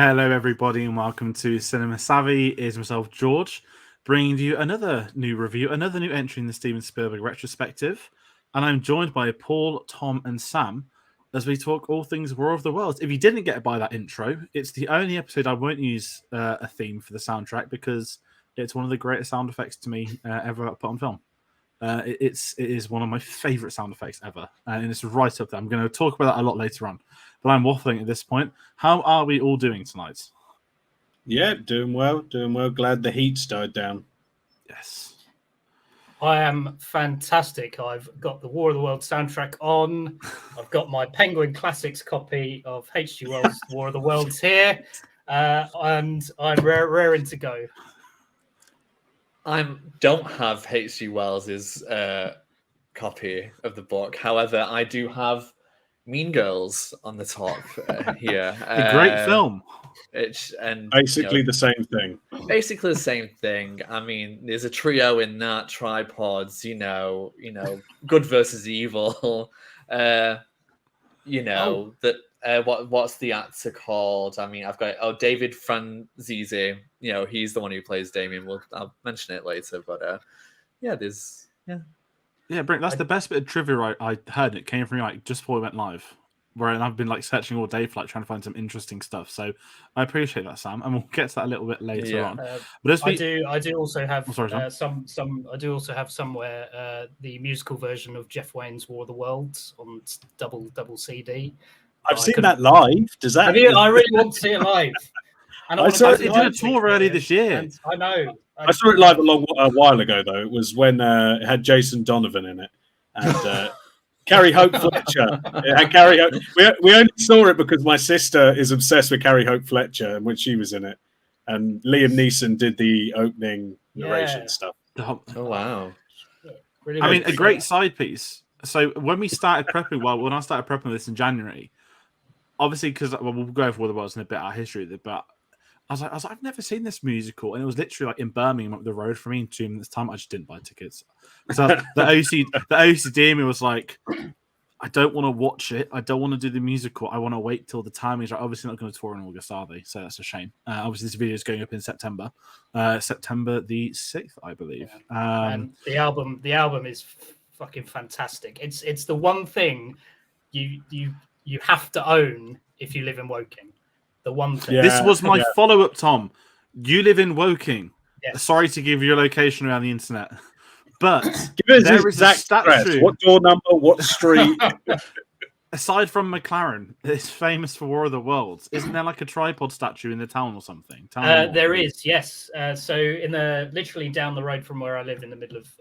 Hello, everybody, and welcome to Cinema Savvy. It is myself, George, bringing you another new review, another new entry in the Steven Spielberg Retrospective. And I'm joined by Paul, Tom, and Sam as we talk all things War of the Worlds. If you didn't get it by that intro, it's the only episode I won't use a theme for the soundtrack because it's one of the greatest sound effects to me ever put on film. It is one of my favourite sound effects ever, and it's right up there. I'm going to talk about that a lot later on, but I'm waffling at this point. How are we all doing tonight? Yeah, doing well. Glad the heat's died down. Yes. I am fantastic. I've got the War of the Worlds soundtrack on. I've got my Penguin Classics copy of H.G. Wells' War of the Worlds here, and I'm raring to go. I don't have H.G. Wells's copy of the book. However, I do have Mean Girls on the top here. A great film. Basically the same thing. Basically the same thing. I mean, there's a trio in that, tripods, good versus evil. That what's the actor called? I mean, I've got David Franzese. He's the one who plays Damien. I'll mention it later, but that's the best bit of trivia I heard. It came from just before we went live, where I've been searching all day for trying to find some interesting stuff. So I appreciate that, Sam, and we'll get to that a little bit later on. But as I do also have I do also have somewhere the musical version of Jeff Wayne's War of the Worlds on double CD. I've seen that live. Does that? Have you? I really want to see it live. And I saw it did a tour early this year. I know. I saw it live a while ago, though. It was when it had Jason Donovan in it and Carrie Hope Fletcher. It had Carrie Hope. We only saw it because my sister is obsessed with Carrie Hope Fletcher and when she was in it. And Liam Neeson did the opening narration stuff. Oh, wow. Really a great side piece. So when we started prepping, when I started prepping this in January, obviously because we'll go over War of the Worlds in a bit, our history of it, but I was like, I've never seen this musical, and it was literally in Birmingham up the road from me in 2 minutes time. I just didn't buy tickets. So the OCD in me was like, I don't want to watch it. I don't want to do the musical. I want to wait till the time is right. Obviously not going to tour in August, are they? So that's a shame. Obviously this video is going up in September, September the 6th, I believe. Yeah. And the album is fucking fantastic. It's the one thing you have to own if you live in Woking. The one thing. Yeah, this was my follow-up, Tom. You live in Woking. Yes. Sorry to give your location around the internet, but there is a statue. Address. What door number? What street? Aside from McLaren, it's famous for War of the Worlds. Isn't there a tripod statue in the town or something? There is, yes. So literally down the road from where I live, in the middle of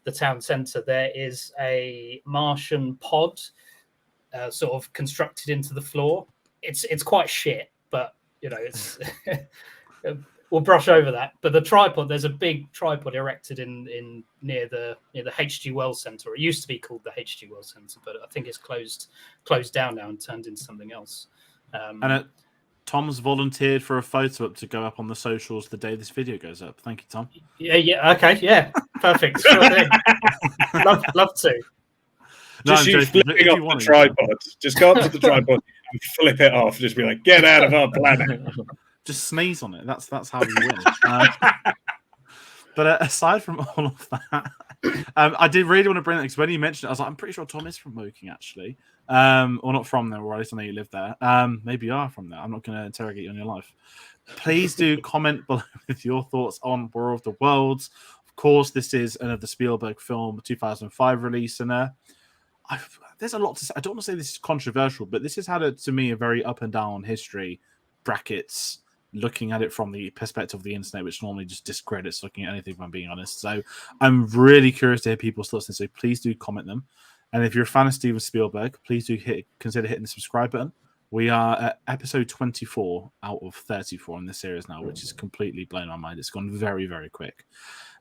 the town centre, there is a Martian pod, sort of constructed into the floor. It's quite shit, but it's we'll brush over that. But the tripod, there's a big tripod erected in near the H.G. Wells Centre. It used to be called the H.G. Wells Centre, but I think it's closed down now and turned into something else. Tom's volunteered for a photo up to go up on the socials the day this video goes up. Thank you, Tom. Yeah, okay, yeah, perfect. Sure thing. love to. Just you flipping off the tripod. Just go up to the tripod and flip it off. Just be like, get out of our planet. Just sneeze on it. That's how you win. But aside from all of that, I did really want to bring that because when you mentioned it, I was like, I'm pretty sure Tom is from Woking, actually. Or not from there, or at least I know you live there. Maybe you are from there. I'm not going to interrogate you on your life. Please do comment below with your thoughts on War of the Worlds. Of course, this is another Spielberg film, 2005 release, and there's a lot to say. I don't want to say this is controversial, but this has had, to me, a very up and down history, brackets, looking at it from the perspective of the internet, which normally just discredits looking at anything, if I'm being honest. So I'm really curious to hear people's thoughts, so please do comment them. And if you're a fan of Steven Spielberg, please do consider hitting the subscribe button. We are at episode 24 out of 34 in this series now, which is completely blown my mind. It's gone very, very quick.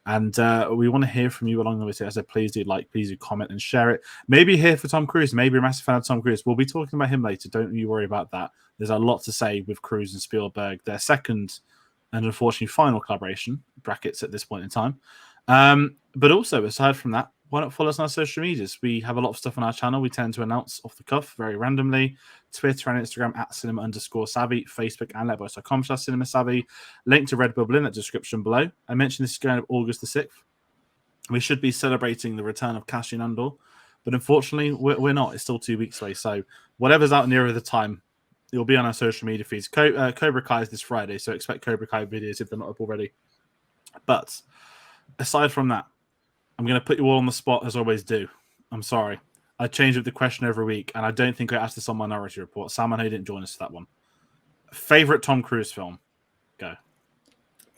And we want to hear from you along the way. So as I said, please do please do comment and share it. Maybe here for Tom Cruise. Maybe you're a massive fan of Tom Cruise. We'll be talking about him later. Don't you worry about that. There's a lot to say with Cruise and Spielberg. Their second and unfortunately final collaboration, brackets at this point in time. But also, aside from that, why not follow us on our social medias? We have a lot of stuff on our channel. We tend to announce off the cuff very randomly. Twitter and Instagram at cinema_savvy, Facebook and letterboxd.com/cinemasavvy. Link to Redbubble in that description below. I mentioned this is going up August the 6th. We should be celebrating the return of Cassian Andor, but unfortunately, we're not. It's still 2 weeks away. So whatever's out nearer the time, it'll be on our social media feeds. Cobra Kai is this Friday, so expect Cobra Kai videos if they're not up already. But aside from that, I'm going to put you all on the spot as I always do. I'm sorry. I change up the question every week, and I don't think I asked this on Minority Report. Sam, I know you didn't join us for that one. Favorite Tom Cruise film? Go.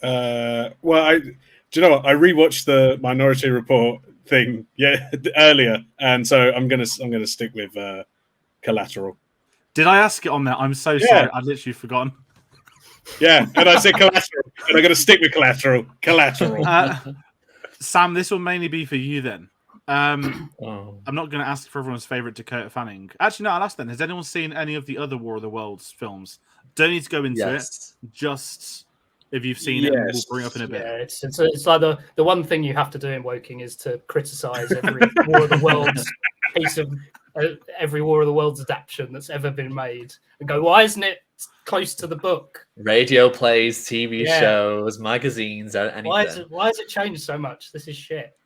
Well, do you know what? I rewatched the Minority Report thing earlier, and so I'm gonna stick with Collateral. Did I ask it on there? I'm so sorry. I'd literally forgotten. Yeah, and I said Collateral, and I'm going to stick with Collateral. Sam, this will mainly be for you then. I'm Oh. not going to ask for everyone's favorite Dakota Fanning. Actually, no, I'll ask then. Has anyone seen any of the other War of the Worlds films? Don't need to go into it. Just if you've seen it, we'll bring up in a bit. Yeah, it's like the one thing you have to do in Woking is to criticise every War of the Worlds piece of every War of the Worlds adaptation that's ever been made, and go, why isn't it close to the book? Radio plays, TV shows, magazines, anything. Why has it changed so much? This is shit.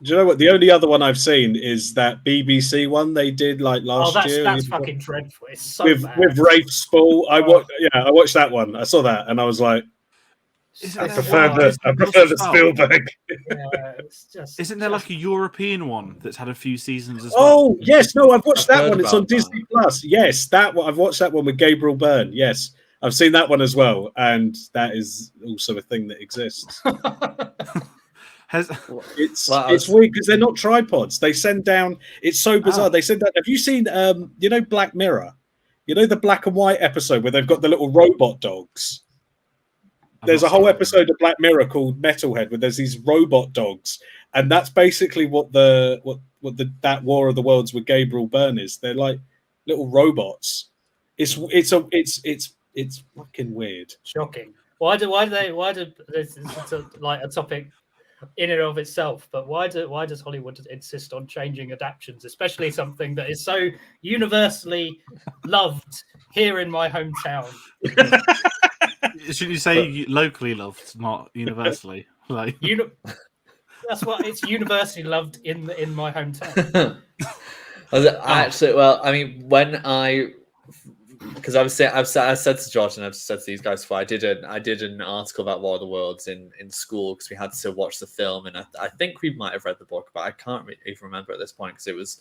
Do you know what? The only other one I've seen is that BBC one they did like last year. That's fucking dreadful. It's so with bad. with Rafe Spall. I watched that one. I saw that and I was like, I prefer the Spielberg. Isn't there like a European one that's had a few seasons as well? Oh yes, no, I've watched that one. It's on that. Disney Plus. Yes, that one. I've watched that one with Gabriel Byrne. Yes, I've seen that one as well, and that is also a thing that exists. It's weird because they're not tripods. They send down. It's so bizarre. They send down. Have you seen Black Mirror? You know the black and white episode where they've got the little robot dogs. There's a whole episode of Black Mirror called Metalhead where there's these robot dogs, and that's basically what that War of the Worlds with Gabriel Byrne is. They're like little robots. It's fucking weird. Shocking. Why do this is like a topic in and of itself, but why does Hollywood insist on changing adaptions, especially something that is so universally loved here in my hometown? Should you say locally loved, not universally? Like that's what it's universally loved in my hometown. Actually, well, I mean, because I said to George and I've said to these guys before, I did an article about War of the Worlds in school because we had to watch the film, and I think we might have read the book, but I can't even remember at this point because it was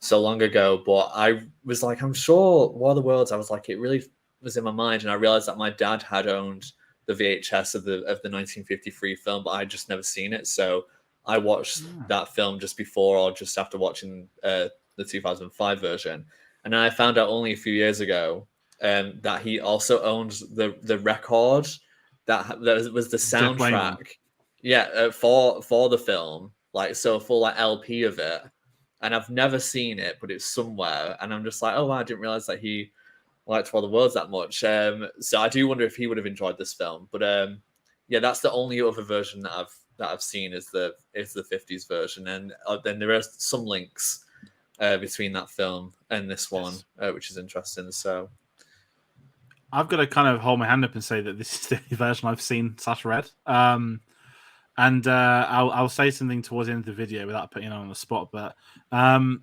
so long ago. But I was like, I'm sure War of the Worlds. I was like, it really was in my mind, and I realized that my dad had owned the VHS of the 1953 film, but I just never seen it. So I watched that film just before or just after watching the 2005 version. And I found out only a few years ago that he also owns the record that was the soundtrack, for the film, like so full like LP of it. And I've never seen it, but it's somewhere. And I'm just like, oh, wow, I didn't realize that he liked War of the Worlds that much. So I do wonder if he would have enjoyed this film. But that's the only other version that I've seen is the 50s version, and then there are some links between that film and this one, which is interesting. So I've got to kind of hold my hand up and say that this is the only version I've seen / read. And I'll say something towards the end of the video without putting it on the spot. But so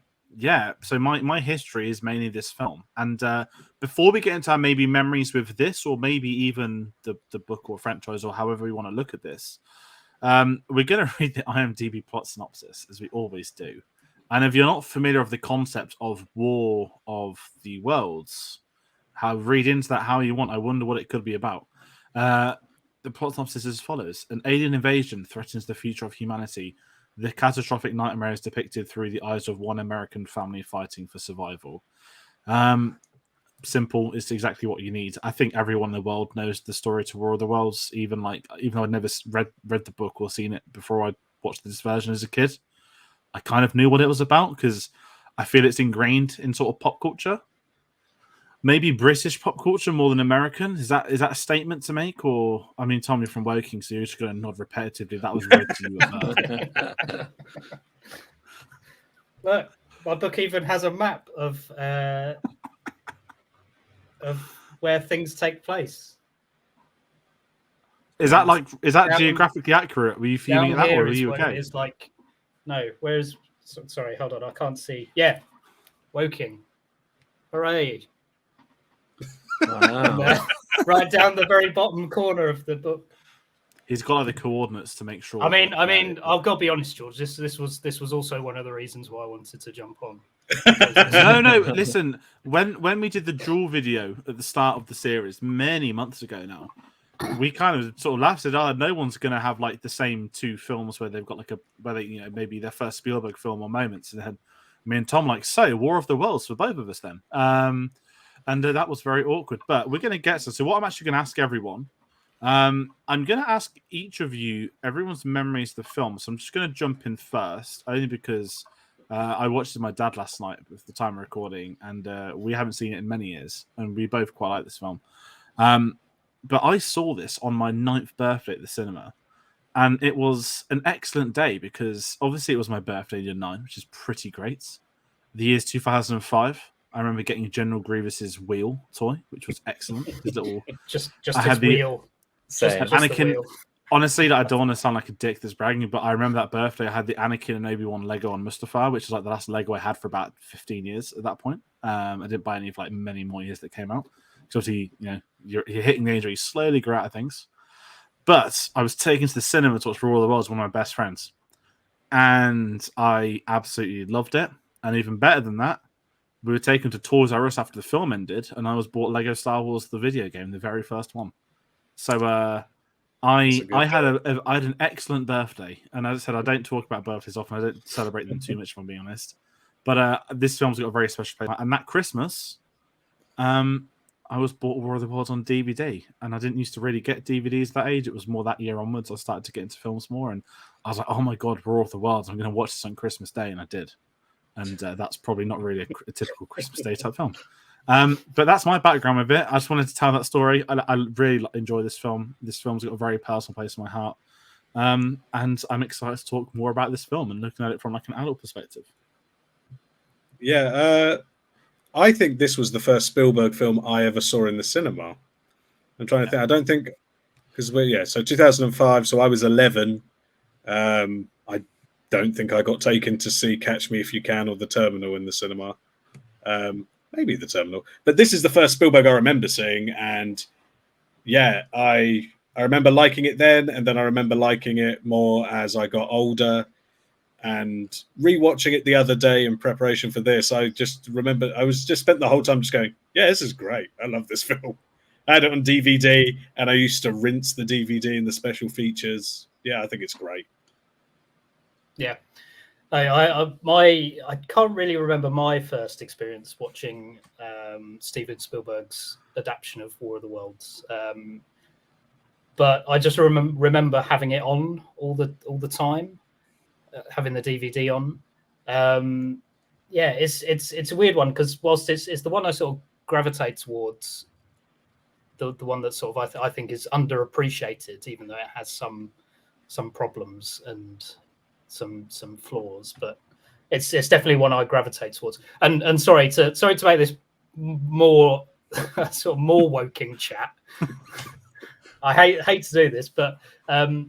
my history is mainly this film. And before we get into our maybe memories with this, or maybe even the book or franchise, or however we want to look at this, we're going to read the IMDb plot synopsis, as we always do. And if you're not familiar with the concept of War of the Worlds, read into that how you want. I wonder what it could be about. The plot synopsis is as follows. An alien invasion threatens the future of humanity. The catastrophic nightmare is depicted through the eyes of one American family fighting for survival. Simple is exactly what you need. I think everyone in the world knows the story to War of the Worlds, even though I'd never read the book or seen it before I watched this version as a kid. I kind of knew what it was about because I feel it's ingrained in sort of pop culture. maybe British pop culture more than American. Is that a statement to make? Or I mean, Tom, you're from Woking, so you're just going to nod repetitively. That was read to you at birth. Look, my book even has a map of where things take place. Is that Down- geographically accurate? Were you fuming at Down that, or here were is you what okay? it is like. No, where's? Sorry, hold on, I can't see. Yeah, Woking. Hooray! Wow. Right down the very bottom corner of the book. He's got the coordinates to make sure. I mean, I've got to be honest, George. This was also one of the reasons why I wanted to jump on. No. Listen, when we did the Duel video at the start of the series many months ago now, we kind of sort of laughed at, no one's going to have like the same two films where they've got like maybe their first Spielberg film or moments, and then me and Tom so War of the Worlds for both of us then, and that was very awkward. But we're going to get so what I'm actually going to ask everyone. I'm going to ask each of you everyone's memories of the film. So I'm just going to jump in first, only because I watched it with my dad last night with the time of recording, and we haven't seen it in many years, and we both quite like this film. But I saw this on my 9th birthday at the cinema, and it was an excellent day because obviously it was my birthday in year 9, which is pretty great. The year's 2005. I remember getting General Grievous's wheel toy, which was excellent. His little just I had his wheel. Same. Just the Anakin. wheel. Honestly, I don't want to sound like a dick that's bragging, but I remember that birthday I had the Anakin and Obi-Wan Lego on Mustafar, which is like the last Lego I had for about 15 years at that point. I didn't buy any for like many more years that came out. So obviously, you're hitting the age where you slowly grow out of things. But I was taken to the cinema to watch War of the Worlds with one of my best friends, and I absolutely loved it. And even better than that, we were taken to Toys R Us after the film ended, and I was bought Lego Star Wars the video game, the very first one. So I had an excellent birthday, and as I said, I don't talk about birthdays often. I don't celebrate them too much, if I'm being honest. But this film's got a very special place. And that Christmas, I was bought War of the Worlds on DVD, and I didn't used to really get DVDs at that age. It was more that year onwards I started to get into films more, and I was like, oh my god, War of the Worlds! I'm going to watch this on Christmas Day, and I did. And that's probably not really a typical Christmas Day type film. But that's my background with it. I just wanted to tell that story. I really enjoy this film. This film's got a very personal place in my heart. And I'm excited to talk more about this film and looking at it from like an adult perspective. Yeah, I think this was the first Spielberg film I ever saw in the cinema. I'm trying to think. I don't think because so 2005. So I was 11. I don't think I got taken to see Catch Me If You Can or The Terminal in the cinema. Maybe The Terminal, but this is the first Spielberg I remember seeing, and I remember liking it then, and then I remember liking it more as I got older. And rewatching it the other day in preparation for this, I just remember I was just spent the whole time just going, "Yeah, this is great. I love this film." I had it on DVD, and I used to rinse the DVD and the special features. Yeah, I think it's great. Yeah. I can't really remember my first experience watching Steven Spielberg's adaptation of War of the Worlds, but I just remember having it on all the time, having the DVD on. It's a weird one because whilst it's the one I sort of gravitate towards, the one that sort of I think is underappreciated, even though it has some problems and some flaws, but it's definitely one I gravitate towards. And sorry to make this more sort of more woking chat. I hate to do this, but I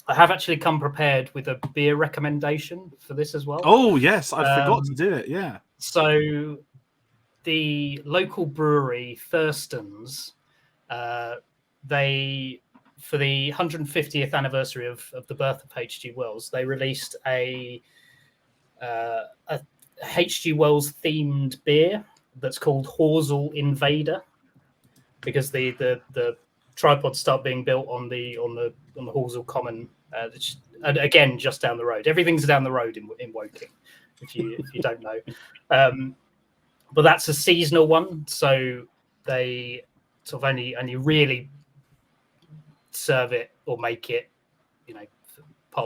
have actually come prepared with a beer recommendation for this as well. Oh yes, I forgot to do it. Yeah. So the local brewery Thurston's, they, for the 150th anniversary of the birth of H.G. Wells, they released a H.G. Wells themed beer that's called Horsell Invader, because the tripods start being built on the Horsell Common, and again just down the road. Everything's down the road in Woking, if you don't know. But that's a seasonal one, so they sort of only really serve it or make it,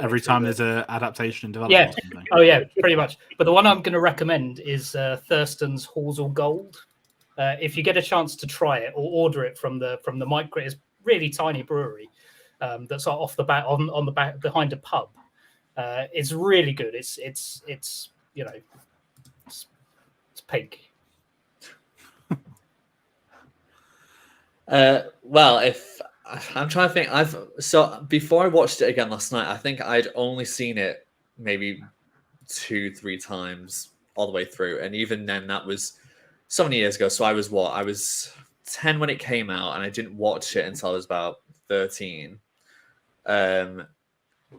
Every time there's an adaptation and development. Yeah. Or something. Oh yeah, pretty much. But the one I'm going to recommend is Thurston's Horsell Gold. If you get a chance to try it or order it from the micro, it's really tiny brewery that's off the back on the back behind a pub. It's really good. It's it's pink. Well, if I'm trying to think, before I watched it again last night, I think I'd only seen it maybe 2-3 times all the way through, and even then, that was so many years ago. So I was 10 when it came out, and I didn't watch it until I was about 13. And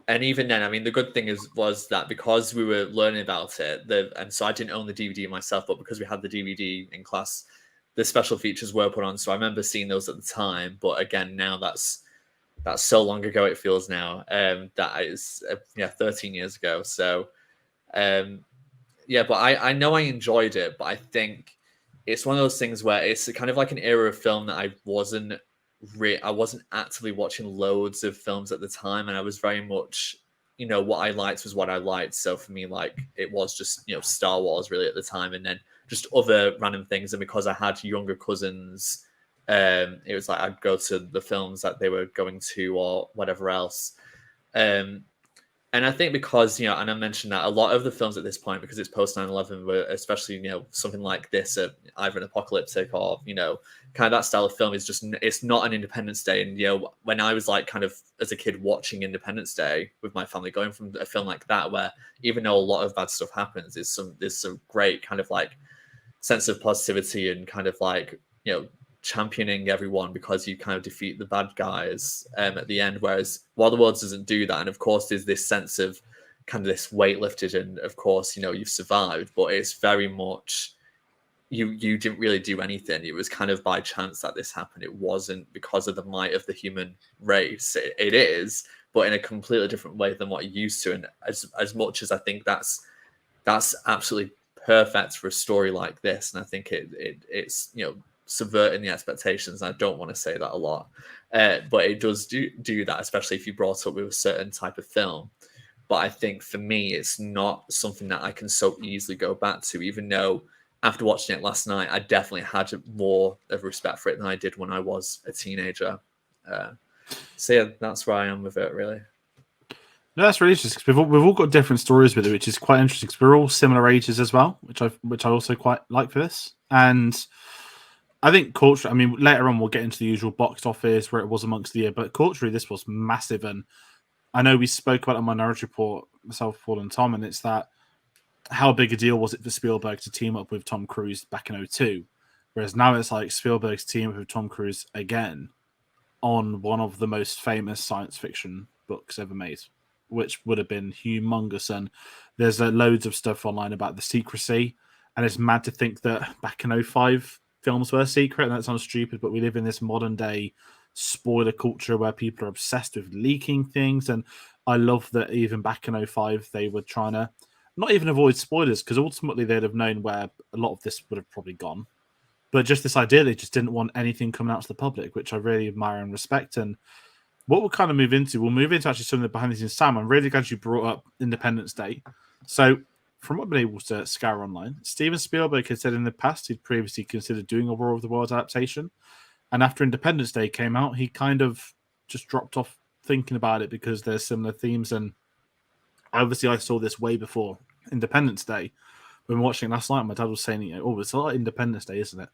even then, I mean, the good thing was that because we were learning about it, and so I didn't own the DVD myself, but because we had the DVD in class, the special features were put on. So I remember seeing those at the time. But again, now that's so long ago it feels now. That is 13 years ago. So but I know I enjoyed it, but I think it's one of those things where it's kind of like an era of film that I wasn't actively watching loads of films at the time, and I was very much, what I liked was what I liked. So for me, like, it was just Star Wars really at the time, and then just other random things. And because I had younger cousins, it was like I'd go to the films that they were going to or whatever else. And I think because, and I mentioned that a lot of the films at this point, because it's post 9/11, were especially, something like this, either an apocalyptic or, kind of that style of film is just, it's not an Independence Day. And, when I was like kind of as a kid watching Independence Day with my family, going from a film like that, where even though a lot of bad stuff happens, there's some great kind of like sense of positivity and kind of like, championing everyone because you kind of defeat the bad guys at the end, whereas War of the Worlds doesn't do that. And of course there's this sense of kind of this weight lifted, and of course you've survived, but it's very much you didn't really do anything. It was kind of by chance that this happened. It wasn't because of the might of the human race. It is, but in a completely different way than what you're used to. And as much as I think that's absolutely perfect for a story like this, and I think it's subverting the expectations. I don't want to say that a lot, but it does do that, especially if you brought up with a certain type of film. But I think for me, it's not something that I can so easily go back to, even though after watching it last night, I definitely had more of respect for it than I did when I was a teenager. So yeah, that's where I am with it, really. No, that's really interesting, because we've all got different stories with it, which is quite interesting, because we're all similar ages as well, which I also quite like for this. And I think culture, I mean, later on we'll get into the usual box office where it was amongst the year, but culturally this was massive. And I know we spoke about it on Minority Report, myself, Paul and Tom, and it's that how big a deal was it for Spielberg to team up with Tom Cruise back in 2002? Whereas now it's like Spielberg's team up with Tom Cruise again on one of the most famous science fiction books ever made, which would have been humongous. And there's loads of stuff online about the secrecy, and it's mad to think that back in 2005 films were secret, and that sounds stupid, but we live in this modern day spoiler culture where people are obsessed with leaking things. And I love that even back in 2005 they were trying to not even avoid spoilers, because ultimately they'd have known where a lot of this would have probably gone, but just this idea they just didn't want anything coming out to the public, which I really admire and respect. And what we'll kind of move into actually some of the behind the scenes. Sam, I'm really glad you brought up Independence Day. So from what I've been able to scour online, Steven Spielberg had said in the past he'd previously considered doing a War of the Worlds adaptation. And after Independence Day came out, he kind of just dropped off thinking about it because there's similar themes. And obviously I saw this way before Independence Day. When watching last night, my dad was saying, it's a lot of Independence Day, isn't it?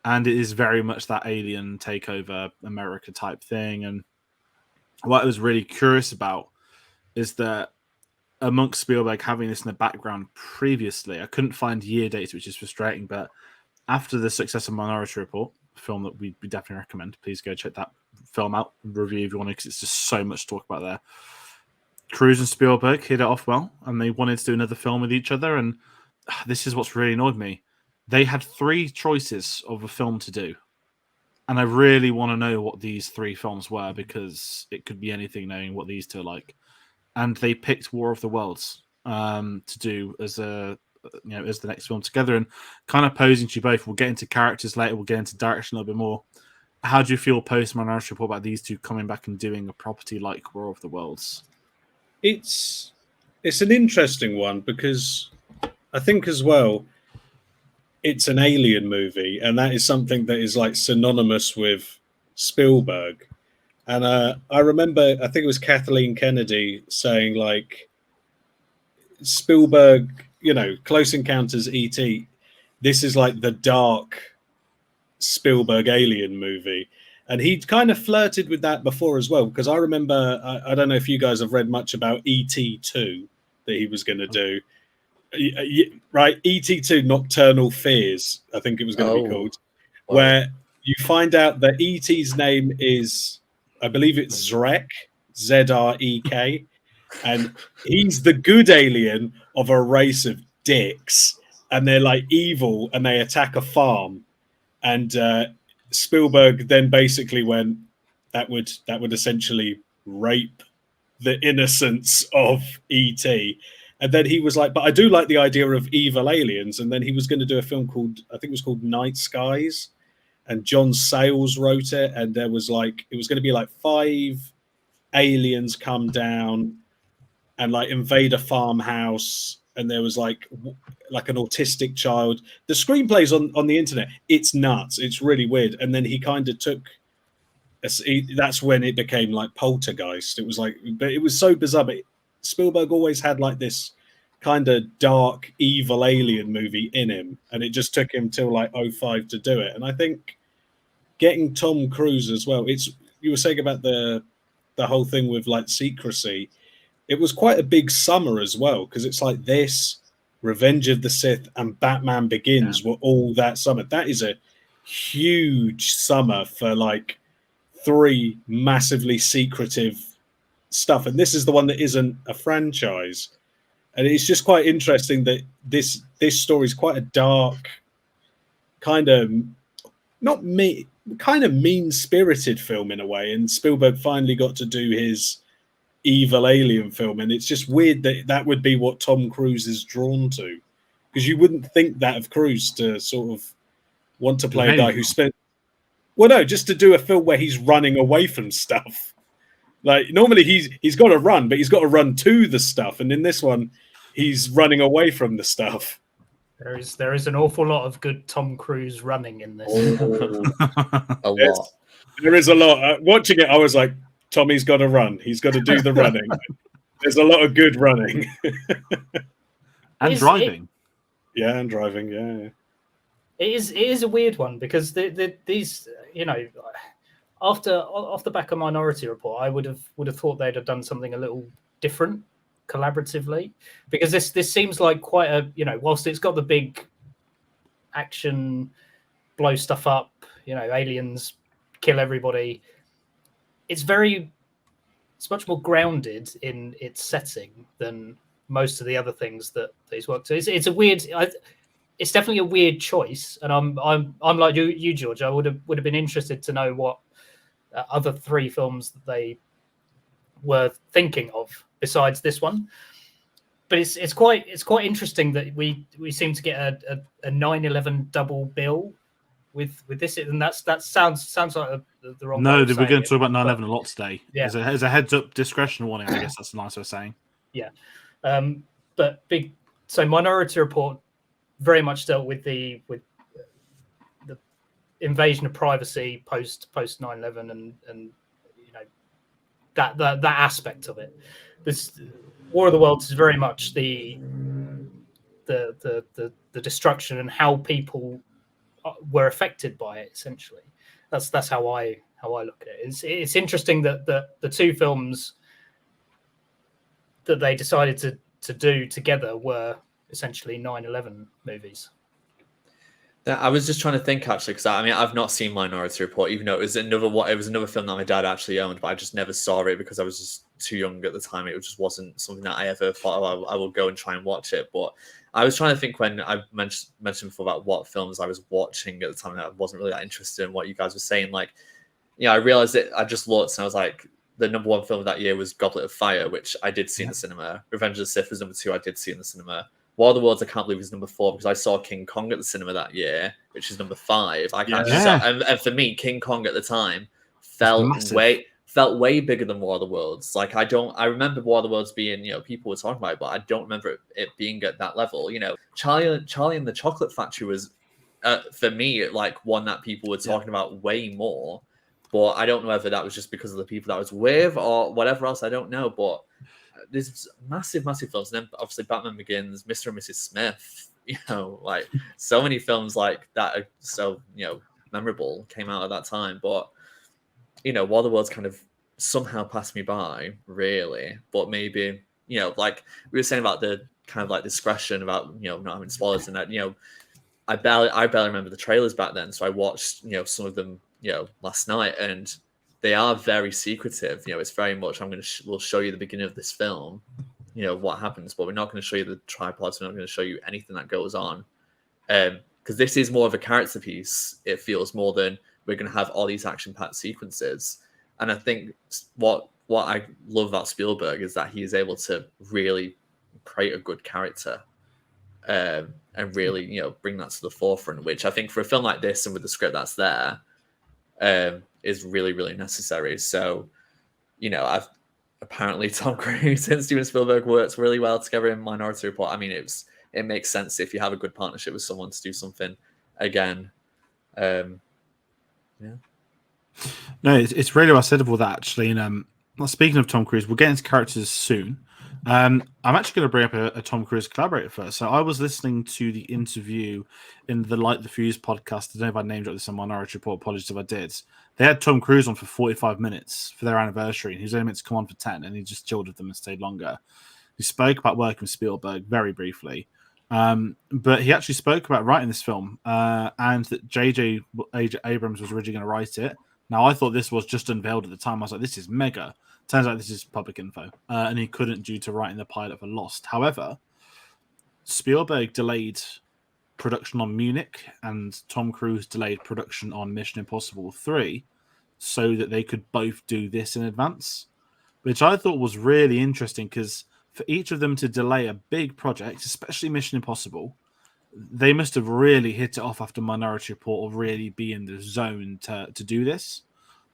And it is very much that alien takeover America type thing. And what I was really curious about is that amongst Spielberg having this in the background previously, I couldn't find year dates, which is frustrating, but after the success of Minority Report, a film that we definitely recommend, please go check that film out, review if you want to, because it's just so much to talk about there. Cruise and Spielberg hit it off well, and they wanted to do another film with each other, and this is what's really annoyed me. They had 3 choices of a film to do, and I really want to know what these 3 films were, because it could be anything knowing what these 2 are like. And they picked War of the Worlds to do as the next film together. And kind of posing to you both, we'll get into characters later, we'll get into direction a little bit more. How do you feel post Minority Report about these 2 coming back and doing a property like War of the Worlds? It's an interesting one, because I think as well, it's an alien movie, and that is something that is like synonymous with Spielberg. And I remember, I think it was Kathleen Kennedy saying, like, Spielberg, Close Encounters, E.T., this is like the dark Spielberg alien movie. And he'd kind of flirted with that before as well, because I remember, I don't know if you guys have read much about E.T. 2 that he was going to do. Right, ET2 Nocturnal Fears, I think it was going to be called, where you find out that ET's name is, I believe it's Zrek, Zrek, and he's the good alien of a race of dicks, and they're like evil, and they attack a farm, and Spielberg then basically went, that would essentially rape the innocence of ET. And then he was like, but I do like the idea of evil aliens. And then he was going to do a film called, I think it was called Night Skies. And John Sayles wrote it. And there was like, it was going to be like 5 aliens come down and like invade a farmhouse. And there was like an autistic child. The screenplay's on the internet. It's nuts. It's really weird. And then he kind of took, that's when it became like Poltergeist. It was like, but it was so bizarre. But Spielberg always had like this kind of dark, evil alien movie in him, and it just took him till like 2005 to do it. And I think getting Tom Cruise as well, you were saying about the whole thing with like secrecy, it was quite a big summer as well, because it's like this, Revenge of the Sith, and Batman Begins were all that summer. That is a huge summer for like 3 massively secretive stuff, and this is the one that isn't a franchise. And it's just quite interesting that this story is quite a dark, kind of mean-spirited film in a way, and Spielberg finally got to do his evil alien film, and it's just weird that would be what Tom Cruise is drawn to, because you wouldn't think that of Cruise, to sort of want to play a guy who spent, well, no, just to do a film where he's running away from stuff. Like normally he's got to run, but he's got to run to the stuff, and in this one, he's running away from the stuff. There is an awful lot of good Tom Cruise running in this. A lot. There is a lot. Watching it, I was like, Tommy's got to run. He's got to do the running. There's a lot of good running. And driving. And driving. Yeah. It is a weird one, because these, off the back of Minority Report, I would have thought they'd have done something a little different collaboratively, because this seems like quite a, whilst it's got the big action, blow stuff up, aliens kill everybody, it's much more grounded in its setting than most of the other things that he's worked. So it's a weird. It's definitely a weird choice, and I'm like you, George. I would have been interested to know what other 3 films that they were thinking of besides this one. But it's quite interesting that we seem to get a 9/11 double bill with this, and that sounds like the wrong. No, we're going to talk about 9/11 a lot today. Yeah, as a heads up discretion warning. I guess that's a nice way of saying. Yeah, but so Minority Report very much dealt with the invasion of privacy post 9/11 and that aspect of it. This War of the Worlds is very much the destruction and how people were affected by it. Essentially, that's how I look at it. It's interesting that the 2 films that they decided to do together were essentially 9/11 movies. I was just trying to think, actually, because I've not seen Minority Report, even though it was another film that my dad actually owned, but I just never saw it because I was just too young at the time. It just wasn't something that I ever thought, oh, I will go and try and watch it. But I was trying to think, when I mentioned before about what films I was watching at the time, that I wasn't really that interested in what you guys were saying. Like, I realized that I just looked and I was like, the number 1 film of that year was Goblet of Fire, which I did see in the cinema. Revenge of the Sith was number 2, I did see in the cinema. War of the Worlds, I can't believe, is number 4, because I saw King Kong at the cinema that year, which is number 5. And for me, King Kong at the time felt way bigger than War of the Worlds. Like, I remember War of the Worlds being, people were talking about it, but I don't remember it being at that level. Charlie and the Chocolate Factory was for me, like one that people were talking about way more. But I don't know whether that was just because of the people that I was with or whatever else. I don't know. But there's massive films. And then obviously Batman Begins, Mr. and Mrs. Smith, like so many films like that are so, memorable came out at that time. But, War of the Worlds kind of somehow passed me by, really. But maybe, like we were saying about the kind of like discretion about, not having spoilers and that, I barely remember the trailers back then. So I watched, some of them, last night, and they are very secretive. It's very much we'll show you the beginning of this film, what happens, but we're not going to show you the tripods. We're not going to show you anything that goes on, because this is more of a character piece. It feels more than we're going to have all these action-packed sequences. And I think what I love about Spielberg is that he is able to really create a good character, and really, bring that to the forefront. Which I think for a film like this and with the script that's there, is really, really necessary. So, apparently Tom Cruise and Steven Spielberg worked really well together in Minority Report. I mean, it makes sense if you have a good partnership with someone to do something again. Yeah. No, it's really well said of all that, actually. And speaking of Tom Cruise, we'll get into characters soon. I'm actually going to bring up a Tom Cruise collaborator first. So I was listening to the interview in the Light the Fuse podcast. I don't know if I named this on Minority Report. Apologies if I did. They had Tom Cruise on for 45 minutes for their anniversary, and he was only meant to come on for 10, and he just chilled with them and stayed longer. He spoke about working with Spielberg very briefly, but he actually spoke about writing this film, and that J.J. Abrams was originally going to write it. Now, I thought this was just unveiled at the time. I was like, this is mega. Turns out this is public info, and he couldn't due to writing the pilot for Lost. However, Spielberg delayed production on Munich, and Tom Cruise delayed production on Mission Impossible 3 so that they could both do this in advance, which I thought was really interesting, because for each of them to delay a big project, especially Mission Impossible, they must have really hit it off after Minority Report or really be in the zone to do this.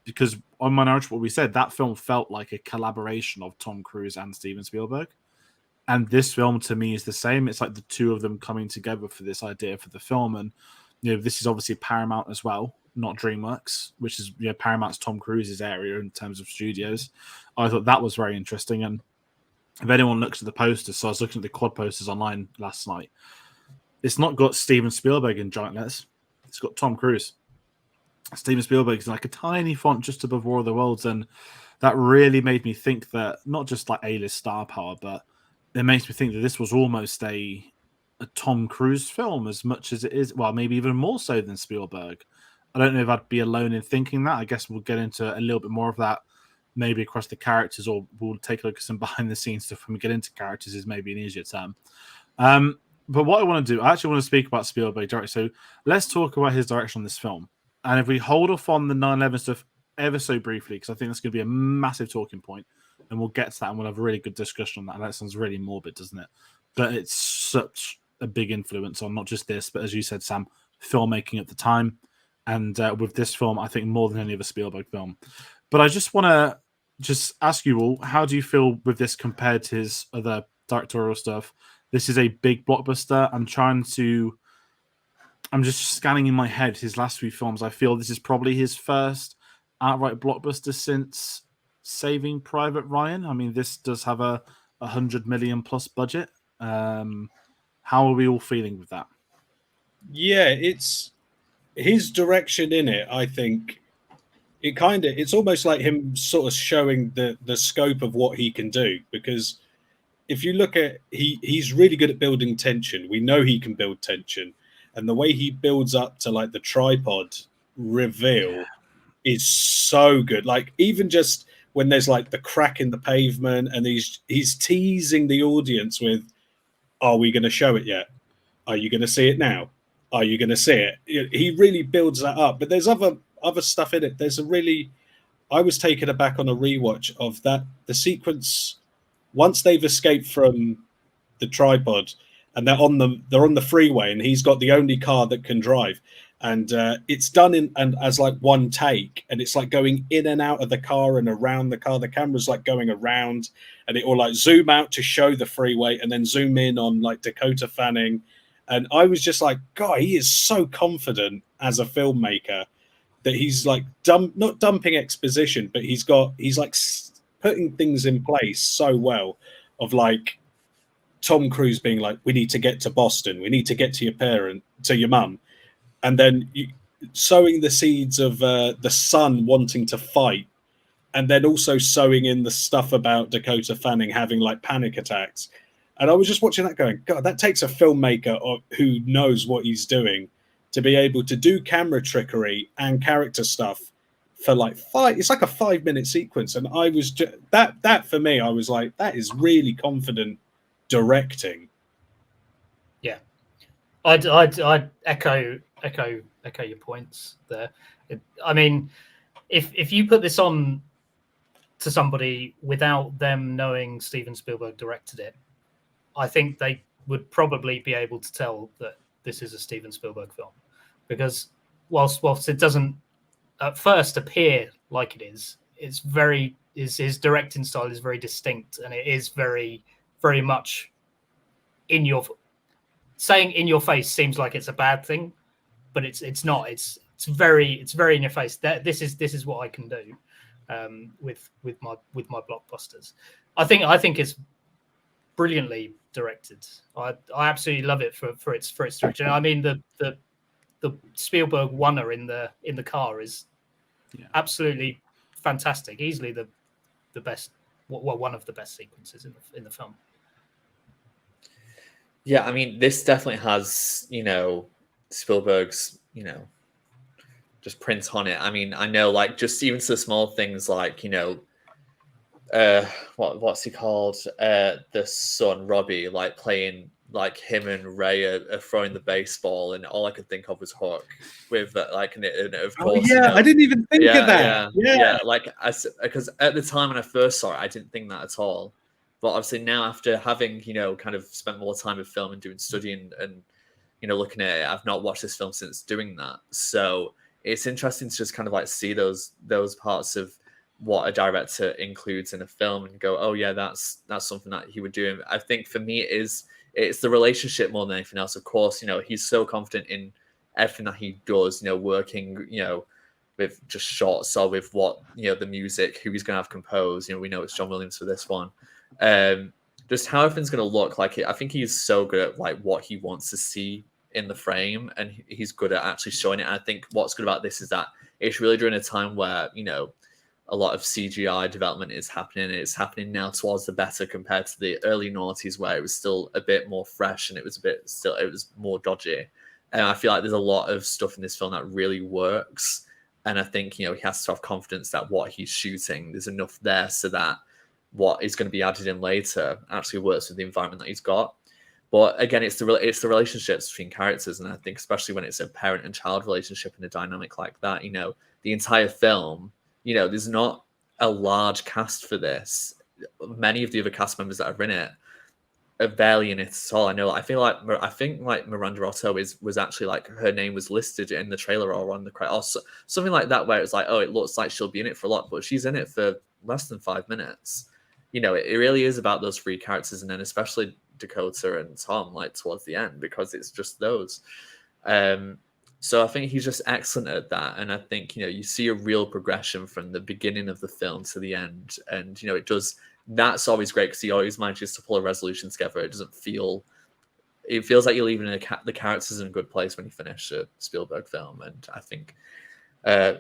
Because on Minority Report, we said that film felt like a collaboration of Tom Cruise and Steven Spielberg. And this film, to me, is the same. It's like the two of them coming together for this idea for the film. And, this is obviously Paramount as well, not DreamWorks, which is, Paramount's Tom Cruise's area in terms of studios. I thought that was very interesting. And if anyone looks at the posters, so I was looking at the quad posters online last night, it's not got Steven Spielberg in giant letters. It's got Tom Cruise. Steven Spielberg is like a tiny font just above War of the Worlds, and that really made me think that not just like A-list star power, but it makes me think that this was almost a Tom Cruise film as much as it is, well, maybe even more so than Spielberg. I don't know if I'd be alone in thinking that. I guess we'll get into a little bit more of that maybe across the characters, or we'll take a look at some behind-the-scenes stuff when we get into characters is maybe an easier term. But what I want to do, I actually want to speak about Spielberg directly. So let's talk about his direction on this film. And if we hold off on the 9/11 stuff ever so briefly, because I think that's going to be a massive talking point, and we'll get to that and we'll have a really good discussion on that. That sounds really morbid, doesn't it? But it's such a big influence on not just this, but as you said, Sam, filmmaking at the time. And with this film, I think more than any other Spielberg film. But I just want to ask you all, how do you feel with this compared to his other directorial stuff? This is a big blockbuster. I'm just scanning in my head his last few films. I feel this is probably his first outright blockbuster since Saving Private Ryan. I mean, this does have a 100 million plus budget. How are we all feeling with that? Yeah, it's his direction in it. I think it's almost like him sort of showing the scope of what he can do, because if you look at, he's really good at building tension. We know he can build tension. And the way he builds up to like the tripod reveal is so good. Like even just when there's like the crack in the pavement and he's teasing the audience with, are we going to show it yet? Are you going to see it now? Are you going to see it? He really builds that up. But there's other stuff in it. I was taken aback on a rewatch of that, the sequence once they've escaped from the tripod, and they're on the freeway, and he's got the only car that can drive, and it's done as like one take, and it's like going in and out of the car and around the car. The camera's like going around, and it will like zoom out to show the freeway, and then zoom in on like Dakota Fanning, And I was just like, God, he is so confident as a filmmaker that he's like not dumping exposition, but he's like putting things in place so well, of like Tom Cruise being like, we need to get to Boston, we need to get to your mum, and then sowing the seeds of the son wanting to fight, and then also sowing in the stuff about Dakota Fanning having like panic attacks. And I was just watching that going, God, that takes a filmmaker who knows what he's doing to be able to do camera trickery and character stuff for like it's like a 5-minute sequence. And I was that for me, I was like, that is really confident directing. Yeah, I'd echo your points there. I mean, if you put this on to somebody without them knowing Steven Spielberg directed it, I think they would probably be able to tell that this is a Steven Spielberg film, because whilst it doesn't at first appear like it is, his directing style is very distinct, and it is very, very much in your face seems like it's a bad thing, but it's not. It's very in your face. That this is what I can do with my blockbusters. I think it's brilliantly directed. I absolutely love it for its direction. I mean, the Spielberg oneer in the car is absolutely fantastic. Easily the best, one of the best sequences in the film. Yeah, I mean, this definitely has, Spielberg's, just print on it. I mean, I know, like, just even to the small things like, what's he called? The son, Robbie, like playing, like him and Ray are throwing the baseball, and all I could think of was Hook with like, and of course, I didn't even think of that. Yeah, like because at the time when I first saw it, I didn't think that at all. But obviously now, after having kind of spent more time with film and doing studying and looking at it, I've not watched this film since doing that. So it's interesting to just kind of like see those parts of what a director includes in a film and go, oh yeah, that's something that he would do. And I think for me it's the relationship more than anything else. Of course, he's so confident in everything that he does, working, with just shots or with what, the music, who he's going to have composed. We know it's John Williams for this one. Just how everything's going to look like it. I think he's so good at like what he wants to see in the frame, and he's good at actually showing it. And I think what's good about this is that it's really during a time where, a lot of CGI development is happening. It's happening now towards the better compared to the early noughties, where it was still a bit more fresh and it was more dodgy. And I feel like there's a lot of stuff in this film that really works. And I think, he has to have confidence that what he's shooting, there's enough there so that what is going to be added in later actually works with the environment that he's got. But again, it's the relationships between characters. And I think especially when it's a parent and child relationship and a dynamic like that, the entire film, there's not a large cast for this. Many of the other cast members that are in it are barely in it at all. I think Miranda Otto was actually like, her name was listed in the trailer or on the credit or something like that, where it's like, oh, it looks like she'll be in it for a lot, but she's in it for less than 5 minutes. It really is about those three characters, and then especially Dakota and Tom, like towards the end, because it's just those. So I think he's just excellent at that. And I think, you see a real progression from the beginning of the film to the end. And, that's always great because he always manages to pull a resolution together. It feels like you're leaving the characters in a good place when you finish a Spielberg film. And I think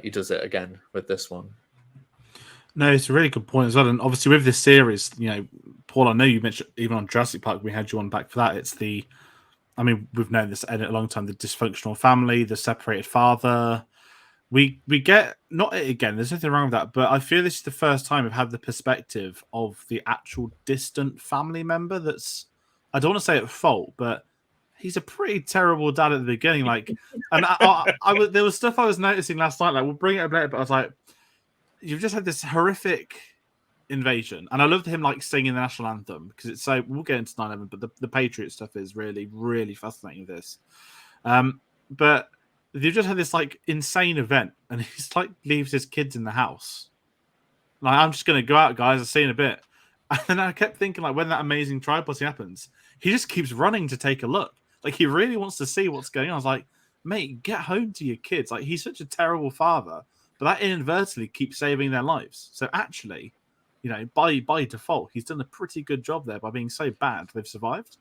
he does it again with this one. No, it's a really good point as well. And obviously with this series, Paul, I know you mentioned even on Jurassic Park, we had you on back for that. It's we've known this a long time, the dysfunctional family, the separated father. We get, not it again, there's nothing wrong with that, but I feel this is the first time we've had the perspective of the actual distant family member that's, I don't want to say at fault, but he's a pretty terrible dad at the beginning. Like, and there was stuff I was noticing last night, like, we'll bring it up later, but I was like, you've just had this horrific invasion, and I loved him like singing the national anthem because it's so, we'll get into 9/11, but the Patriot stuff is really, really fascinating with this. But they've just had this like insane event, and he's like leaves his kids in the house. Like, I'm just gonna go out, guys, I'll see you in a bit. And then I kept thinking, like, when that amazing tripod happens, he just keeps running to take a look. Like, he really wants to see what's going on. I was like, mate, get home to your kids. Like, he's such a terrible father, but that inadvertently keeps saving their lives. So actually, you know, by default, he's done a pretty good job there by being so bad they've survived.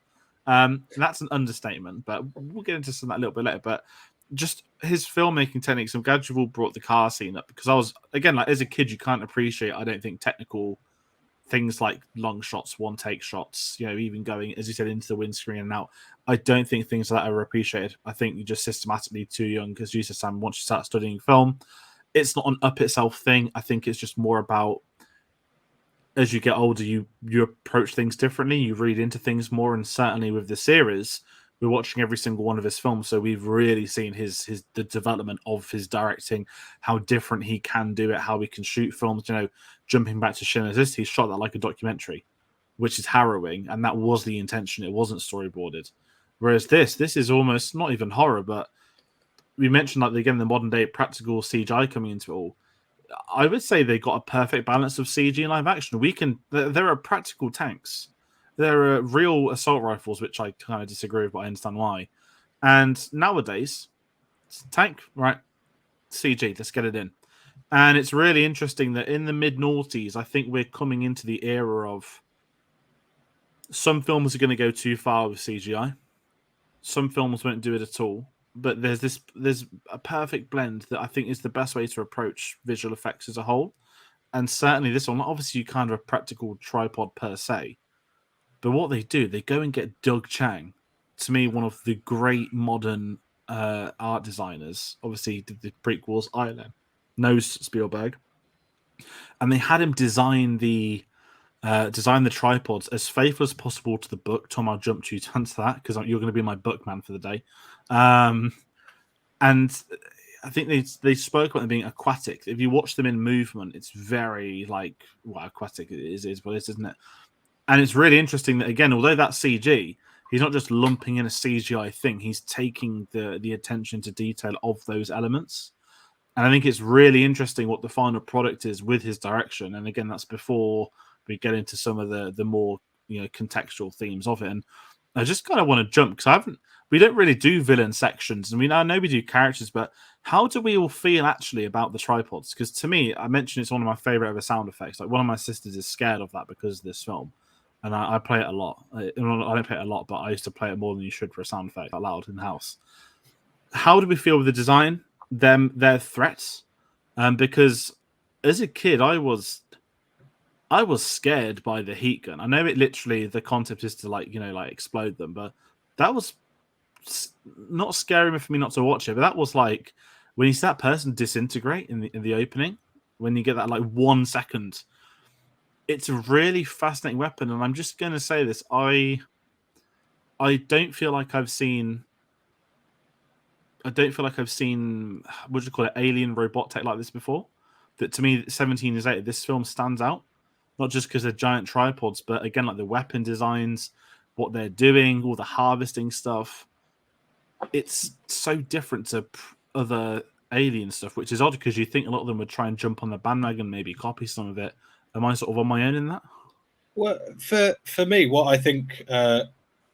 That's an understatement, but we'll get into some of that a little bit later. But just his filmmaking techniques, I'm glad you've all brought the car scene up, because I was, again, like, as a kid, you can't appreciate, I don't think, technical things like long shots, one take shots, you know, even going, as you said, into the windscreen and out. I don't think things like that are appreciated. I think you're just systematically too young, because you said, Sam, once you start studying film, it's not an up itself thing. I think it's just more about, as you get older, you approach things differently, you read into things more, and certainly with the series, we're watching every single one of his films, so we've really seen the development of his directing, how different he can do it, how he can shoot films. You know, jumping back to Schindler's List, he shot that like a documentary, which is harrowing, and that was the intention. It wasn't storyboarded. Whereas this is almost not even horror, but we mentioned, like, again, the modern day practical CGI coming into it all. I would say they got a perfect balance of CG and live action. There are practical tanks. There are real assault rifles, which I kind of disagree with, but I understand why. And nowadays, it's a tank, right? CG, let's get it in. And it's really interesting that in the mid-noughties, I think we're coming into the era of some films are going to go too far with CGI. Some films won't do it at all. But there's a perfect blend that I think is the best way to approach visual effects as a whole. And certainly this one, obviously you can't have a practical tripod per se. But what they do, they go and get Doug Chiang, to me, one of the great modern art designers. Obviously, did the prequels, Ireland, knows Spielberg. And they had him design the tripods as faithful as possible to the book. Tom, I'll jump to you to answer that, because you're going to be my book man for the day. And I think they spoke about them being aquatic. If you watch them in movement, it's very like, well, aquatic is what it is, isn't it? And it's really interesting that, again, although that's CG, he's not just lumping in a CGI thing. He's taking the attention to detail of those elements. And I think it's really interesting what the final product is with his direction. And again, that's before we get into some of the more, you know, contextual themes of it. And I just kind of want to jump, because we don't really do villain sections. I mean, I know we do characters, but how do we all feel actually about the tripods? Because to me, I mentioned it's one of my favorite ever sound effects. Like, one of my sisters is scared of that because of this film. And I play it a lot. I don't play it a lot, but I used to play it more than you should for a sound effect out loud in the house. How do we feel with the design? Their threats? Because as a kid, I was scared by the heat gun. I know it literally, the concept is to, like, you know, like, explode them, but that was not scary for me not to watch it. But that was like when you see that person disintegrate in the opening, when you get that like 1 second. It's a really fascinating weapon, and I'm just going to say this: I don't feel like I've seen. What do you call it? Alien robot tech like this before. That, to me, 17 years later, this film stands out, not just because they're giant tripods, but again, like the weapon designs, what they're doing, all the harvesting stuff. It's so different to other Alien stuff, which is odd because you think a lot of them would try and jump on the bandwagon, maybe copy some of it. Am I sort of on my own in that? Well, for me, what I think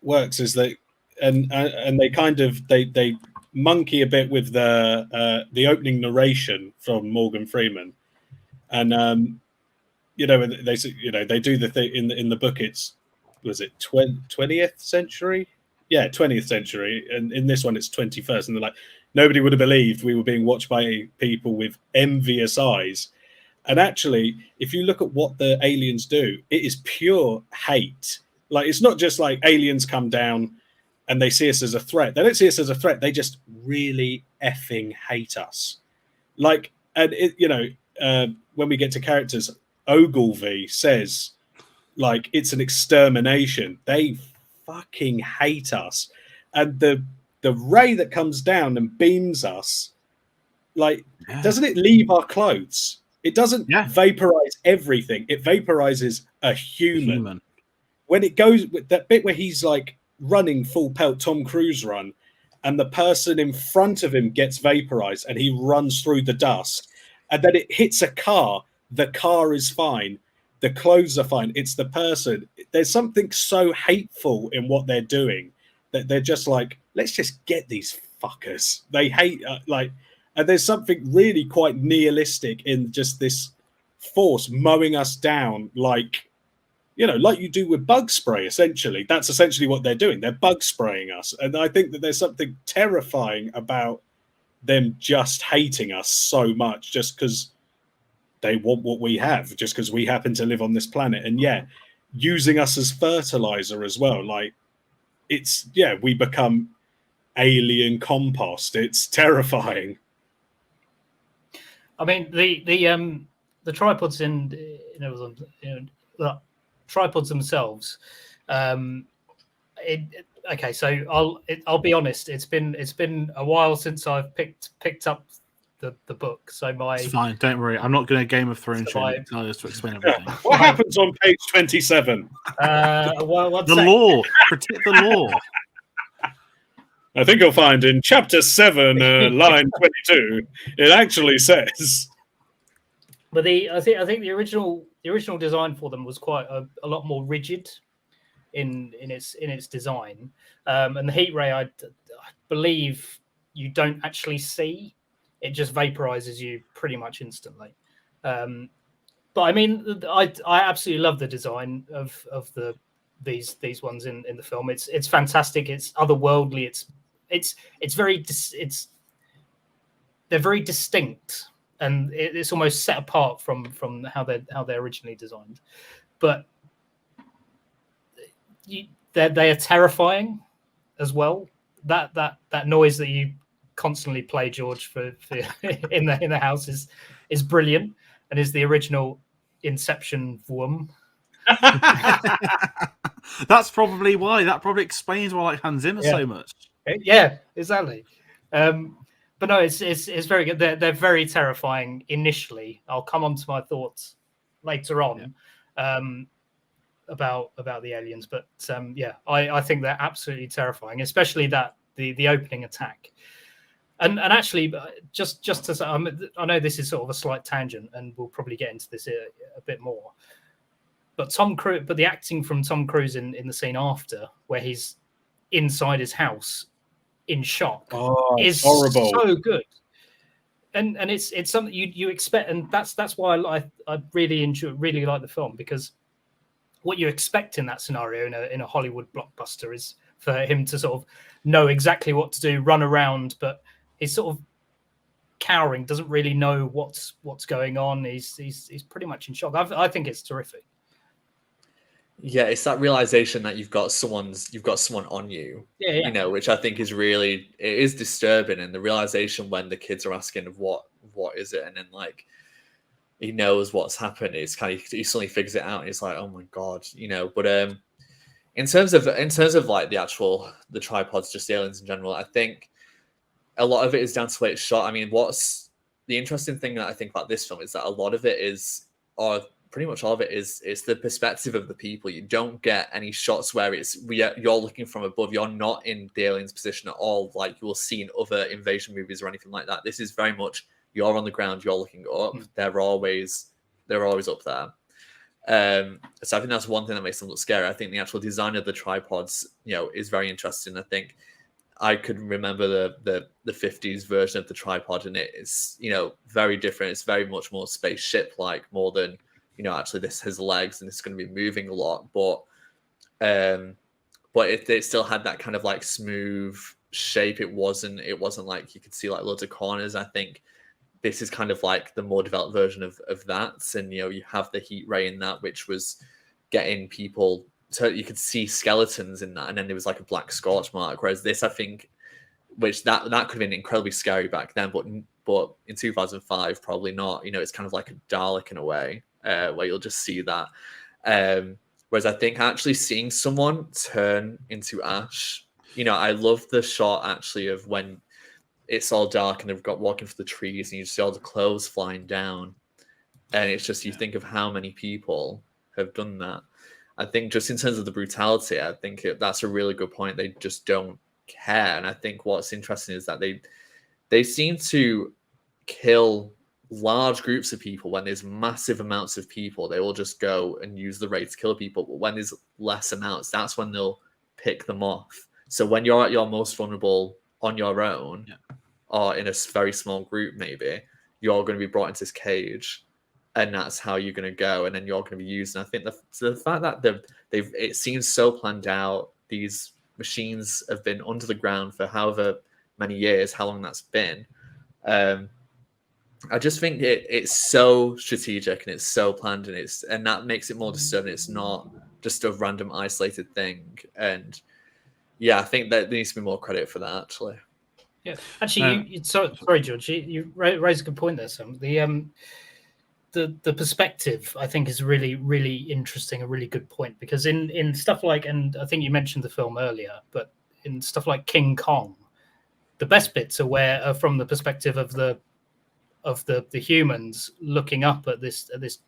works is that, and they kind of they monkey a bit with the opening narration from Morgan Freeman, and you know, they do the thing in the book. It's, was it 20th century? Yeah, 20th century, and in this one it's 21st, and they're like, nobody would have believed we were being watched by people with envious eyes. And actually, if you look at what the aliens do, it is pure hate. Like, it's not just like aliens come down and they see us as a threat. They don't see us as a threat. They just really effing hate us. Like, and it, you know, when we get to characters, Ogilvy says, like, it's an extermination. They fucking hate us. And the ray that comes down and beams us, like, doesn't it leave our clothes? It doesn't vaporize everything. It vaporizes a human. When it goes with that bit where he's like running full pelt Tom Cruise run, and the person in front of him gets vaporized and he runs through the dust, and then it hits a car. The car is fine. The clothes are fine. It's the person. There's something so hateful in what they're doing that they're just like, let's just get these fuckers. They hate and there's something really quite nihilistic in just this force mowing us down, like you do with bug spray. Essentially, that's essentially what they're doing. They're bug spraying us, and I think that there's something terrifying about them just hating us so much, just because they want what we have, just because we happen to live on this planet, and using us as fertilizer as well. Like we become alien compost. It's terrifying. I mean, the tripods tripods themselves. Okay, so I'll be honest. It's been a while since I've picked up the book. So it's fine. Don't worry. I'm not going to Game of Thrones tell us to explain everything. What happens on page 27? The law. Protect the law. I think you'll find in chapter 7, line 22, it actually says. But I think the original design for them was quite a lot more rigid in its design, and the heat ray I believe you don't actually see. It just vaporizes you pretty much instantly. But I mean, I absolutely love the design of these ones in the film. It's fantastic. It's otherworldly. They're very distinct, and it's almost set apart from how they're originally designed. But they are terrifying as well. That noise that you constantly play, George, for in the house is brilliant, and is the original Inception worm. That's probably why. That probably explains why I like Hans Zimmer so much. Yeah, exactly. But no, it's very good. They're very terrifying initially. I'll come on to my thoughts later on about the aliens. But I think they're absolutely terrifying, especially the opening attack. And actually, just to say, I know this is sort of a slight tangent, and we'll probably get into this a bit more. But the acting from Tom Cruise in the scene after, where he's inside his house in shock, is horrible. So good. And it's something you expect, and that's why I really like the film, because what you expect in that scenario in a Hollywood blockbuster is for him to sort of know exactly what to do, run around, but he's sort of cowering, doesn't really know what's going on. He's pretty much in shock. I think it's terrific. Yeah, it's that realization that you've got someone on you, which I think is disturbing. And the realization when the kids are asking what is it, and then like he knows what's happened, it's kind of, he suddenly figures it out, and he's like, oh my god, But in terms of like the tripods, just the aliens in general, I think a lot of it is down to the way it's shot. I mean, what's the interesting thing that I think about this film is that a lot of it is, or pretty much all of it is the perspective of the people. You don't get any shots where you're looking from above. You're not in the alien's position at all, like you will see in other invasion movies or anything like that. This is very much you're on the ground, you're looking up. They're always up there. So I think that's one thing that makes them look scary. I think the actual design of the tripods, is very interesting. I think I could remember the 50s version of the tripod, and it is, very different. It's very much more spaceship like, more than, actually this has legs and it's going to be moving a lot. But it still had that kind of like smooth shape. It wasn't like you could see like loads of corners. I think this is kind of like the more developed version of that. And, you have the heat ray in that, which was getting people to, you could see skeletons in that. And then there was like a black scorch mark. Whereas this, I think, which that could have been incredibly scary back then, but in 2005, probably not. It's kind of like a Dalek in a way, where you'll just see that. Whereas I think actually seeing someone turn into ash, I love the shot actually of when it's all dark and they've got walking through the trees and you see all the clothes flying down. And it's just, you think of how many people have done that. I think just in terms of the brutality, I think that's a really good point. They just don't care. And I think what's interesting is that they seem to kill large groups of people. When there's massive amounts of people, they will just go and use the ray to kill people. But when there's less amounts, that's when they'll pick them off So when you're at your most vulnerable on your own, Yeah. or in a very small group, maybe you're going to be brought into this cage, and that's how you're going to go, and then you're going to be used. And I think the fact that it seems so planned out. These machines have been under the ground for however many years, how long that's been. I just think it's so strategic and it's so planned, and that makes it more disturbing. It's not just a random isolated thing. And yeah, I think that there needs to be more credit for that, actually. Yeah, actually, sorry, George, you raised a good point there. Sam. The perspective, I think, is really, really interesting, a really good point, because in stuff like, and I think you mentioned the film earlier, but in stuff like King Kong, the best bits are from the perspective of the humans looking up at this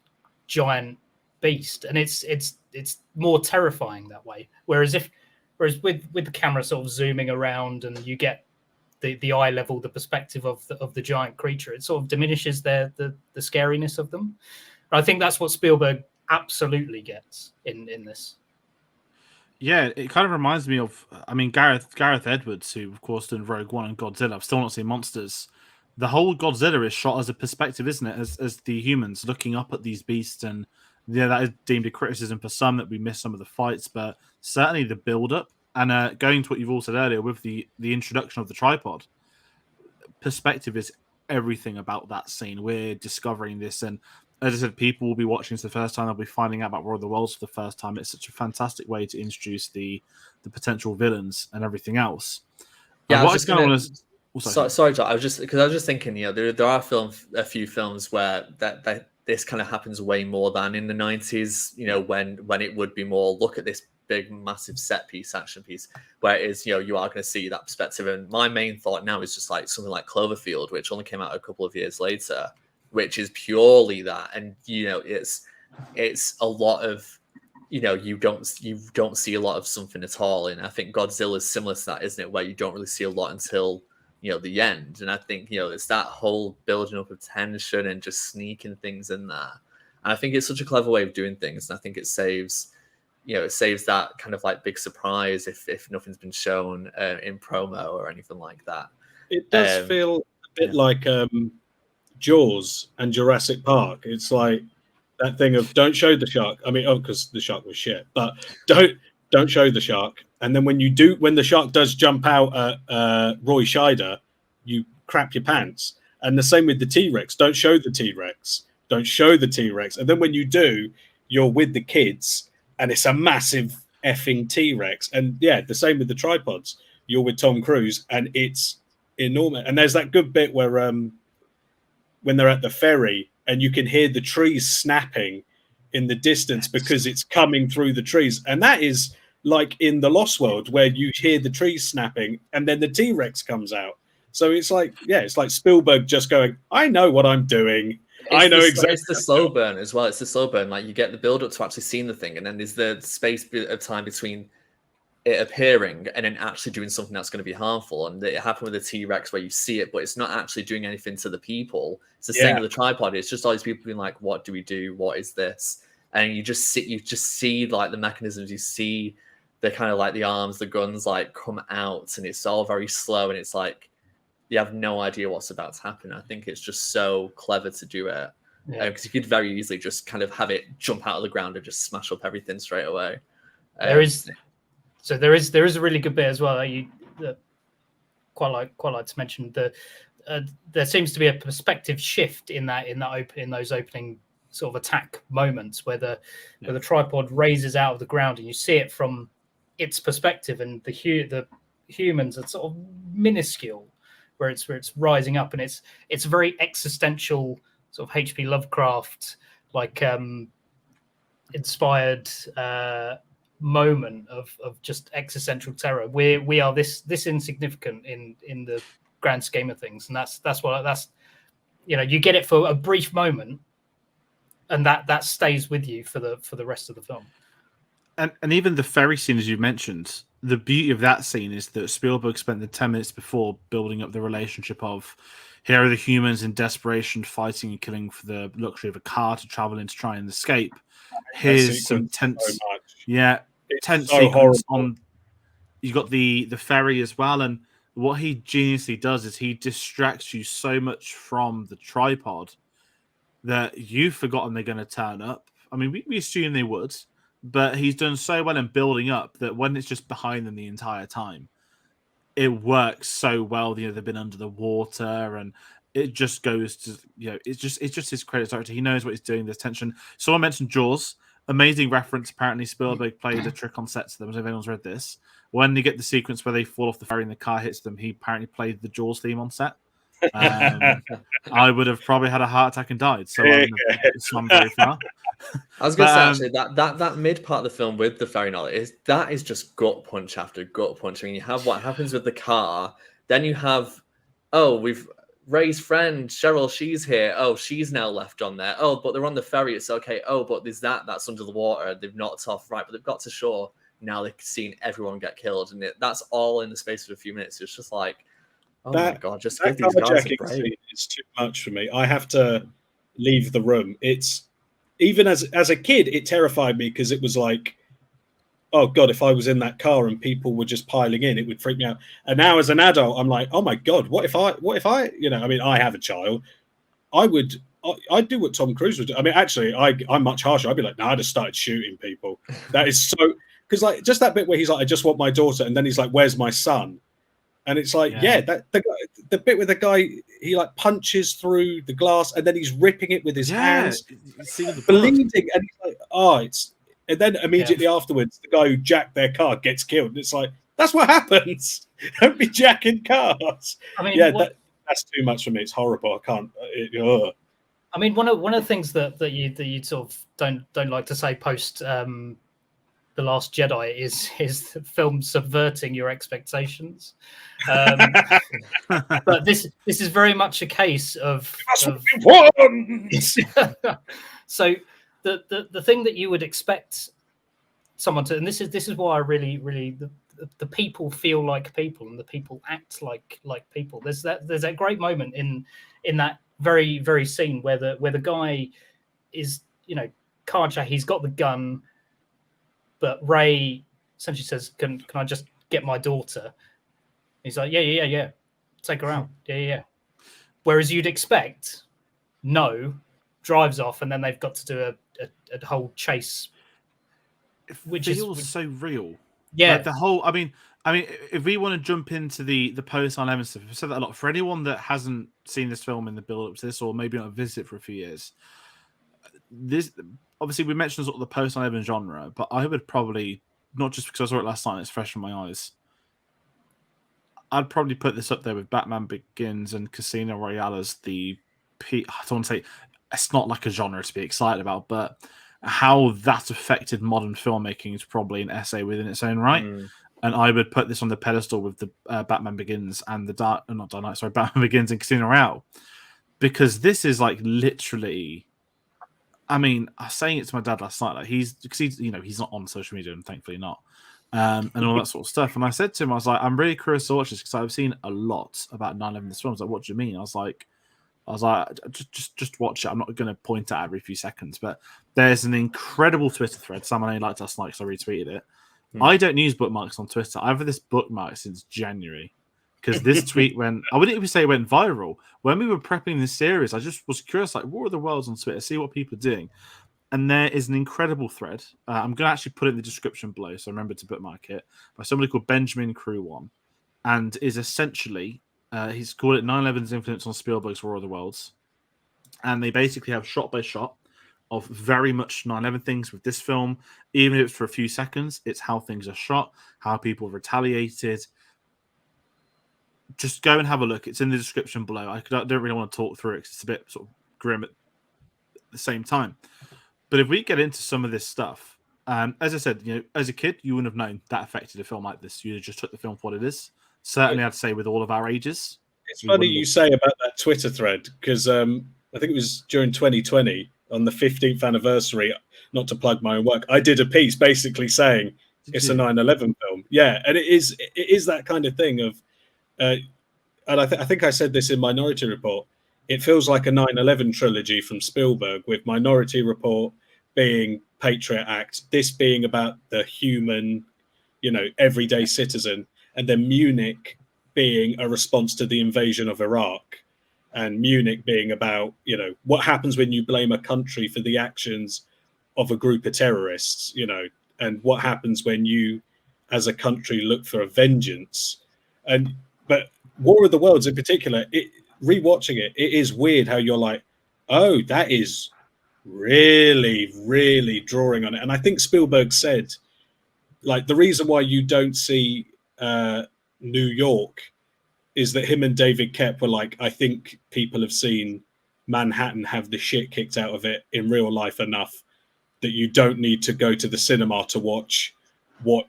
giant beast, and it's more terrifying that way. Whereas with the camera sort of zooming around and you get the eye level, the perspective of the giant creature, it sort of diminishes the scariness of them. And I think that's what Spielberg absolutely gets in this. Yeah, it kind of reminds me of, I mean, Gareth Edwards, who of course did Rogue One and Godzilla. I've still not seen Monsters. The whole Godzilla is shot as a perspective, isn't it? As the humans looking up at these beasts, and yeah, that is deemed a criticism for some that we miss some of the fights, but certainly the build up. And going to what you've all said earlier with the introduction of the tripod, perspective is everything about that scene. We're discovering this, and as I said, people will be watching this the first time. They'll be finding out about War of the Worlds for the first time. It's such a fantastic way to introduce the potential villains and everything else. Yeah, sorry, John. I was just thinking, there are a few films where that this kind of happens way more than in the 90s. When it would be more look at this big, massive set piece, action piece, where it is, you are going to see that perspective. And my main thought now is just like something like Cloverfield, which only came out a couple of years later, which is purely that. And it's a lot of, you don't see a lot of something at all. And I think Godzilla is similar to that, isn't it? Where you don't really see a lot until the end. And I think it's that whole building up of tension and just sneaking things in there. And I think it's such a clever way of doing things. And I think it saves that kind of like big surprise if nothing's been shown in promo or anything like that. It does feel a bit like Jaws and Jurassic Park. It's like that thing of don't show the shark. I mean, because the shark was shit, but don't show the shark. And then when the shark does jump out at Roy Scheider, you crap your pants. And the same with the T-Rex. Don't show the T-Rex. Don't show the T-Rex. And then when you do, you're with the kids, and it's a massive effing T-Rex. And yeah, the same with the tripods. You're with Tom Cruise, and it's enormous. And there's that good bit where when they're at the ferry, and you can hear the trees snapping in the distance because it's coming through the trees. And that is like in the Lost World, where you hear the trees snapping and then the T-Rex comes out. So it's like Spielberg just going, I know what I'm doing. I know exactly. It's the slow burn as well. It's the slow burn. Like you get the build up to actually seeing the thing, and then there's the space of time between it appearing and then actually doing something that's going to be harmful. And it happened with the T-Rex where you see it, but it's not actually doing anything to the people. It's the same with the tripod. It's just all these people being like, what do we do? What is this? And you just see like the mechanisms, you see the kind of like the arms, the guns like come out, and it's all very slow, and it's like you have no idea what's about to happen. I think it's just so clever to do it, because you could very easily just kind of have it jump out of the ground and just smash up everything straight away. There is a really good bit as well that quite like to mention. There seems to be a perspective shift in those opening sort of attack moments where the tripod raises out of the ground and you see it from its perspective, and the humans are sort of minuscule where it's rising up, and it's a very existential sort of H.P. Lovecraft like inspired moment of just existential terror. We are this insignificant in the grand scheme of things, and that's you get it for a brief moment, and that stays with you for the rest of the film. And even the ferry scene, as you mentioned, the beauty of that scene is that Spielberg spent the 10 minutes before building up the relationship of here are the humans in desperation fighting and killing for the luxury of a car to travel in to try and escape. Here's some tense, tense sequence on you got the ferry as well, and what he geniusly does is he distracts you so much from the tripod that you've forgotten they're going to turn up. I mean, we assume they would, but he's done so well in building up that when it's just behind them the entire time, it works so well. You know, they've been under the water, and it just goes to, you know, it's just his credit director. He knows what he's doing. There's tension. Someone mentioned Jaws. Amazing reference. Apparently, Spielberg played a trick on set to them. If anyone's read this, when you get the sequence where they fall off the ferry and the car hits them, he apparently played the Jaws theme on set. I would have probably had a heart attack and died. So I wouldn't have swum very far. I was going to say actually that mid part of the film with the ferry knowledge is just gut punch after gut punch. I mean, you have what happens with the car, then you have we've Ray's friend Cheryl, she's here. Oh, she's now left on there. Oh, but they're on the ferry. It's okay. Oh, but there's that's under the water. They've knocked off, right? But they've got to shore. Now they've seen everyone get killed, and that's all in the space of a few minutes. It's just like, oh my god, just give these guys a break. It's too much for me. I have to leave the room. It's even as a kid, it terrified me because it was like, oh god, if I was in that car and people were just piling in, it would freak me out. And now as an adult, I'm like, oh my god, what if I, you know, I mean, I have a child. I'd do what Tom Cruise would do. I mean, actually, I'm much harsher. I'd be like, no, I just started shooting people. That is so, because like just that bit where he's like, I just want my daughter, and then he's like, where's my son? And it's like, that the bit with the guy, he like punches through the glass and then he's ripping it with his hands, bleeding, and he's like, and then immediately afterwards, the guy who jacked their car gets killed. And it's like, that's what happens. Don't be jacking cars. I mean, that's too much for me. It's horrible. I can't. I mean, one of the things that you sort of don't like to say post The Last Jedi is the film subverting your expectations. But this is very much a case of so the thing that you would expect someone to, and this is why I really the people feel like people and the people act like people. There's that great moment in that very, very scene where the guy is, you know, carjack, he's got the gun, but Ray essentially says, can I just get my daughter? He's like, yeah. Take her out. Yeah. Whereas you'd expect, no, drives off, and then they've got to do a whole chase. Which feels so real. Yeah. Like the whole, I mean, if we want to jump into the post 9/11 stuff, I've said that a lot. For anyone that hasn't seen this film in the build up to this, or maybe not visit for a few years, this obviously we mentioned sort of the post 9/11 genre, but I would probably, not just because I saw it last night, it's fresh in my eyes, I'd probably put this up there with Batman Begins and Casino Royale as I don't want to say it's not like a genre to be excited about, but how that affected modern filmmaking is probably an essay within its own right. And I would put this on the pedestal with the Batman Begins and Batman Begins and Casino Royale, because this is like literally. I mean, I was saying it to my dad last night. Like he's not on social media, and thankfully not, and all that sort of stuff. And I said to him, I was like, I'm really curious to watch this because I've seen a lot about 9/11 this film. I was like, what do you mean? I was like, just watch it. I'm not going to point at every few seconds, but there's an incredible Twitter thread. Someone only liked last night because I retweeted it. I don't use bookmarks on Twitter. I've had this bookmark since January because this tweet I wouldn't even say it went viral. When we were prepping this series, I just was curious, like, what are the worlds on Twitter? See what people are doing. And there is an incredible thread. I'm going to actually put it in the description below, so remember to bookmark it, by somebody called Benjamin Crew1, and is essentially, he's called it 9/11's influence on Spielberg's War of the Worlds. And they basically have shot by shot of very much 9/11 things with this film. Even if it's for a few seconds, it's how things are shot, how people retaliated. Just go and have a look. It's in the description below. I don't really want to talk through it because it's a bit sort of grim at the same time. But if we get into some of this stuff, as I said, you know, as a kid, you wouldn't have known that affected a film like this. You'd have just took the film for what it is. Certainly, I'd say with all of our ages. It's funny you say about that Twitter thread because I think it was during 2020 on the 15th anniversary. Not to plug my own work, I did a piece basically saying it's a 9/11 film. Yeah, and it is that kind of thing of, and I think I said this in Minority Report. It feels like a 9/11 trilogy from Spielberg, with Minority Report being Patriot Act, this being about the human everyday citizen, and then Munich being a response to the invasion of Iraq, and Munich being about, what happens when you blame a country for the actions of a group of terrorists, and what happens when you, as a country, look for a vengeance. But War of the Worlds in particular, rewatching it is weird how you're like, oh, that is really, really drawing on it. And I think Spielberg said, like, the reason why you don't see New York is that him and David Koepp were like, I think people have seen Manhattan have the shit kicked out of it in real life enough that you don't need to go to the cinema to watch what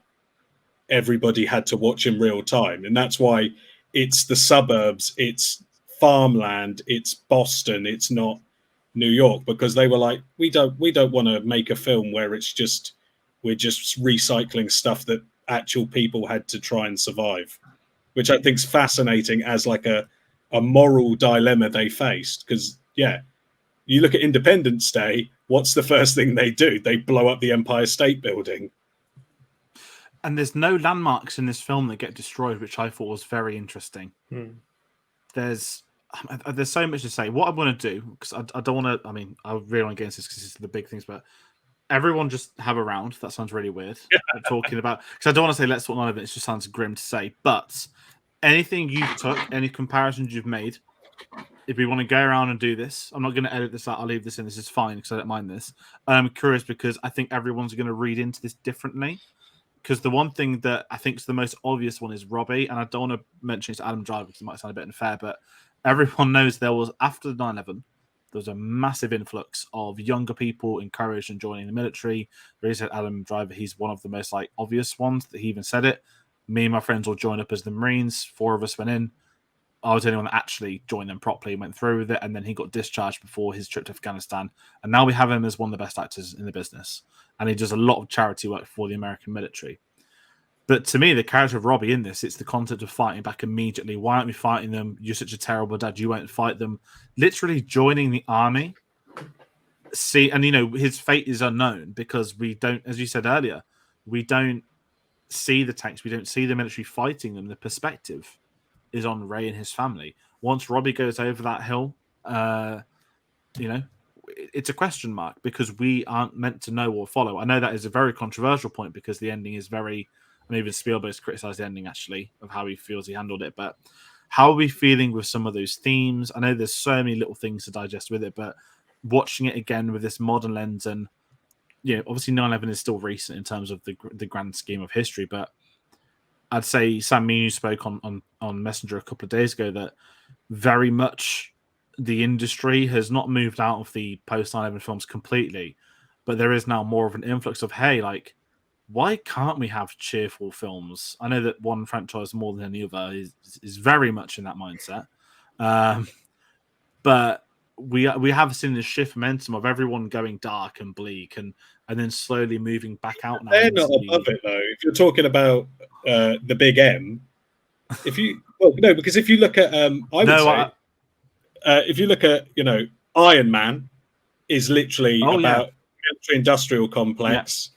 everybody had to watch in real time. And that's why it's the suburbs, it's farmland, it's Boston, it's not New York, because they were like, we don't want to make a film where we're just recycling stuff that actual people had to try and survive, which I think is fascinating as like a moral dilemma they faced. Because you look at Independence Day, what's the first thing they do? They blow up the Empire State Building. And there's no landmarks in this film that get destroyed, which I thought was very interesting. There's so much to say. What I'm going to do, because I don't want to, I mean, I really want to get into this because it's the big things, but everyone just have a round. That sounds really weird. Talking about, because I don't want to say let's talk none of it. It just sounds grim to say. But anything you took, any comparisons you've made, if we want to go around and do this, I'm not going to edit this out. I'll leave this in. This is fine because I don't mind this. I'm curious because I think everyone's going to read into this differently. Because the one thing that I think is the most obvious one is Robbie, and I don't want to mention it's Adam Driver because it might sound a bit unfair, but everyone knows there was, after 9/11, there was a massive influx of younger people encouraged and joining the military. Really said Adam Driver, he's one of the most obvious ones that he even said it. Me and my friends all joined up as the Marines. 4 of us went in. I was the only one that actually joined them properly and went through with it, and then he got discharged before his trip to Afghanistan. And now we have him as one of the best actors in the business. And he does a lot of charity work for the American military. But to me, the character of Robbie in this, it's the concept of fighting back immediately. Why aren't we fighting them? You're such a terrible dad. You won't fight them. Literally joining the army. See, and his fate is unknown because we don't, as you said earlier, we don't see the tanks. We don't see the military fighting them. The perspective is on Ray and his family. Once Robbie goes over that hill, it's a question mark because we aren't meant to know or follow. I know that is a very controversial point because the ending is very, and even Spielberg's criticized the ending actually of how he feels he handled it. But how are we feeling with some of those themes? I know there's so many little things to digest with it, but watching it again with this modern lens and obviously 9/11 is still recent in terms of the grand scheme of history, but I'd say Sam, you spoke on Messenger a couple of days ago that very much the industry has not moved out of the post 9/11 films completely, but there is now more of an influx of, hey, why can't we have cheerful films? I know that one franchise more than any other is very much in that mindset, but we have seen this shift momentum of everyone going dark and bleak and then slowly moving back out now. They're not above it though. If you're talking about the Big M, because if you look at if you look at Iron Man is literally about military-industrial complex,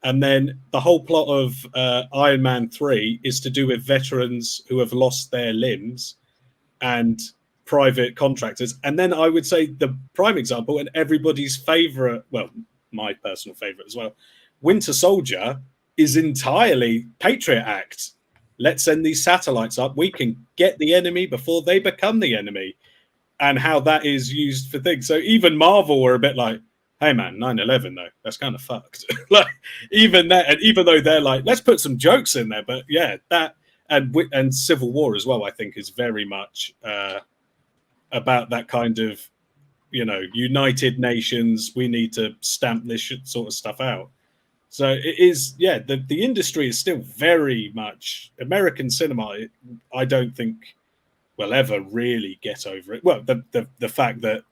and then the whole plot of Iron Man 3 is to do with veterans who have lost their limbs and private contractors. And then I would say the prime example and everybody's favorite, well, my personal favorite as well, Winter Soldier is entirely Patriot Act. Let's send these satellites up. We can get the enemy before they become the enemy, and how that is used for things. So even Marvel were a bit like, hey man, 9/11 though, that's kind of fucked. Even that, and even though they're like, let's put some jokes in there, but that and Civil War as well, I think is very much about that kind of, United Nations. We need to stamp this sort of stuff out. So it is, the industry is still very much American cinema. I don't think will ever really get over it. Well, the fact that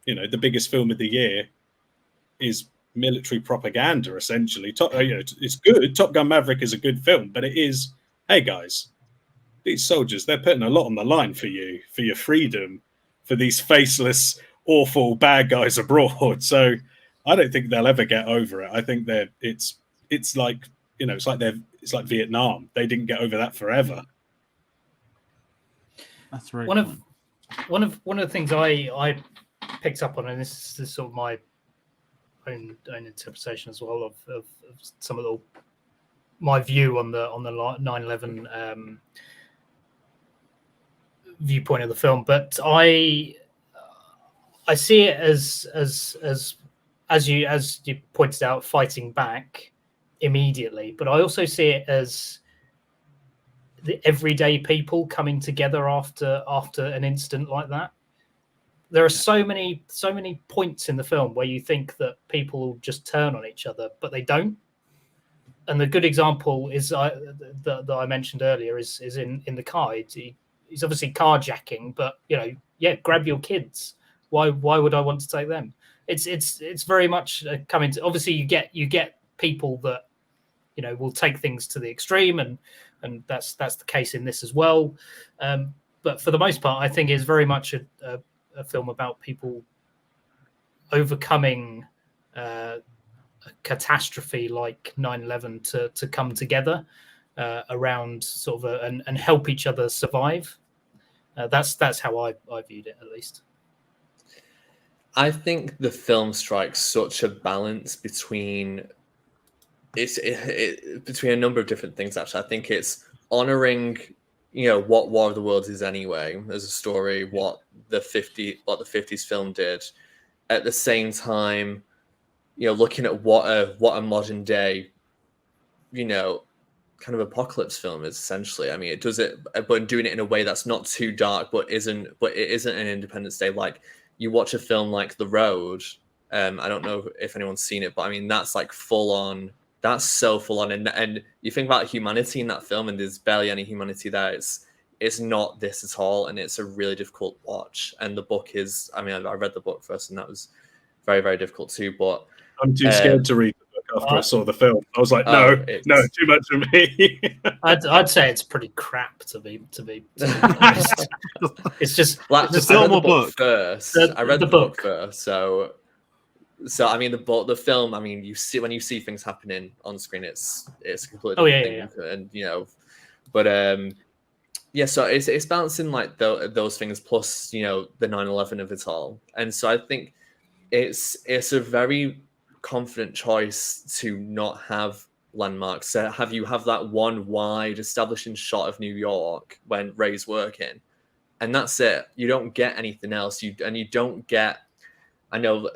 the biggest film of the year is military propaganda, essentially. It's good. Top Gun Maverick is a good film, but it is, hey guys, these soldiers, they're putting a lot on the line for you, for your freedom, for these faceless, awful bad guys abroad. So I don't think they'll ever get over it. I think that it's like you know, it's like Vietnam. They didn't get over that forever. That's very one of the things I picked up on, and this is sort of my own interpretation as well of some of my view on the 9/11 viewpoint of the film, but I see it as you pointed out, fighting back immediately, but I also see it as the everyday people coming together after an incident like that. There are so many points in the film where you think that people will just turn on each other, but they don't. And the good example is that I mentioned earlier is in the car. He's obviously carjacking, but grab your kids. Why would I want to take them? It's very much coming to. Obviously, you get people that will take things to the extreme, and that's the case in this as well. But for the most part, I think it's very much a film about people overcoming a catastrophe like 9/11 to come together around sort of and help each other survive. That's how I viewed it, at least. I think the film strikes such a balance between between a number of different things. Actually, I think it's honoring what War of the Worlds is anyway as a story, what the 50s film did. At the same time, looking at what a modern day, kind of apocalypse film is essentially. I mean, it does it, but doing it in a way that's not too dark, but it isn't an Independence Day. Like, you watch a film like The Road. I don't know if anyone's seen it, but I mean, that's like full on. That's so full on, and you think about humanity in that film, and there's barely any humanity there. It's not this at all, and it's a really difficult watch. And the book is, I mean, I read the book first, and that was very, very difficult too. But I'm too scared to read the book after I saw the film. I was like, no, too much for me. I'd say it's pretty crap to be honest. It's just like, it's I read the the book first. I read the book first, so I mean the film. I mean, when you see things happening on screen, it's a completely different thing, and but so it's balancing like those things plus the 9/11 of it all, and so I think it's a very confident choice to not have landmarks. So you have that one wide establishing shot of New York when Ray's working, and that's it. You don't get anything else. You don't get. I know,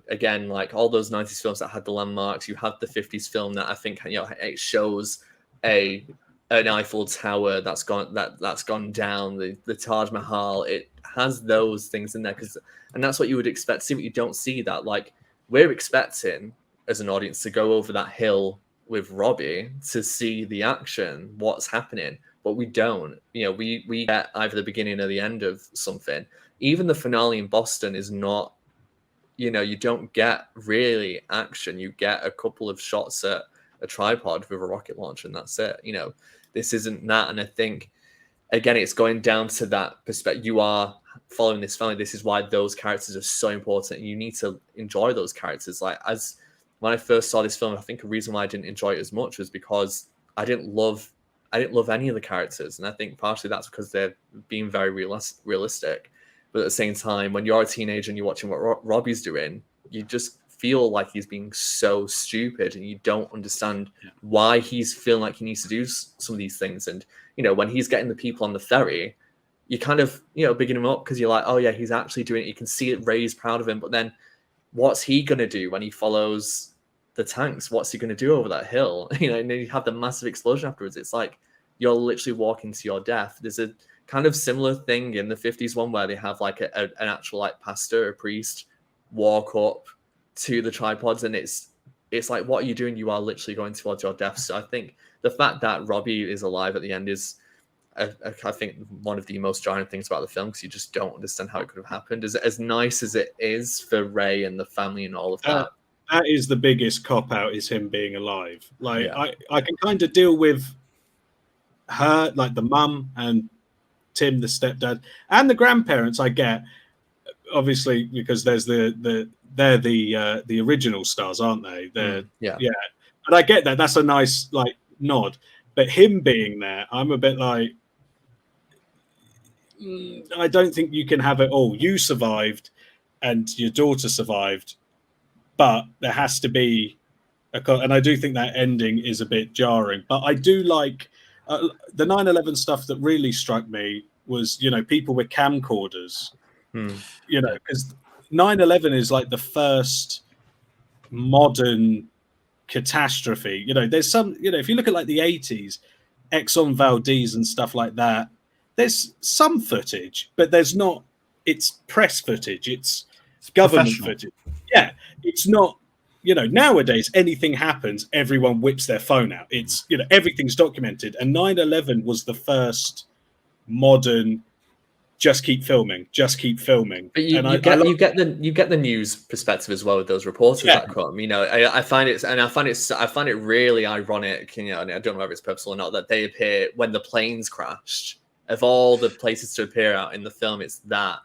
again, like all those 90s films that had the landmarks, you have the 50s film that I think, it shows an Eiffel Tower that's gone down, the Taj Mahal. It has those things in there and that's what you would expect to see, but you don't see that. Like, we're expecting as an audience to go over that hill with Robbie to see the action, what's happening, but we don't. We get either the beginning or the end of something. Even the finale in Boston is not. You don't get really action. You get a couple of shots at a tripod with a rocket launcher, and that's it. This isn't that. And I think, again, it's going down to that perspective. You are following this family. This is why those characters are so important. You need to enjoy those characters. Like, as when I first saw this film, I think a reason why I didn't enjoy it as much was because I didn't love any of the characters. And I think partially that's because they're being very realistic. But at the same time, when you're a teenager and you're watching what Robbie's doing, you just feel like he's being so stupid, and you don't understand why he's feeling like he needs to do some of these things. And when he's getting the people on the ferry, you kind of bigging him up because you're like, oh yeah, he's actually doing it. You can see it. Ray's proud of him, but then what's he gonna do when he follows the tanks? What's he gonna do over that hill? And then you have the massive explosion afterwards. It's like you're literally walking to your death. There's a kind of similar thing in the 50s one where they have like an actual like pastor, a priest, walk up to the tripods, and it's like, what are you doing? You are literally going towards your death. So I think the fact that Robbie is alive at the end is, I think, one of the most jarring things about the film, because you just don't understand how it could have happened. As nice as it is for Ray and the family and all of that. That is the biggest cop out, is him being alive. Like, I can kind of deal with her, like the mum and Tim, the stepdad, and the grandparents. I get, obviously, because there's they're the original stars, aren't they? They're And I get that. That's a nice like nod. But him being there, I'm a bit like, I don't think you can have it all. You survived, and your daughter survived, but there has to be and I do think that ending is a bit jarring. But I do like the 9/11 stuff that really struck me was, people with camcorders, because 9/11 is like the first modern catastrophe. There's some, if you look at like the 80s, Exxon Valdez and stuff like that, there's some footage, but there's not, it's press footage, it's government footage. Yeah, it's not, nowadays anything happens, everyone whips their phone out. It's, everything's documented. And 9/11 was the first modern just keep filming. But you get the news perspective as well with those reporters that come. I find it really ironic. And I don't know if it's purposeful or not that they appear when the planes crashed. Of all the places to appear out in the film, it's that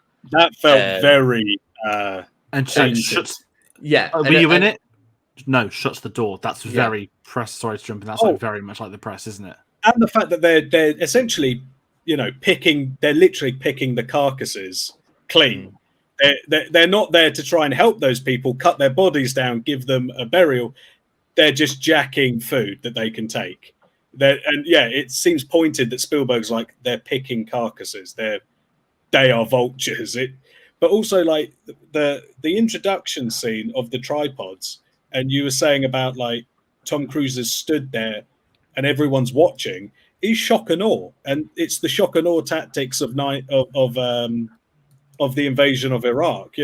felt very and shuts. Yeah, were you in it? No, shuts the door. That's very press. Sorry to jump in. That's like very much like the press, isn't it? And the fact that they're essentially, they're literally picking the carcasses clean. They're not there to try and help those people, cut their bodies down, give them a burial. They're just jacking food that they can take. It seems pointed that Spielberg's like, they're picking carcasses. They are vultures. But also like the introduction scene of the tripods, and you were saying about like Tom Cruise has stood there and everyone's watching. Is shock and awe, and it's the shock and awe tactics of the invasion of Iraq.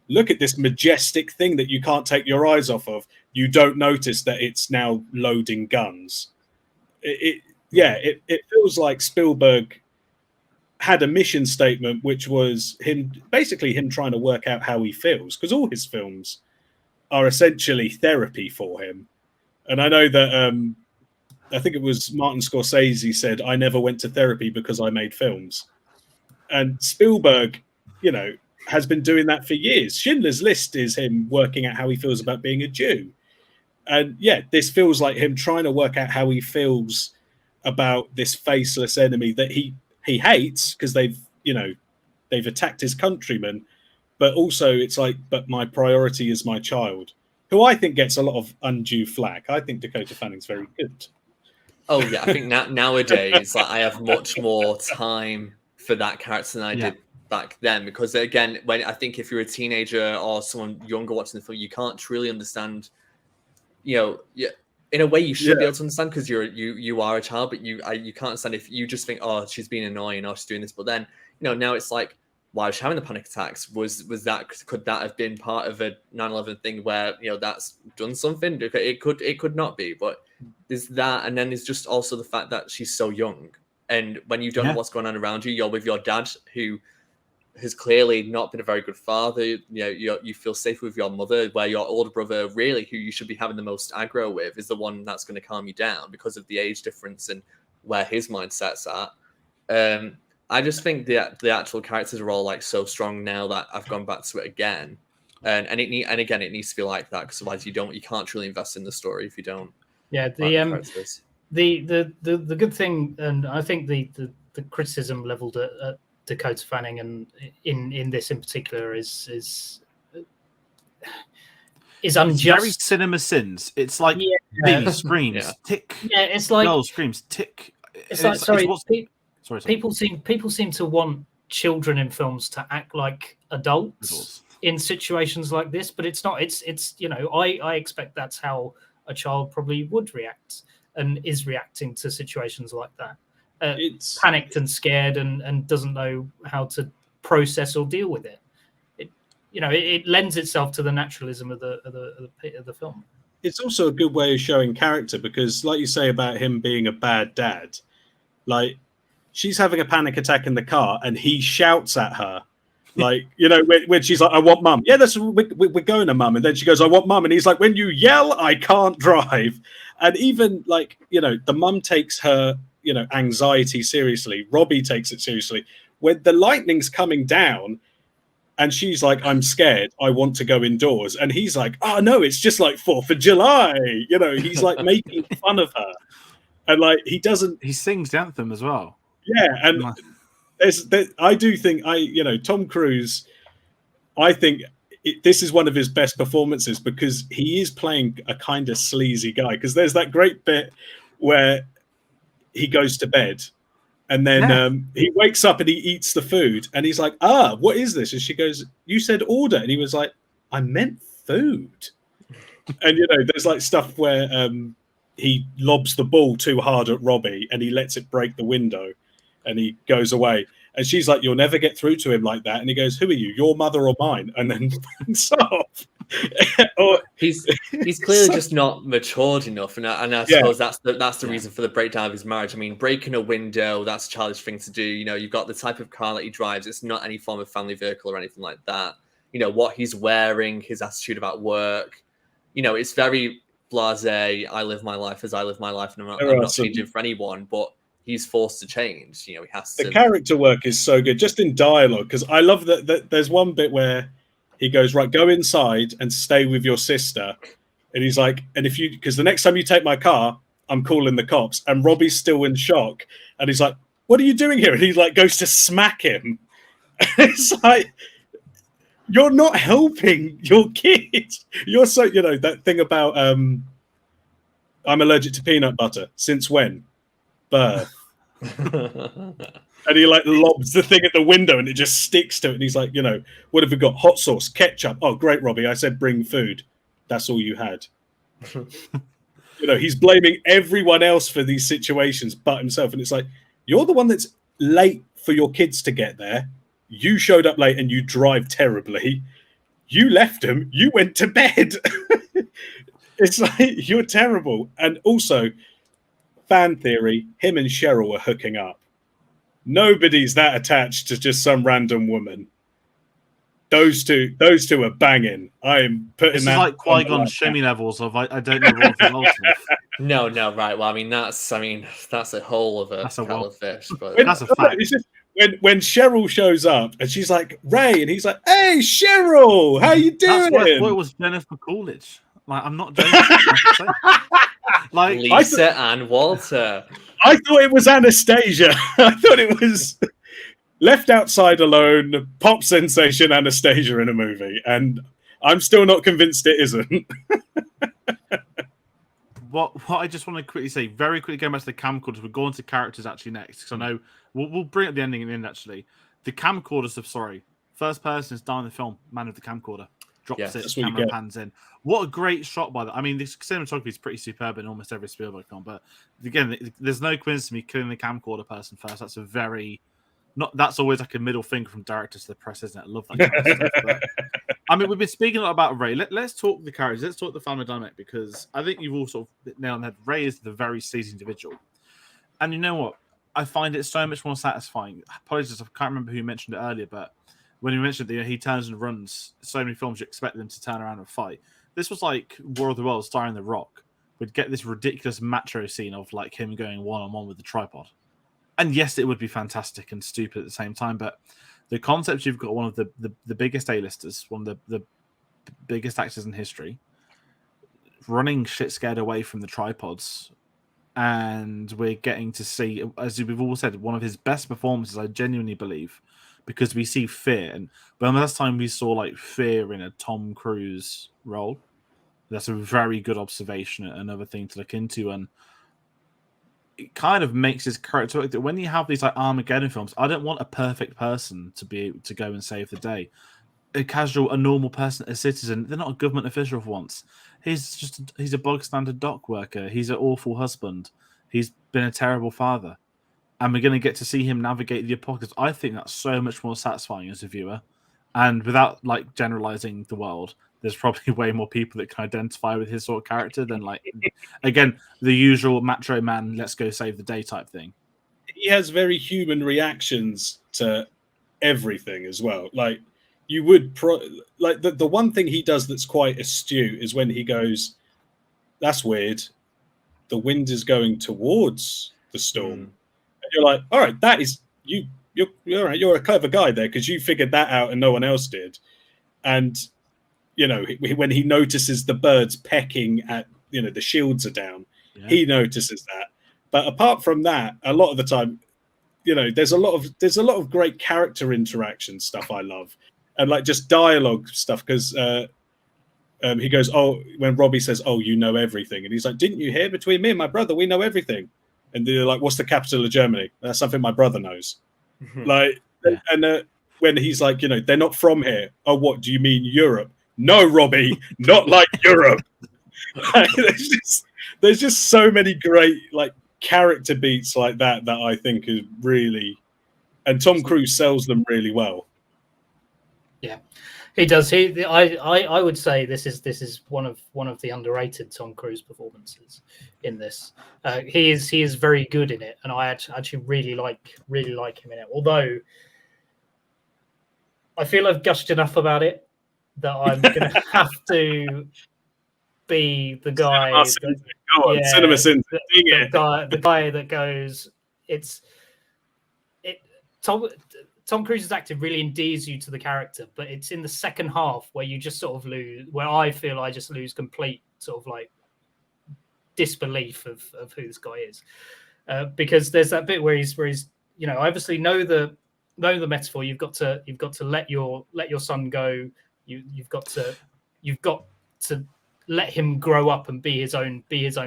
Look at this majestic thing that you can't take your eyes off of. You don't notice that it's now loading guns. It feels like Spielberg had a mission statement, which was him trying to work out how he feels, because all his films are essentially therapy for him. And I know that. I think it was Martin Scorsese said, I never went to therapy because I made films. And Spielberg, has been doing that for years. Schindler's List is him working out how he feels about being a Jew. And this feels like him trying to work out how he feels about this faceless enemy that he hates because they've attacked his countrymen. But also it's like, but my priority is my child, who I think gets a lot of undue flack. I think Dakota Fanning's very good. Oh yeah, I think nowadays I have much more time for that character than I did back then, because again, when I think if you're a teenager or someone younger watching the film, you can't truly understand. In a way you should be able to understand because you are a child, but you can't understand if you just think, oh, she's being annoying, or she's doing this. But then now it's like, why was she having the panic attacks? Could that have been part of a 9/11 thing where that's done something? It could not be, but there's that, and then there's just also the fact that she's so young, and when you don't know what's going on around you, you're with your dad who has clearly not been a very good father. You feel safe with your mother, where your older brother, really, who you should be having the most aggro with, is the one that's going to calm you down because of the age difference and where his mindset's at. I just think the actual characters are all like so strong now that I've gone back to it again, and again it needs to be like that, because otherwise you can't truly invest in the story if you don't. Yeah, the good thing, and I think the criticism leveled at Dakota Fanning and in this in particular is unjust. It's very cinema sins. It's like baby screams, tick. Yeah, it's like girl screams, tick. It's like people seem to want children in films to act like adults in situations like this, but it's not. It's I expect that's how a child probably would react and is reacting to situations like that. It's panicked and scared and doesn't know how to process or deal with it. It lends itself to the naturalism of the film. It's also a good way of showing character, because like you say about him being a bad dad, like she's having a panic attack in the car and he shouts at her. Like, when she's like, I want mum. Yeah, we're going to mum. And then she goes, I want mum. And he's like, when you yell, I can't drive. And even like, the mum takes her, anxiety seriously. Robbie takes it seriously. When the lightning's coming down And she's like, I'm scared. I want to go indoors. And he's like, oh, no, it's just like 4th of July. You know, he's like making fun of her. And like, he doesn't. He sings the anthem as well. Yeah. And I do think Tom Cruise, I think this is one of his best performances because he is playing a kind of sleazy guy. Because there's that great bit where he goes to bed. And then he wakes up and he eats the food. And he's like, what is this? And she goes, you said order. And he was like, I meant food. And, there's like stuff where he lobs the ball too hard at Robbie and he lets it break the window and he goes away. And she's like, you'll never get through to him like that. And he goes, who are you, your mother or mine? And then runs off. He's clearly just not matured enough, and I suppose that's the reason for the breakdown of his marriage. I mean, breaking a window, that's a childish thing to do. You've got the type of car that he drives. It's not any form of family vehicle or anything like that. What he's wearing, his attitude about work, it's very blasé. I live my life as I live my life, and I'm not changing for anyone. But he's forced to change. He has to. The character work is so good, just in dialogue, because I love that there's one bit where he goes, right, go inside and stay with your sister. And he's like, because the next time you take my car, I'm calling the cops. And Robbie's still in shock. And he's like, what are you doing here? And he like goes to smack him. It's like, you're not helping your kids. You're so, that thing about, I'm allergic to peanut butter. Since when? Birth. And he like lobs the thing at the window and it just sticks to it. And he's like, what have we got? Hot sauce, ketchup. Oh, great, Robbie. I said bring food. That's all you had. He's blaming everyone else for these situations but himself. And it's like, you're the one that's late for your kids to get there. You showed up late and you drive terribly. You left them. You went to bed. It's like, you're terrible. And also, fan theory, him and Cheryl are hooking up. Nobody's that attached to just some random woman. Those two are banging. I am putting this that. Is like Qui-Gon shimmy levels of I don't know what the ultimate. No, right. Well, that's a whole of a kettle of fish. But that's a fact. It's just, when Cheryl shows up and she's like Ray, and he's like, "Hey, Cheryl, how you doing?" That's what I thought it was Jennifer Coolidge. Like, I'm not joking. Like Lisa and Walter. I thought it was Anastasia. I thought it was left outside alone, pop sensation Anastasia in a movie, and I'm still not convinced it isn't. What I just want to quickly say, very quickly going back to the camcorders, we'll go on to characters actually next, because I know we'll bring up the ending in the end actually. The camcorders first person is down in the film, man with the camcorder. Drops it, camera pans in. What a great shot by that. I mean, the cinematography is pretty superb in almost every Spielberg film, but again, there's no coincidence to me killing the camcorder person first. That's that's always like a middle finger from director to the press, isn't it? I love that kind of stuff. But, I mean, we've been speaking a lot about Ray. Let's talk the characters. Let's talk the family dynamic, because I think you've all sort of nailed on the head. Ray is the very sleazy individual. And you know what? I find it so much more satisfying. Apologies, I can't remember who mentioned it earlier, but when you mentioned that he turns and runs, so many films you expect them to turn around and fight. This was like War of the Worlds starring The Rock. We'd get this ridiculous macho scene of like him going one-on-one with the tripod. And yes, it would be fantastic and stupid at the same time, but the concept you've got one of the biggest A-listers, one of the biggest actors in history, running shit scared away from the tripods, and we're getting to see, as we've all said, one of his best performances, I genuinely believe, because we see fear. And when the last time we saw like fear in a Tom Cruise role, that's a very good observation, another thing to look into. And it kind of makes his character that when you have these like Armageddon films, I don't want a perfect person to be able to go and save the day. A normal person, a citizen, they're not a government official for once. He's a bog standard dock worker. He's an awful husband. He's been a terrible father. And we're going to get to see him navigate the apocalypse. I think that's so much more satisfying as a viewer. And without like generalizing the world, there's probably way more people that can identify with his sort of character than like, again, the usual macho man, let's go save the day type thing. He has very human reactions to everything as well. Like you would the one thing he does that's quite astute is when he goes, that's weird. The wind is going towards the storm. And you're like, all right, that is, you you're right. You're a clever guy there because you figured that out and no one else did. And when he notices the birds pecking at the shields are down, he notices that. But apart from that, a lot of the time, there's a lot of great character interaction stuff I love, and like just dialogue stuff because. He goes, when Robbie says, you know everything. And he's like, didn't you hear? Between me and my brother, we know everything. And they're like, what's the capital of Germany? That's something my brother knows. And when he's like, they're not from here. Oh, what do you mean Europe? No, Robbie, not like Europe. There's just so many great like character beats like that I think is really, and Tom Cruise sells them really well. Yeah. He does. I would say this is one of the underrated Tom Cruise performances in this. He is very good in it, and I actually really like him in it. Although I feel I've gushed enough about it that I'm going to have to be the guy. The guy that goes. Tom Cruise's acting really endears you to the character, but it's in the second half where you just sort of lose, where I feel I just lose complete sort of like disbelief of who this guy is, because there's that bit where he's obviously know the metaphor. You've got to let your son go. You've got to let him grow up and be his own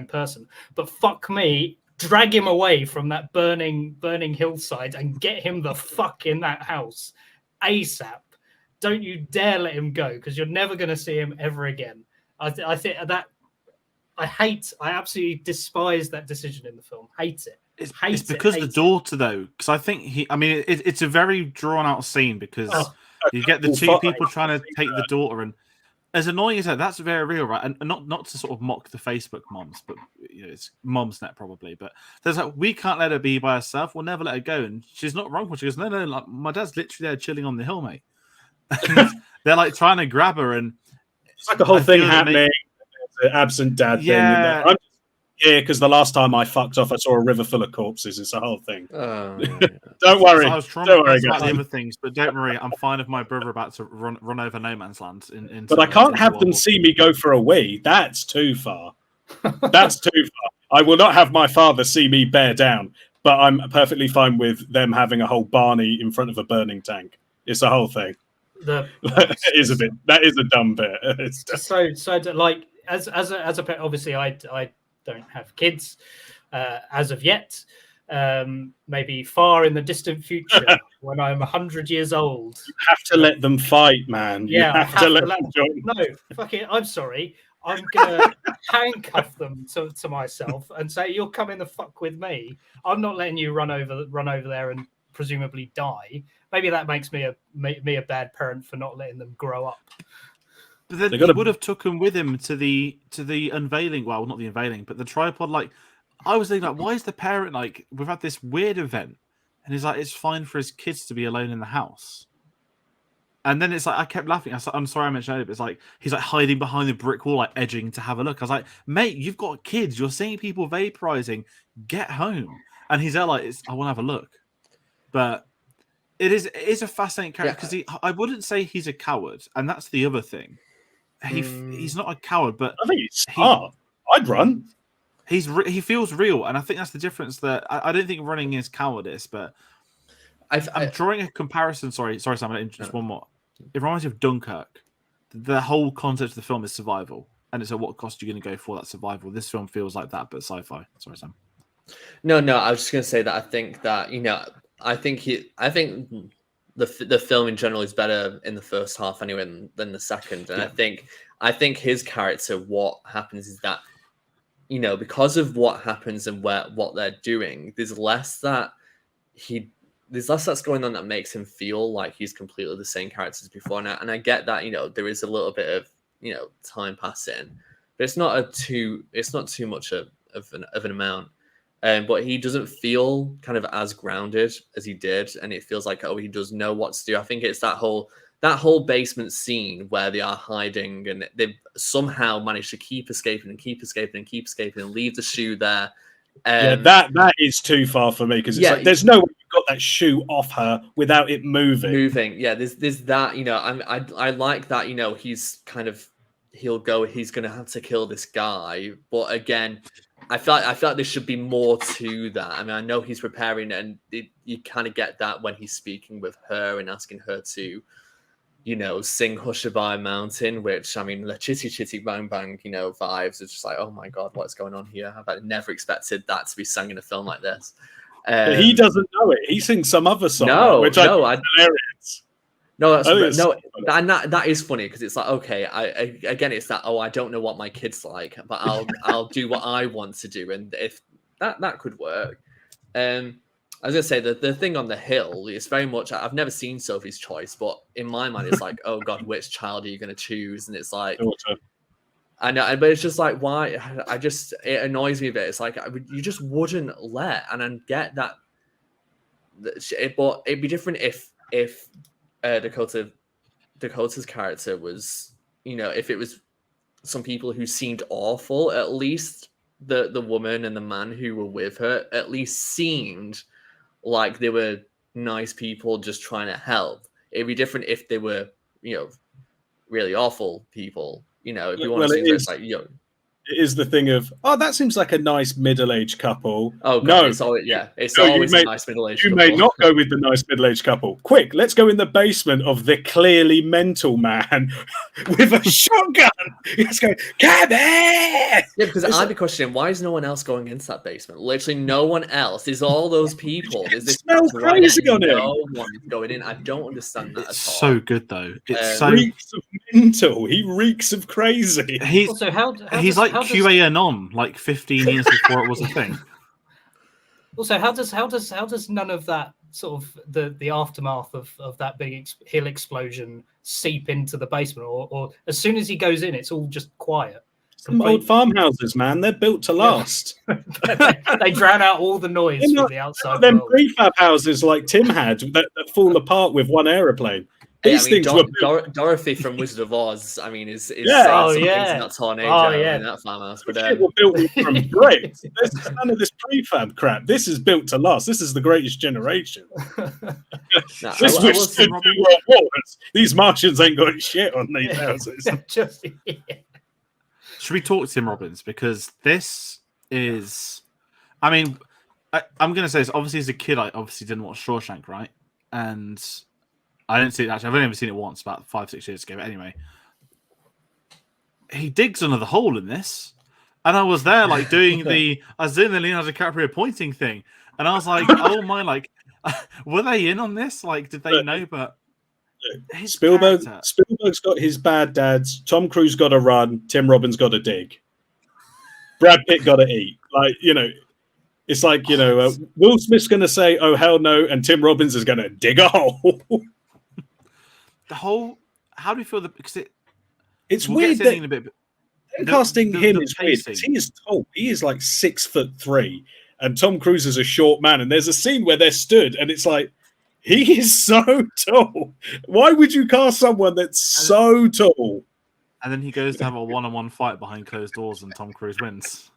person. But fuck me. Drag him away from that burning hillside and get him the fuck in that house ASAP. Don't you dare let him go because you're never going to see him ever again. I think that I absolutely despise that decision in the film. Hate it. It's because the daughter though, because I think it's a very drawn out scene because you get the two people trying to take the daughter, and as annoying as that's very real, right? And not to sort of mock the Facebook moms, but it's Momsnet probably. But there's like, we can't let her be by herself. We'll never let her go. And she's not wrong when she goes, no, like my dad's literally there chilling on the hill, mate. And they're like trying to grab her, and it's like a whole thing happening. It's an absent dad thing. I'm just here because the last time I fucked off, I saw a river full of corpses. It's a whole thing. Don't worry. I was traumatized about the other things, but don't worry. I'm fine if my brother about to run over no man's land. But I can't have them see me go for a wee. That's too far. That's too far. I will not have my father see me bear down, but I'm perfectly fine with them having a whole Barney in front of a burning tank. It's a whole thing. That is a dumb bit. It's so like as a pet, obviously I don't have kids as of yet. Maybe far in the distant future when I'm 100 years old. You have to let them fight, man. You have to let them join. No, fucking, I'm sorry. I'm gonna handcuff them to myself and say, "You're coming the fuck with me. I'm not letting you run over there and presumably die." Maybe that makes me a bad parent for not letting them grow up. But then he would have took him with him to the unveiling. Well, not the unveiling, but the tripod. Like, I was thinking, like, why is the parent like? We've had this weird event, and he's like, it's fine for his kids to be alone in the house. And then it's like, I kept laughing. I'm sorry I mentioned it, but it's like he's like hiding behind the brick wall, like edging to have a look. I was like, mate, you've got kids. You're seeing people vaporizing. Get home. And he's there like, I want to have a look. But it is a fascinating character because I wouldn't say he's a coward, and that's the other thing. He's not a coward, but I think he's smart. I'd run. He feels real, and I think that's the difference. That I don't think running is cowardice, but I'm drawing a comparison. Sorry, Sam. Just one more. It reminds me of Dunkirk. The whole concept of the film is survival, and it's at what cost you're going to go for that survival. This film feels like that, but sci-fi. Sorry, Sam. No. I was just going to say that I think that I think the film in general is better in the first half anyway than the second, and I think his character. What happens is that because of what happens and what they're doing, there's less that's going on that makes him feel like he's completely the same character as before. And I get that there is a little bit of time passing, but it's not too much of an amount. But he doesn't feel kind of as grounded as he did, and it feels like he does know what to do. I think it's that whole basement scene where they are hiding and they've somehow managed to keep escaping and leave the shoe there. Yeah, that is too far for me because it's like there's no way you've got that shoe off her without it moving. Yeah, there's that. I like that. He's kind of he's going to have to kill this guy, but again, I felt like there should be more to that. I mean, I know he's preparing, and you kind of get that when he's speaking with her and asking her to, sing Hushabye Mountain, which, I mean, the chitty chitty bang bang, vibes. It's just like, oh my God, what's going on here? I've never expected that to be sung in a film like this. But he doesn't know it. He sings some other song, which I think is hilarious. That is funny because it's like, okay, again, it's that, I don't know what my kid's like, but I'll do what I want to do, and if that could work. I was gonna say the thing on the hill is very much. I've never seen Sophie's Choice, but in my mind, it's like, oh God, which child are you gonna choose? And it's like, daughter. I know, but it's just like, why? It annoys me a bit. It's like you just wouldn't let, and I get that. But it'd be different if Dakota's character was, if it was some people who seemed awful. At least the woman and the man who were with her at least seemed like they were nice people just trying to help. It'd be different if they were, really awful people. If you want to see this, like, it is the thing of, that seems like a nice middle-aged couple. Oh God, no, it's always a nice middle-aged couple. You may not go with the nice middle-aged couple. Quick, let's go in the basement of the clearly mental man with a shotgun. He's going, Cabby! Yeah, because I'd be questioning, why is no one else going into that basement? Literally no one else. There's all those people. There's this smells crazy on him. No one is going in. I don't understand that at all. So good though. It's so reeks of mental. He reeks of crazy. He's like how does QAnon, like 15 years before it was a thing. Also, how does none of that sort of the aftermath of that big hill explosion seep into the basement, or as soon as he goes in, it's all just quiet? Some old farmhouses, man. They're built to last. They drown out all the noise from the outside. Them prefab houses like Tim had that fall apart with one aeroplane. These things were Dorothy from Wizard of Oz. I mean, is saying something to that tornado in that farmhouse. But were built from bricks. There's none of this prefab crap. This is built to last. This is the greatest generation. This was the World Wars. These Martians ain't got shit on these houses. Should we talk Tim Robbins? Because this is, I mean, I'm going to say this. Obviously, as a kid, I obviously didn't watch Shawshank, right? And I didn't see it actually. I've only ever seen it once, about 5-6 years ago. But anyway, he digs under the hole in this, and I was there, like doing the Leonardo DiCaprio pointing thing, and I was like, "Oh my!" Like, were they in on this? Like, did they know? But Spielberg's got his bad dads. Tom Cruise got to run. Tim Robbins got to dig. Brad Pitt got to eat. Like, it's like Will Smith's going to say, "Oh hell no," and Tim Robbins is going to dig a hole. How do you feel because it's weird that casting him is weird because he is tall. He is like 6'3", and Tom Cruise is a short man. And there's a scene where they're stood, and it's like, he is so tall. Why would you cast someone that's so tall? And then he goes to have a one-on-one fight behind closed doors, and Tom Cruise wins.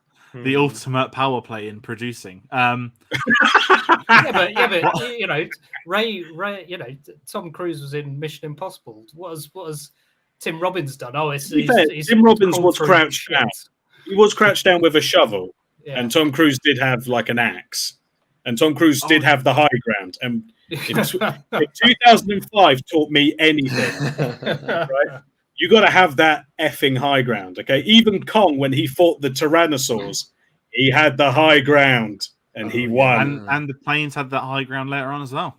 The ultimate power play in producing. But Ray, Tom Cruise was in Mission Impossible. What has Tim Robbins done? Oh, Tim Robbins was crouched down. He was crouched down with a shovel, and Tom Cruise did have like an axe, and Tom Cruise did have the high ground. And if 2005 taught me anything, right? You got to have that effing high ground, okay? Even Kong, when he fought the Tyrannosaurs, he had the high ground and he won. And the planes had that high ground later on as well.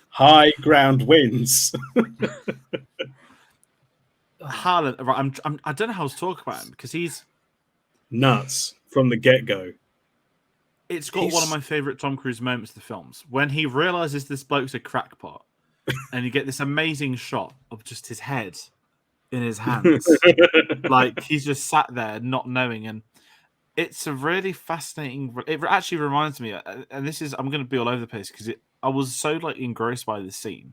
High ground wins. Harlan, right? I don't know how to talk about him because he's nuts from the get-go. It's got one of my favorite Tom Cruise moments of the films when he realizes this bloke's a crackpot. And you get this amazing shot of just his head in his hands. Like he's just sat there not knowing. And it's a really fascinating... It actually reminds me, and this is... I'm going to be all over the place because I was so like engrossed by this scene.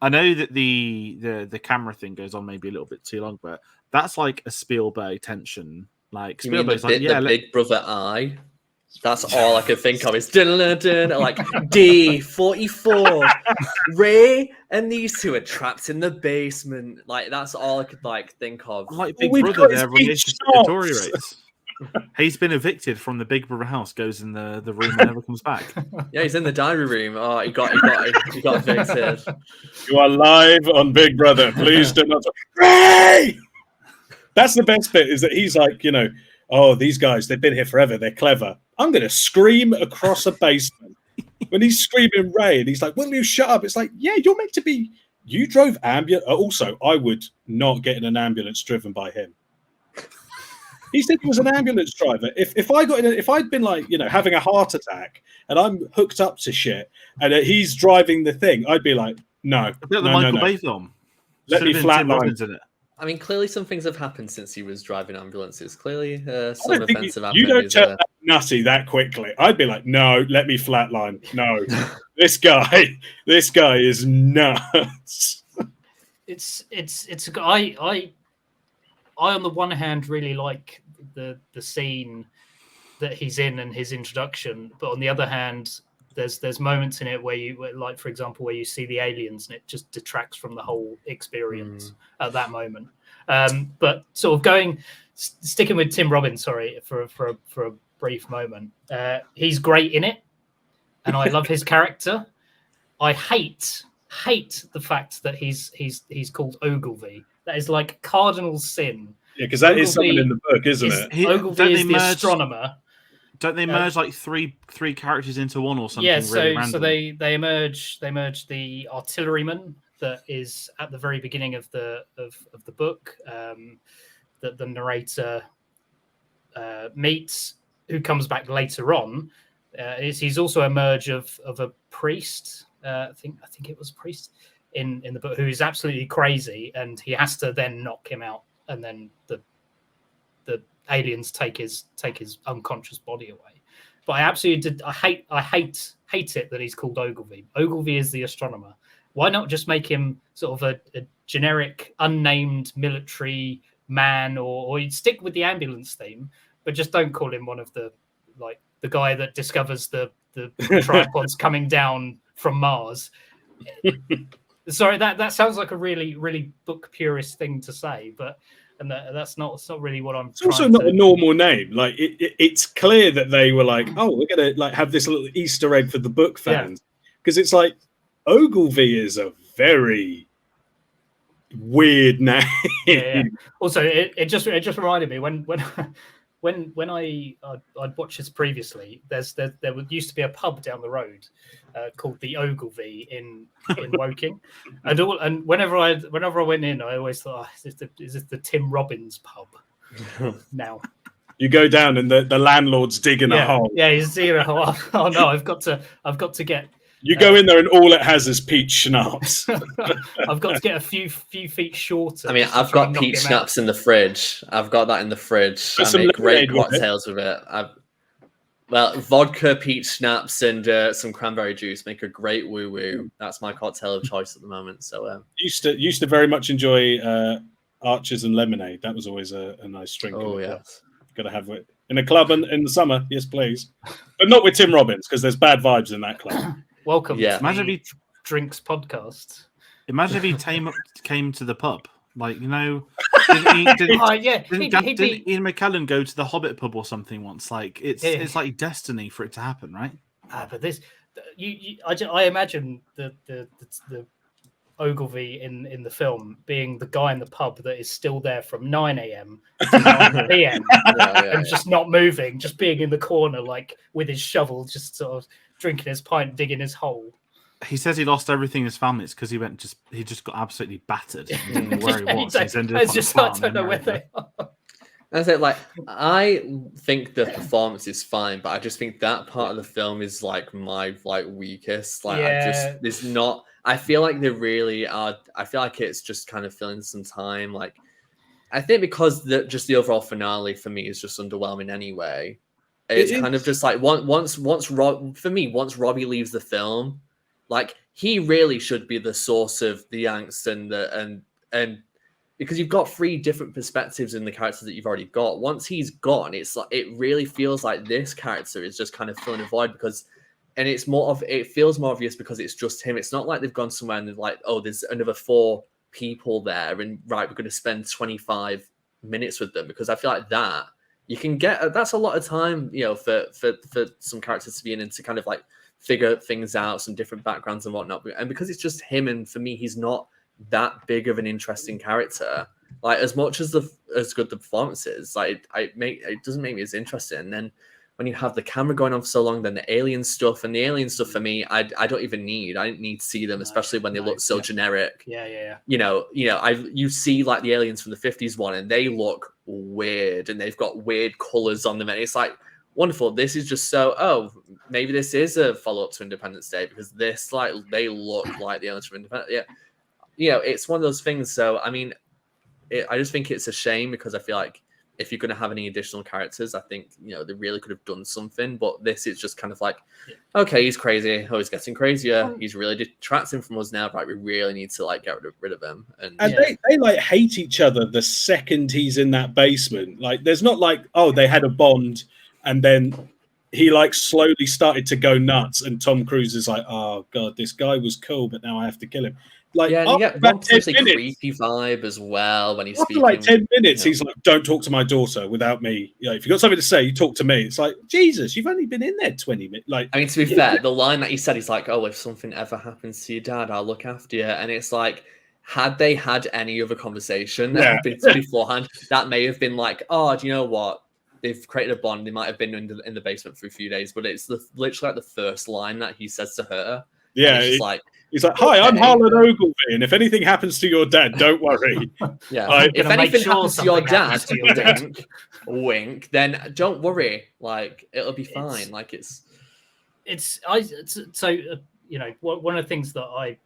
I know that the camera thing goes on maybe a little bit too long, but that's like a Spielberg tension Like You mean Spielberg's like, the Big Brother eye? That's all I can think of is like D44. Ray and these two are trapped in the basement. Like that's all I could like think of. like Big we've Brother, got their his peach relationship schnapps. deteriorates. He's been evicted from the Big Brother house, goes in the room and never comes back. Yeah, he's in the diary room. Oh, he got evicted. You are live on Big Brother. Please do not. Ray! That's the best bit, is that he's like, oh, these guys, they've been here forever. They're clever. I'm going to scream across a basement. When he's screaming Ray, and he's like, will you shut up? It's like, yeah, you're meant to be. You drove ambulance. Also, I would not get in an ambulance driven by him. He said he was an ambulance driver. If I'd been like, having a heart attack and I'm hooked up to shit and he's driving the thing, I'd be like, no. A bit of the Michael Bay film. Let me flatline. In it. I mean, clearly some things have happened since he was driving ambulances. Clearly some events have happened. You don't turn that nutty that quickly. I'd be like, no, let me flatline. No, this guy is nuts. I on the one hand really like the scene that he's in and his introduction, but on the other hand, there's moments in it where like, for example, where you see the aliens and it just detracts from the whole experience at that moment. But sort of sticking with Tim Robbins, sorry, for a brief moment, he's great in it, and I love his character. I hate the fact that he's called Ogilvy. That is like cardinal sin. Yeah, because that is someone in the book, isn't it? Ogilvy is the astronomer. Don't they merge like three characters into one or something? Yeah, really random? So they merge the artilleryman that is at the very beginning of the book, that the narrator meets, who comes back later on. He's also a merge of a priest. I think it was a priest in the book, who is absolutely crazy, and he has to then knock him out, and then the aliens take his unconscious body away. But I absolutely I hate it that he's called Ogilvy. Ogilvy is the astronomer. Why not just make him sort of a generic unnamed military man, or you'd stick with the ambulance theme, but just don't call him one of the guy that discovers the tripods coming down from Mars. Sorry, that sounds like a really, really book purist thing to say, but that's not really what I'm. It's also not a normal name. Like it's clear that they were like, oh, we're gonna like have this little Easter egg for the book fans, because it's like Ogilvy is a very weird name. Yeah. Also, it just reminded me when I'd watched this previously. There used to be a pub down the road called the Ogilvy in Woking, and whenever I went in, I always thought, is this the Tim Robbins pub now? You go down and the landlord's digging a hole. Yeah, he's digging a hole. Oh no, I've got to get. You go in there and all it has is peach schnapps. I've got to get a few feet shorter. I mean, I've got peach schnapps in the fridge. I've got that in the fridge. I make great cocktails with it. Vodka, peach schnapps, and some cranberry juice make a great woo-woo. That's my cocktail of choice at the moment. So used to very much enjoy Archers and lemonade. That was always a nice drink. Oh yeah, got to have it in a club and in the summer. Yes, please, but not with Tim Robbins, because there's bad vibes in that club. Welcome to Imagine the Drinks podcast. Imagine if he came to the pub. Like, didn't Ian McKellen go to the Hobbit pub or something once? Like, it's like destiny for it to happen, right? But this, I imagine the Ogilvy in the film being the guy in the pub that is still there from 9 a.m. to 9 p.m. and just not moving, just being in the corner, like with his shovel, just sort of drinking his pint, digging his hole. He says he lost everything in his family. It's because he just got absolutely battered. He didn't know where he was. I don't know where they are. I say, like, I think the performance is fine, but I just think that part of the film is like my weakest. Like, there's not. I feel like they really are. I feel like it's just kind of filling some time. Like, I think because the overall finale for me is just underwhelming anyway. It's kind of just like once Robbie leaves the film, like he really should be the source of the angst and because you've got 3 different perspectives in the characters that you've already got. Once he's gone, it's like it really feels like this character is just kind of filling a void and it feels more obvious because it's just him. It's not like they've gone somewhere and they're like, oh, there's another 4 people there, and right, we're going to spend 25 minutes with them, because I feel like that you can get that's a lot of time, for some characters to be in and to kind of like figure things out, some different backgrounds and whatnot. And because it's just him, and for me, he's not that big of an interesting character. Like, as much as good the performance is, like it doesn't make me as interesting. And then when you have the camera going on for so long, then the alien stuff for me, I didn't need to see them, especially when they look so generic. Yeah. You see like the aliens from the 50s one, and they look weird, and they've got weird colors on them, and it's like, wonderful. This is just maybe this is a follow-up to Independence Day, because this, like, they look like the aliens from Independence. Yeah. It's one of those things. So I mean, I just think it's a shame, because I feel like if you're going to have any additional characters, I think, they really could have done something. But this is just kind of like, okay, he's crazy. Oh, he's getting crazier. He's really detracting from us now. Right, we really need to like get rid of him. And they like hate each other the second he's in that basement. Like, there's not like, oh, they had a bond, and then he like slowly started to go nuts. And Tom Cruise is like, oh god, this guy was cool, but now I have to kill him. Like, and you get one particularly creepy vibe as well when he's speaking. After like 10 minutes, he's like, don't talk to my daughter without me. If you've got something to say, you talk to me. It's like, Jesus, you've only been in there 20 minutes. Like, I mean, to be fair, the line that he said, he's like, oh, if something ever happens to your dad, I'll look after you. And it's like, had they had any other conversation beforehand, that may have been like, oh, do you know what? They've created a bond. They might have been in the basement for a few days, but it's literally like the first line that he says to her. Yeah, he's like, "Hi, I'm Harlan Ogilvy, and if anything happens to your dad, don't worry." Yeah, if anything happens to your dad, wink, then don't worry. Like, it'll be fine. One of the things that I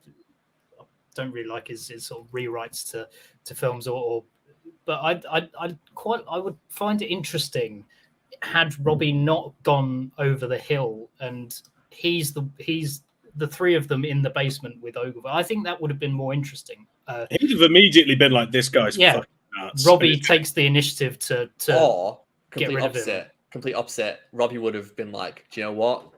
don't really like is sort of rewrites to films, but I would find it interesting had Robbie not gone over the hill, and he's the 3 of them in the basement with Ogilvy. I think that would have been more interesting. He'd have immediately been like, this guy's fucking nuts. Robbie takes the initiative to get rid of him. Complete opposite. Robbie would have been like, do you know what?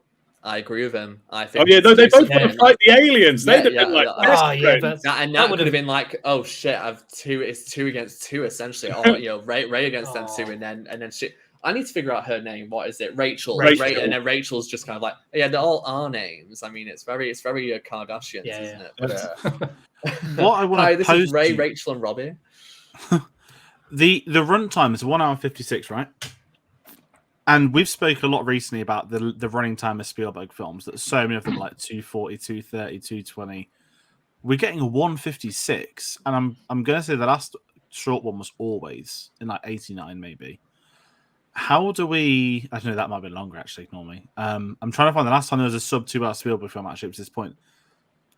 I agree with him. I think. Oh yeah, they both want to fight the aliens. They'd have been like, that would have been like, oh shit, it's 2 against 2 essentially. Or Ray against them 2, and then shit. I need to figure out her name. What is it? Rachel. And then Rachel's just kind of like, yeah, they're all our names. I mean, it's very Kardashians, isn't it? But, what I want to this pose is Ray, Rachel, and Robbie. The runtime is 1 hour 56, right? And we've spoken a lot recently about the running time of Spielberg films. That so many of them like 240, 230, 220. We're getting a 156, and I'm going to say the last short one was always in like 89, maybe. How do we? I don't know. That might be longer, actually. Ignore me. I'm trying to find the last time there was a sub 2 hour Spielberg film. Actually, up to this point,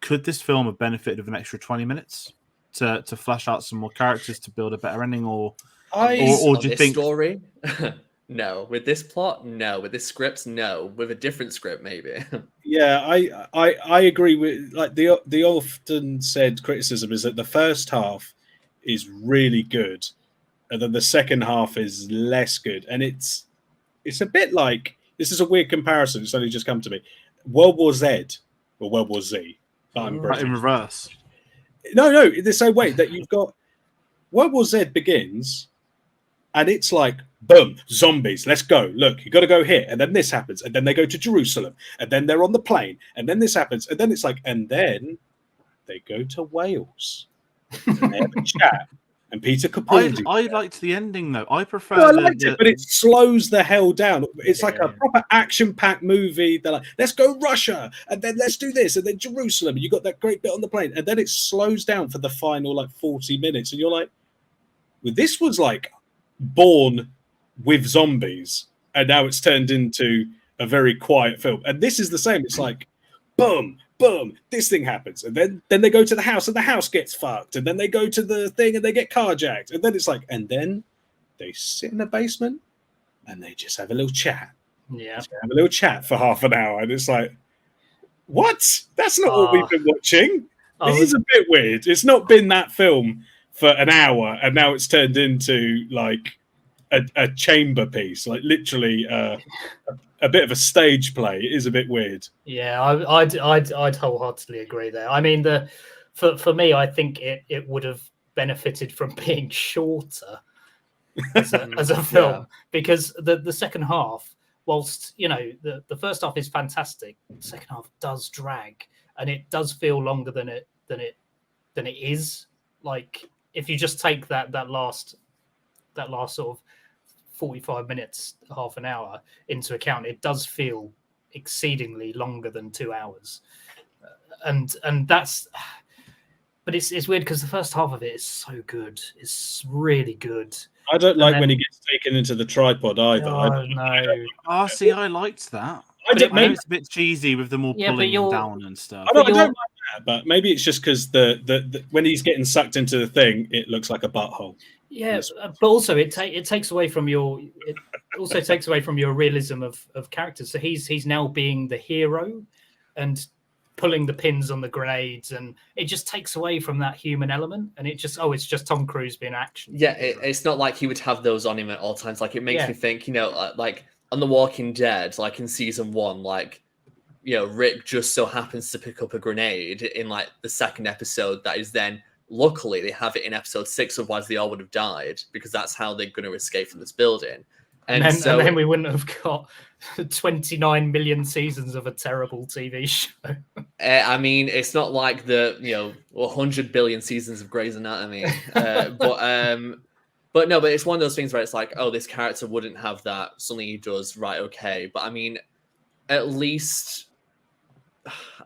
could this film have benefited of an extra 20 minutes to flesh out some more characters, to build a better ending, or do you think story? No. With this plot, no. With this script, no. With a different script, maybe. Yeah, I agree with like the often said criticism is that the first half is really good, and then the second half is less good. And it's a bit like, this is a weird comparison, it's only just come to me. World War Z or World War Z. Right in reverse. No, the same way that you've got World War Z begins and it's like, boom, zombies, let's go. Look, you got to go here. And then this happens. And then they go to Jerusalem. And then they're on the plane. And then this happens. And then it's like, and then they go to Wales. And they have a chat. And Peter Capaldi. I liked the ending, though. I prefer I liked it, but it slows the hell down. It's like a proper action-packed movie. They're like, let's go Russia, and then let's do this, and then Jerusalem. And you got that great bit on the plane, and then it slows down for the final like 40 minutes, and you're like, well, this was like born with zombies, and now it's turned into a very quiet film. And this is the same. It's like, boom, boom, this thing happens, and then they go to the house, and the house gets fucked, and then they go to the thing, and they get carjacked, and then it's like, and then they sit in the basement, and they just have a little chat. Yeah, have a little chat for half an hour, and it's like, what? That's not what we've been watching. It is a bit weird. It's not been that film for an hour, and now it's turned into like a chamber piece, like literally a bit of a stage play. It is a bit weird. Yeah, I'd wholeheartedly agree there. I mean, for me, I think it would have benefited from being shorter as a film, because the second half, whilst the first half is fantastic, the second half does drag, and it does feel longer than it is. Like, if you just take that last sort of 45 minutes, half an hour into account, it does feel exceedingly longer than 2 hours, and that's. But it's weird because the first half of it is so good. It's really good. I don't like when he gets taken into the tripod either. Oh, no. See, I liked that. I know it's a bit cheesy with them all pulling him down and stuff. I don't like that, but maybe it's just because the when he's getting sucked into the thing, it looks like a butthole. Yeah, but also it takes away from your realism of characters. So he's now being the hero and pulling the pins on the grenades, and it just takes away from that human element, and it's just Tom Cruise being action. Yeah, it's not like he would have those on him at all times. Like, it makes me think, like on The Walking Dead, like in season 1, like, Rick just so happens to pick up a grenade in like the second episode. That is then, luckily, they have it in episode 6. Otherwise, they all would have died, because that's how they're going to escape from this building. And then we wouldn't have got 29 million seasons of a terrible TV show. I mean, it's not like the 100 billion seasons of Grey's Anatomy, but no, but it's one of those things where it's like, oh, this character wouldn't have that. Suddenly he does, right? Okay, but I mean, at least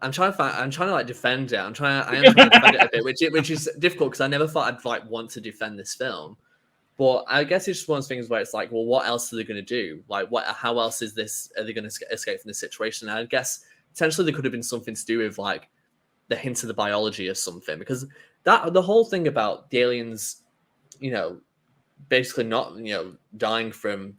I'm trying to like defend it. I am trying to defend it a bit, which is difficult because I never thought I'd like want to defend this film. But I guess it's just one of those things where it's like, well, what else are they going to do? Like, how else are they going to escape from this situation? And I guess potentially there could have been something to do with like the hint of the biology or something, because the whole thing about the aliens, basically not, dying from,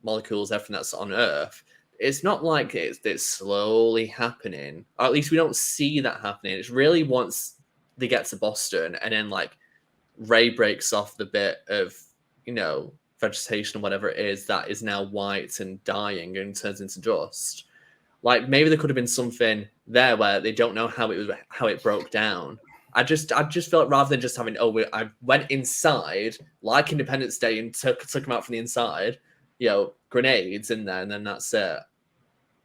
molecules, everything that's on Earth. It's not like it's slowly happening, or at least we don't see that happening. It's really once they get to Boston, and then like Ray breaks off the bit of, vegetation or whatever it is that is now white and dying and turns into dust. Like, maybe there could have been something there where they don't know how it broke down. I just felt, rather than just having, I went inside like Independence Day and took them out from the inside, grenades in there, and then that's it.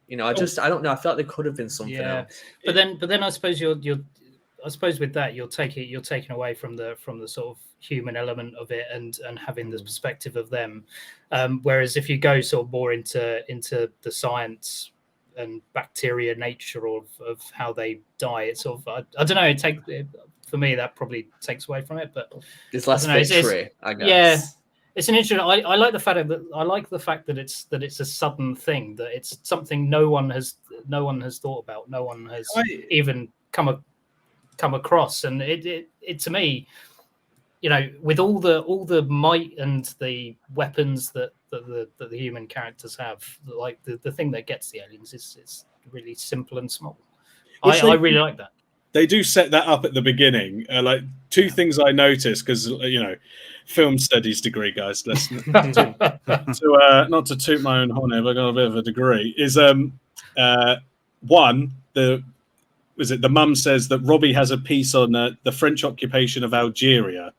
I don't know. I felt there could have been something else. But then I suppose I suppose with that you're taking away from the sort of human element of it and having the perspective of them. Whereas if you go sort of more into the science and bacteria nature of how they die, it's sort of I don't know. For me, that probably takes away from it. But it's less victory, I guess. Yeah, it's an interesting. I like the fact that it's a sudden thing, that it's something no one has thought about, no one has even come across, and it to me, with all the might and the weapons that the human characters have, like the thing that gets the aliens is really simple and small. I really like that. They do set that up at the beginning. Like, two things I noticed, because film studies degree, guys. Listen, not to toot my own horn here, but I got a bit of a degree. Is one, the mum says that Robbie has a piece on the French occupation of Algeria,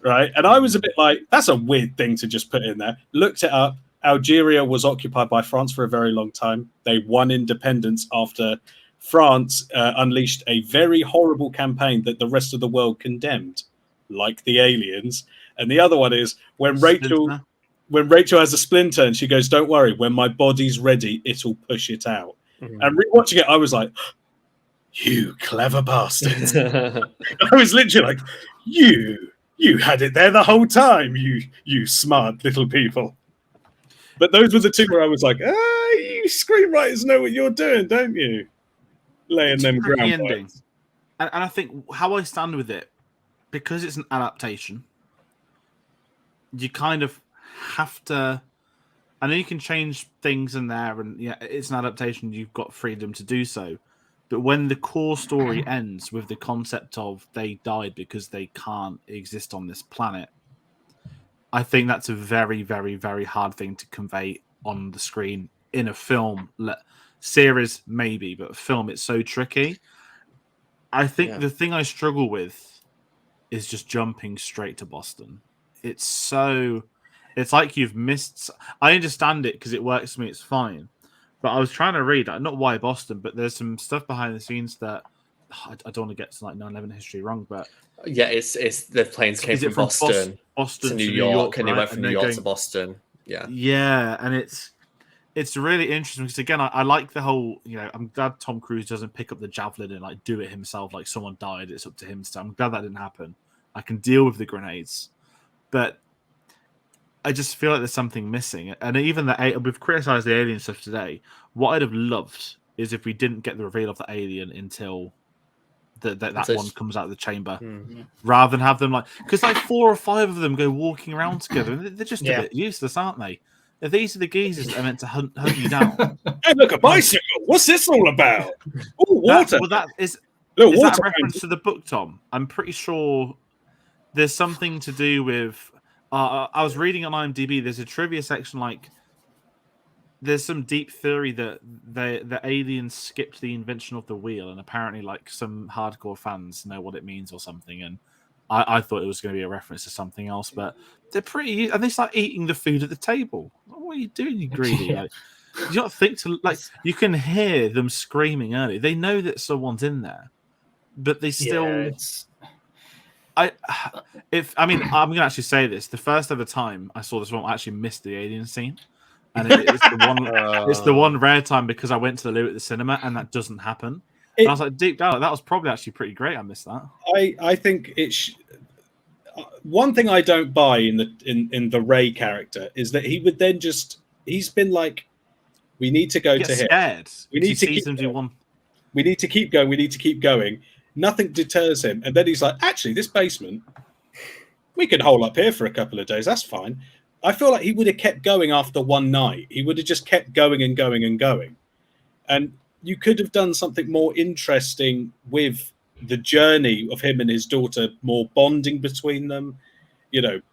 right? And I was a bit like, that's a weird thing to just put in there. Looked it up. Algeria was occupied by France for a very long time. They won independence after France unleashed a very horrible campaign that the rest of the world condemned, like the aliens. And the other one is when Rachel has a splinter and she goes, "Don't worry, when my body's ready, it'll push it out." Mm-hmm. And rewatching it, I was like, "You clever bastard!" I was literally like, "You had it there the whole time, you smart little people." But those were the two where I was like, you screenwriters know what you're doing, don't you? Laying them ground points. And I think how I stand with it, because it's an adaptation, you kind of have to. I know you can change things in there, and yeah, it's an adaptation. You've got freedom to do so, But when the core story ends with the concept of they died because they can't exist on this planet, I think that's a very, very, very hard thing to convey on the screen in a film. Series, maybe, but film, it's so tricky. I think the thing I struggle with is just jumping straight to Boston. It's like you've missed. I understand it because it works for me, it's fine. But I was trying to read, not why Boston, but there's some stuff behind the scenes that I don't want to get to like 9/11 history wrong, but yeah, it's the planes came from Boston to New York, and they went from New York to Boston. Yeah, and it's really interesting because again, I like the whole. I'm glad Tom Cruise doesn't pick up the javelin and like do it himself. Like someone died, it's up to him. So I'm glad that didn't happen. I can deal with the grenades, but I just feel like there's something missing. And even we've criticized the alien stuff today. What I'd have loved is if we didn't get the reveal of the alien until that one comes out of the chamber, rather than have them like, because like 4 or 5 of them go walking around together. They're just a bit useless, aren't they? If these are the geezers that are meant to hunt you down. Hey, look, a bicycle. What's this all about? Oh, water. Is that a reference to the book, Tom? I'm pretty sure there's something to do with. I was reading on IMDb. There's a trivia section like. There's some deep theory that the aliens skipped the invention of the wheel, and apparently, like some hardcore fans know what it means or something. And I thought it was going to be a reference to something else, but they're pretty. And they start eating the food at the table. What are you doing, you greedy? Like, you don't think to like. You can hear them screaming early. They know that someone's in there, but they still. I'm going to actually say this. The first ever time I saw this film, I actually missed the alien scene. And it's the one rare time because I went to the loo at the cinema and that doesn't happen. And I was like, deep down, that was probably actually pretty great. I missed that. I think one thing I don't buy in the Ray character is that he would then he's been like, we need to go to him. We need to keep going. We need to keep going. We need to keep going. Nothing deters him. And then he's like, actually, this basement, we could hole up here for a couple of days. That's fine. I feel like he would have kept going after one night. He would have just kept going and going and going. And you could have done something more interesting with the journey of him and his daughter, more bonding between them,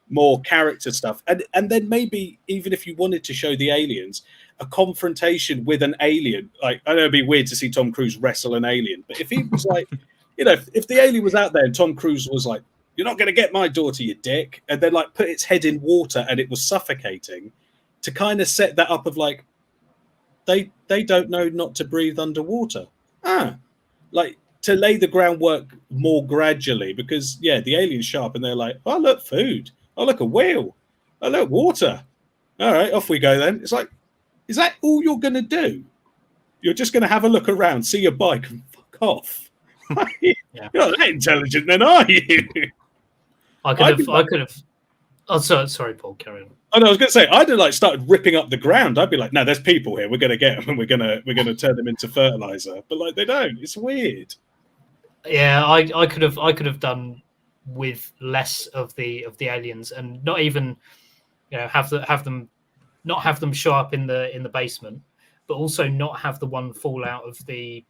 more character stuff. And then maybe even if you wanted to show the aliens, a confrontation with an alien. Like, I know it'd be weird to see Tom Cruise wrestle an alien, but if he was like, if the alien was out there and Tom Cruise was like, you're not going to get my daughter, you dick, and then like put its head in water and it was suffocating, to kind of set that up of like, they don't know not to breathe underwater. Like to lay the groundwork more gradually, because the aliens show up and they're like, oh look, food, oh look, a whale, oh look, water. All right, off we go then. It's like, is that all you're going to do? You're just going to have a look around, see your bike, and fuck off. You're not that intelligent, then, are you? I could have. Oh, sorry, Paul. Carry on. Oh no, I was going to say I'd have like started ripping up the ground. I'd be like, no, there's people here. We're going to get them, and we're going to turn them into fertilizer. But like, they don't. It's weird. Yeah, I could have done with less of the aliens, and not even have them show up in the basement, but also not have the one fall out of the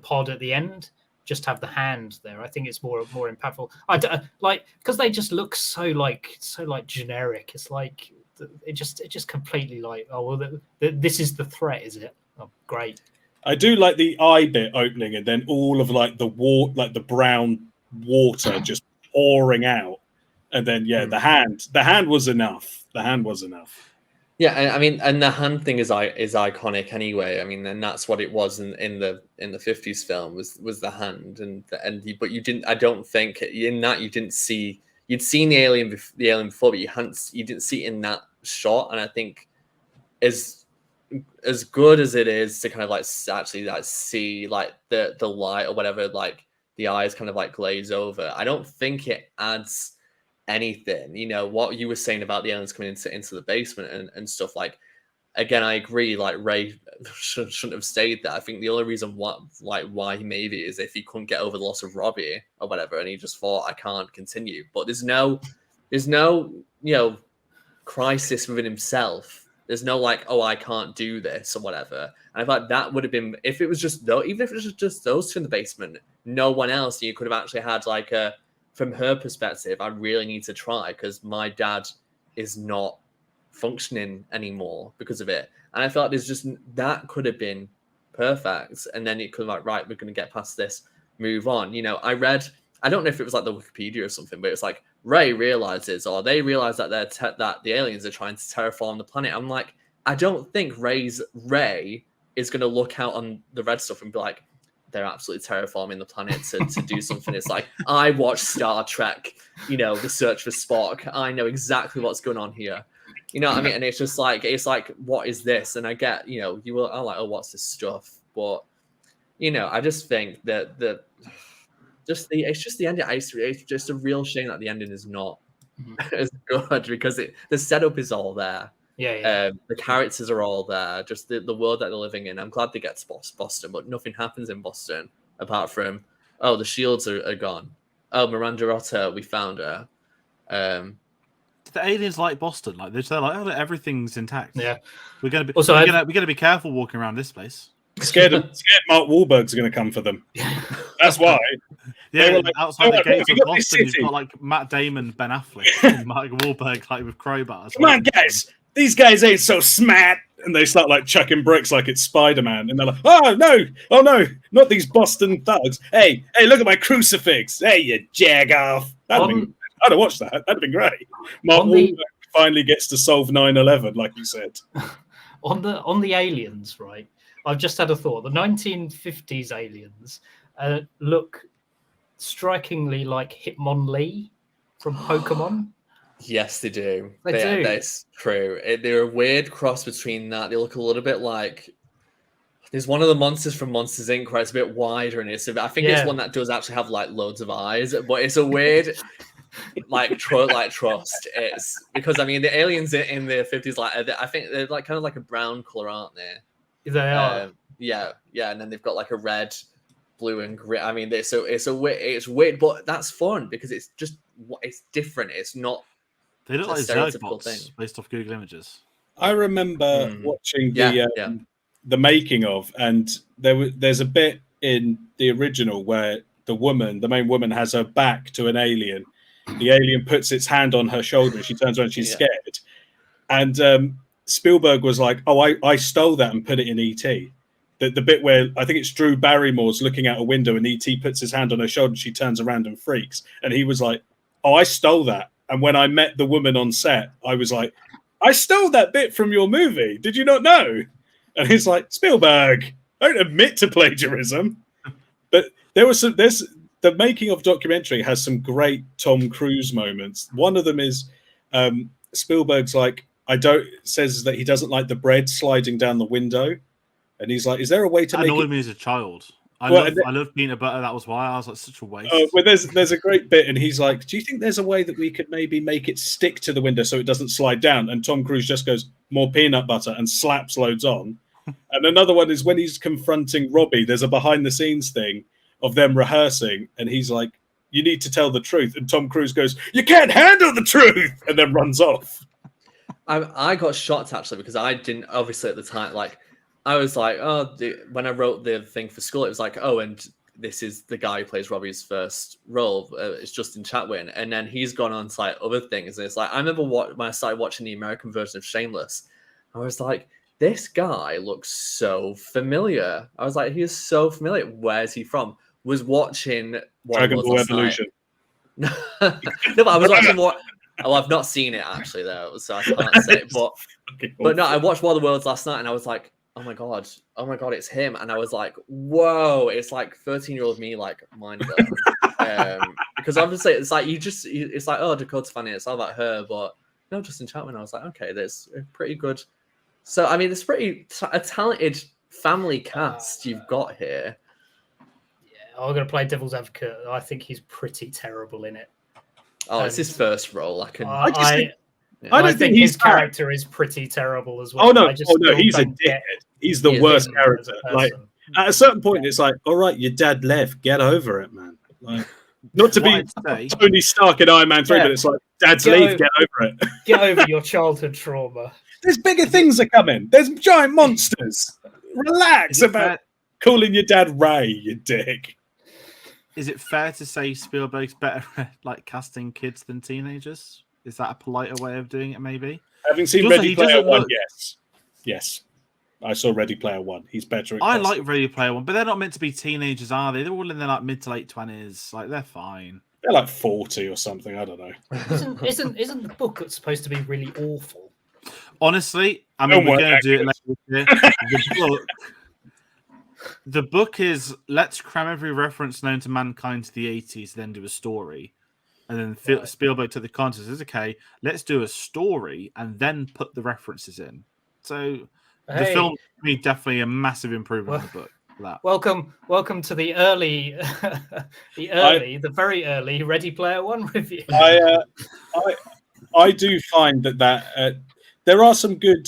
pod at the end. Just have the hand there. I think it's more impactful. Because they just look so generic. It's like it just completely like, oh well, this is the threat, is it? Oh, great. I do like the eye bit opening and then all of like the brown water just pouring out, and then the hand was enough. The hand was enough. Yeah, I mean, and the hand thing is iconic anyway. I mean, and that's what it was in the 50s film was the hand, but you didn't. I don't think in that you didn't see. You'd seen the alien before, but you didn't see it in that shot. And I think as good as it is to kind of like actually like see like the light or whatever, like the eyes kind of like glaze over, I don't think it adds anything. What you were saying about the aliens coming into the basement and stuff, like, again, I agree, like Ray shouldn't have stayed there. I think the only reason why he made it is if he couldn't get over the loss of Robbie or whatever, and he just thought, I can't continue. But there's no crisis within himself There's no like, oh, I can't do this or whatever. And I thought that would have been, if it was just though, even if it was just those two in the basement, no one else, you could have actually had like a, from her perspective, I really need to try because my dad is not functioning anymore because of it. And I thought there's just, that could have been perfect. And then it could have like, right, we're going to get past this, move on. You know, I read, I don't know if it was like the Wikipedia or something, but it's like Ray realizes, or they realize that that the aliens are trying to terraform the planet. I'm like, I don't think Ray is going to look out on the red stuff and be like, they're absolutely terraforming the planet to do something. It's like, I watch Star Trek, you know, The Search for Spock. I know exactly what's going on here. You know what I mean? And it's just like, what is this? And I get, you know, you will, I'm like, oh, what's this stuff? But, you know, I just think that it's just the ending. It's just a real shame that the ending is not as good because the setup is all there. Yeah. The characters are all there. Just the world that they're living in. I'm glad they get to Boston, but nothing happens in Boston apart from, oh, the shields are gone. Oh, Miranda Otto, we found her. The aliens like Boston, like they're like, oh, everything's intact. Yeah, we're gonna be also, we're gonna be careful walking around this place. Scared Mark Wahlberg's going to come for them. That's why. Yeah, like, outside the gates of got Boston, you've got like Matt Damon, Ben Affleck, and Mark Wahlberg like with crowbars. Come on, guys! These guys ain't so smart. And they start like chucking bricks like it's Spider-Man, and they're like, oh no, not these Boston thugs. Hey, look at my crucifix. Hey, you jag off. I'd have watched that. That'd have been great. Mark Wahlberg finally gets to solve 9/11, like you said. On the aliens, right? I've just had a thought. The 1950s aliens look strikingly like Hitmonlee from Pokemon. Yes, they do. They do. That's true. They're a weird cross between that. They look a little bit like... There's one of the monsters from Monsters, Inc. where it's a bit wider, and I think it's one that does actually have like loads of eyes, but it's a weird... like trust. It's because I mean the aliens in the 50s, like I think they're like kind of like a brown color, aren't they? They are. Yeah, and then they've got like a red, blue, and green. I mean, it's weird, but that's fun because it's different. It's not. They look like Zergbots based off Google Images. I remember watching the making of, and there's a bit in the original where the main woman, has her back to an alien. The alien puts its hand on her shoulder, and she turns around, and she's scared. And Spielberg was like, "Oh, I stole that and put it in E.T." The bit where I think it's Drew Barrymore's looking out a window, and E.T. puts his hand on her shoulder, and she turns around and freaks. And he was like, "Oh, I stole that." And when I met the woman on set, I was like, "I stole that bit from your movie. Did you not know?" And he's like, "Spielberg, don't admit to plagiarism." But there's the making of documentary has some great Tom Cruise moments. One of them is Spielberg's like, says that he doesn't like the bread sliding down the window, and he's like, "Is there a way to?" That annoyed me as a child. I love peanut butter. That was why I was like, such a waste. Well, there's a great bit, and he's like, "Do you think there's a way that we could maybe make it stick to the window so it doesn't slide down?" And Tom Cruise just goes, "More peanut butter," and slaps loads on. And another one is when he's confronting Robbie. There's a behind the scenes thing of them rehearsing, and he's like, "You need to tell the truth," and Tom Cruise goes, "You can't handle the truth," and then runs off. I got shocked actually because I didn't, obviously at the time, like I was like, when I wrote the thing for school, it was like, oh, and this is the guy who plays Robbie's first role. It's Justin Chatwin, and then he's gone on to like other things. And it's like I remember when I started watching the American version of Shameless, I was like, this guy looks so familiar. I was like, he is so familiar. Where's he from? Was watching Dragon Ball Evolution. No, but I was watching what. Oh, I've not seen it actually though, so I can't say it. But no, I watched War of the Worlds last night, and I was like, oh my god, it's him. And I was like, whoa, it's like 13-year-old me, like mind blown. Because obviously it's like it's like, oh, Dakota Fanning, it's all about her, but no, Justin Chatwin. I was like, okay, there's a pretty good. So I mean, it's a talented family cast you've got here. Yeah, I'm gonna play devil's advocate. I think he's pretty terrible in it. Oh, it's his first role. I don't think his character is pretty terrible as well. Oh no, he's a dickhead. He's the worst character. Like at a certain point, it's like, all right, your dad left. Get over it, man. Like Not to What be I'd say- Tony Stark in Iron Man 3, but it's like, Dad's Get leave, over- get over it. Get over your childhood trauma. There's bigger things are coming. There's giant monsters. Relax Is it about fair- calling your dad Ray, you dick. Is it fair to say Spielberg's better at like casting kids than teenagers? Is that a politer way of doing it? Maybe. Having seen Also, Ready he Player doesn't One, look- yes. I saw Ready Player One. He's better at I casting. like Ready Player One, but they're not meant to be teenagers, are they? They're all in their like mid to late 20s. Like they're fine. They're like 40 or something. I don't know. Isn't the book supposed to be really awful? Honestly, I mean, Don't we're worry, going to do it Agnes. later. The book is let's cram every reference known to mankind to the 80s, then do a story. And then Right. Spielberg took the context is okay, let's do a story and then put the references in. So the Hey, film, to me, definitely a massive improvement on the book for that. welcome to the very early Ready Player One review. I do find that there are some good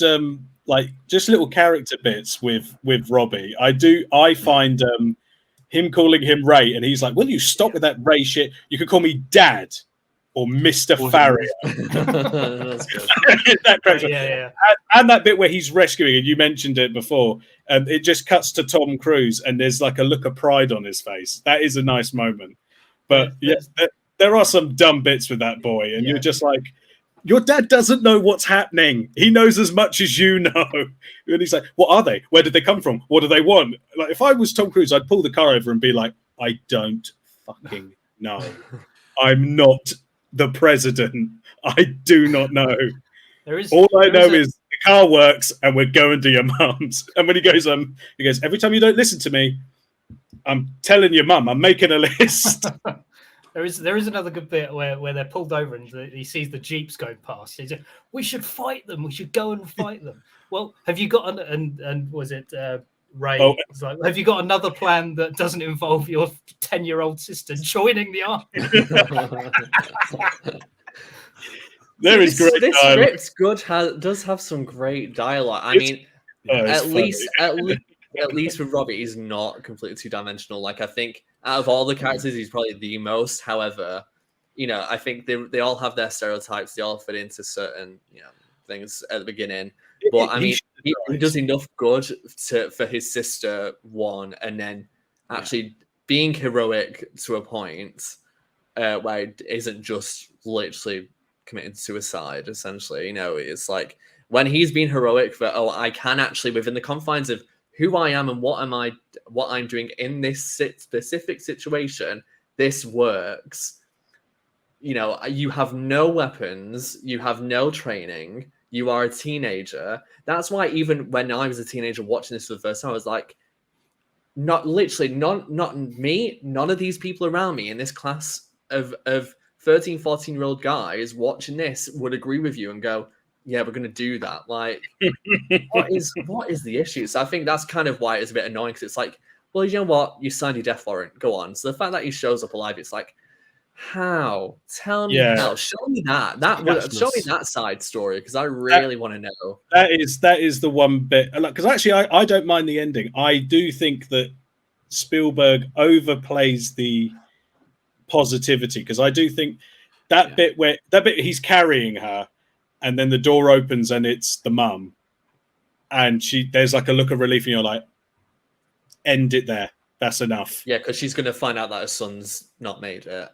like just little character bits with Robbie. I find him calling him Ray, and he's like, "Will you stop with that Ray shit? You could call me Dad or Mr. Farrier." That's good. That cracks me. Yeah. And that bit where he's rescuing, and you mentioned it before, it just cuts to Tom Cruise, and there's like a look of pride on his face. That is a nice moment. But yes, there are some dumb bits with that boy, and you're just like, your dad doesn't know what's happening. He knows as much as you know. And he's like, what are they? Where did they come from? What do they want? Like, if I was Tom Cruise, I'd pull the car over and be like, I don't fucking know. I'm not the president. I do not know. All I know is the car works and we're going to your mum's. And when he goes, every time you don't listen to me, I'm telling your mum, I'm making a list. There is another good bit where they're pulled over and he sees the jeeps going past. He says, "We should fight them. We should go and fight them." Well, have you got and was it Ray? Oh. It's like, have you got another plan that doesn't involve your 10-year-old sister joining the army? There is great. This script's good. Does have some great dialogue. I mean, at least with Robbie, he's not completely two-dimensional. Like, I think out of all the characters, he's probably the most. However, I think they all have their stereotypes. They all fit into certain things at the beginning. But I mean, he does enough good for his sister, one, and then actually being heroic to a point where it isn't just literally committing suicide. Essentially, it's like when he's being heroic for, I can actually, within the confines of who I am and what I'm doing in this specific situation, this works. You have no weapons, you have no training, you are a teenager. That's why even when I was a teenager watching this for the first time, I was like, not me, none of these people around me in this class of 13, 14-year-old guys watching this would agree with you and go, yeah, we're going to do that. Like, what is the issue? So I think that's kind of why it's a bit annoying, because it's like, well, you know what? You signed your death warrant. Go on. So the fact that he shows up alive, it's like, how? Tell me how. Show me that. Show me that side story, because I really want to know. That is the one bit. Because actually, I don't mind the ending. I do think that Spielberg overplays the positivity, because I do think that bit he's carrying her, and then the door opens and it's the mum, and there's like a look of relief, and you're like, end it there. That's enough. Yeah, because she's going to find out that her son's not made it.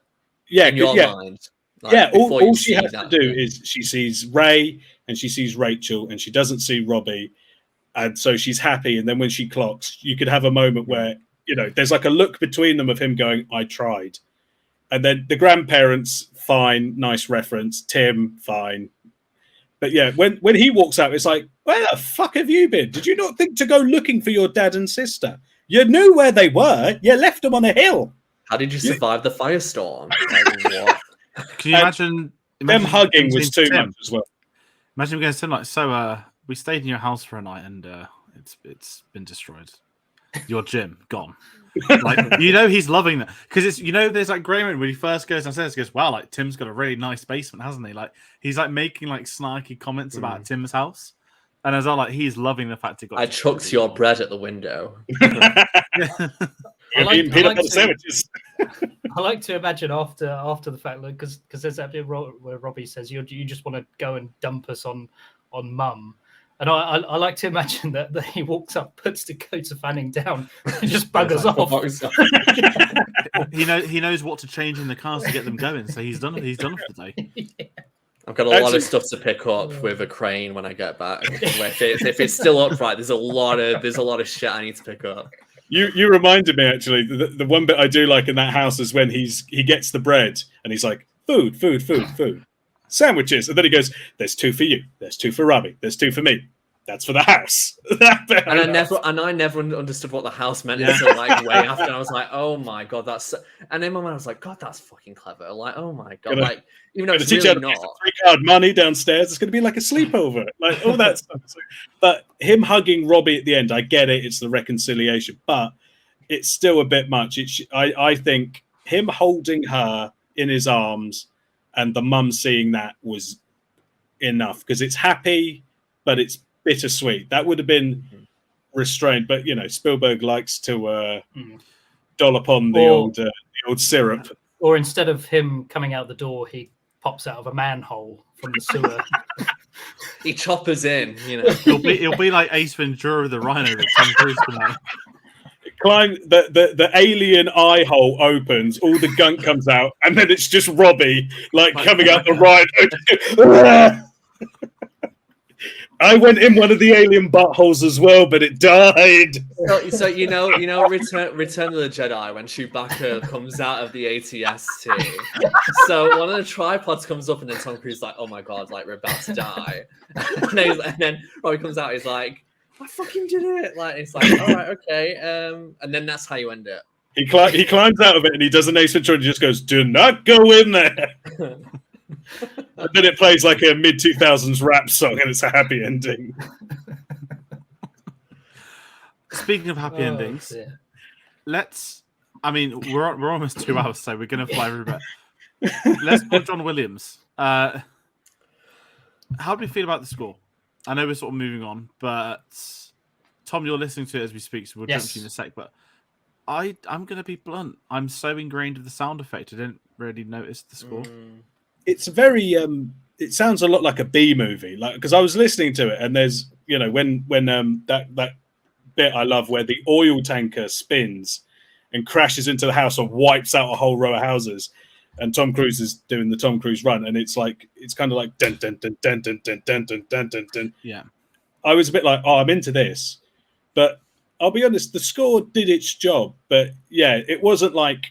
Yeah, in your mind. Like, all she has to do is she sees Ray and she sees Rachel and she doesn't see Robbie, and so she's happy. And then when she clocks, you could have a moment where there's like a look between them of him going, "I tried," and then the grandparents, fine, nice reference. Tim, fine. But yeah, when he walks out, it's like, where the fuck have you been? Did you not think to go looking for your dad and sister? You knew where they were. You left them on a hill. How did you survive the firestorm? Like, what? Can you imagine them hugging was too much as well. Imagine going to Tim like, so we stayed in your house for a night and it's been destroyed. Your gym gone. Like, he's loving that, because it's there's like Graham when he first goes downstairs, he goes, wow, like Tim's got a really nice basement, hasn't he? Like he's like making like snarky comments about Tim's house, and as well, like he's loving the fact he got. I chucked your bread at the window. eating peanut butter sandwiches. I like to imagine after the fact, because there's that bit where Robbie says you just want to go and dump us on Mum, and I like to imagine that he walks up, puts Dakota Fanning down, and just buggers off. He knows what to change in the cars to get them going, so he's done for the day. Yeah. I've got a lot of stuff to pick up with a crane when I get back. If it's still upright, there's a lot of shit I need to pick up. You reminded me actually. The one bit I do like in that house is when he gets the bread and he's like, food, sandwiches, and then he goes, "There's 2 for you. There's 2 for Robbie. There's 2 for me. That's for the house." I never understood what the house meant until like way after. And I was like, "Oh my god, that's." And in my mind, I was like, "God, that's fucking clever." Like, oh my god, like even though it's really not 3-card money downstairs, it's going to be like a sleepover, like all that stuff. But him hugging Robbie at the end, I get it. It's the reconciliation, but it's still a bit much. I think him holding her in his arms and the mum seeing that was enough, because it's happy, but it's bittersweet. That would have been restrained, but Spielberg likes to dollop on the old syrup. Or instead of him coming out the door, he pops out of a manhole from the sewer. He choppers in, It'll be like Ace Ventura the Rhino that Tom Cruise can make. Climb the alien eye hole opens, all the gunk comes out, and then it's just Robbie coming out the rhino. I went in one of the alien buttholes as well, but it died. So Return of the Jedi, when Chewbacca comes out of the ATST. So one of the tripods comes up, and then Tom Cruise is like, "Oh my god, like we're about to die." and then Robbie comes out, he's like, "I fucking did it!" Like it's like, "All right, okay," and then that's how you end it. He climbs out of it, and he does an Ace Ventura, and he just goes, "Do not go in there." And then it plays like a mid-2000s rap song, and it's a happy ending. Speaking of happy endings, we're almost 2 hours, so we're going to fly through a bit. Let's put John Williams. How do we feel about the score? I know we're sort of moving on, but Tom, you're listening to it as we speak, so we'll jump to you in a sec. But I'm going to be blunt. I'm so ingrained with the sound effect, I didn't really notice the score. It's very it sounds a lot like a B movie, because I was listening to it, and there's when that bit I love where the oil tanker spins and crashes into the house and wipes out a whole row of houses, and Tom Cruise is doing the Tom Cruise run, and it's kind of like dun dun dun dun dun dun dun dun dun dun dun. Yeah, I was a bit like, oh, I'm into this, but I'll be honest, the score did its job, but yeah, it wasn't like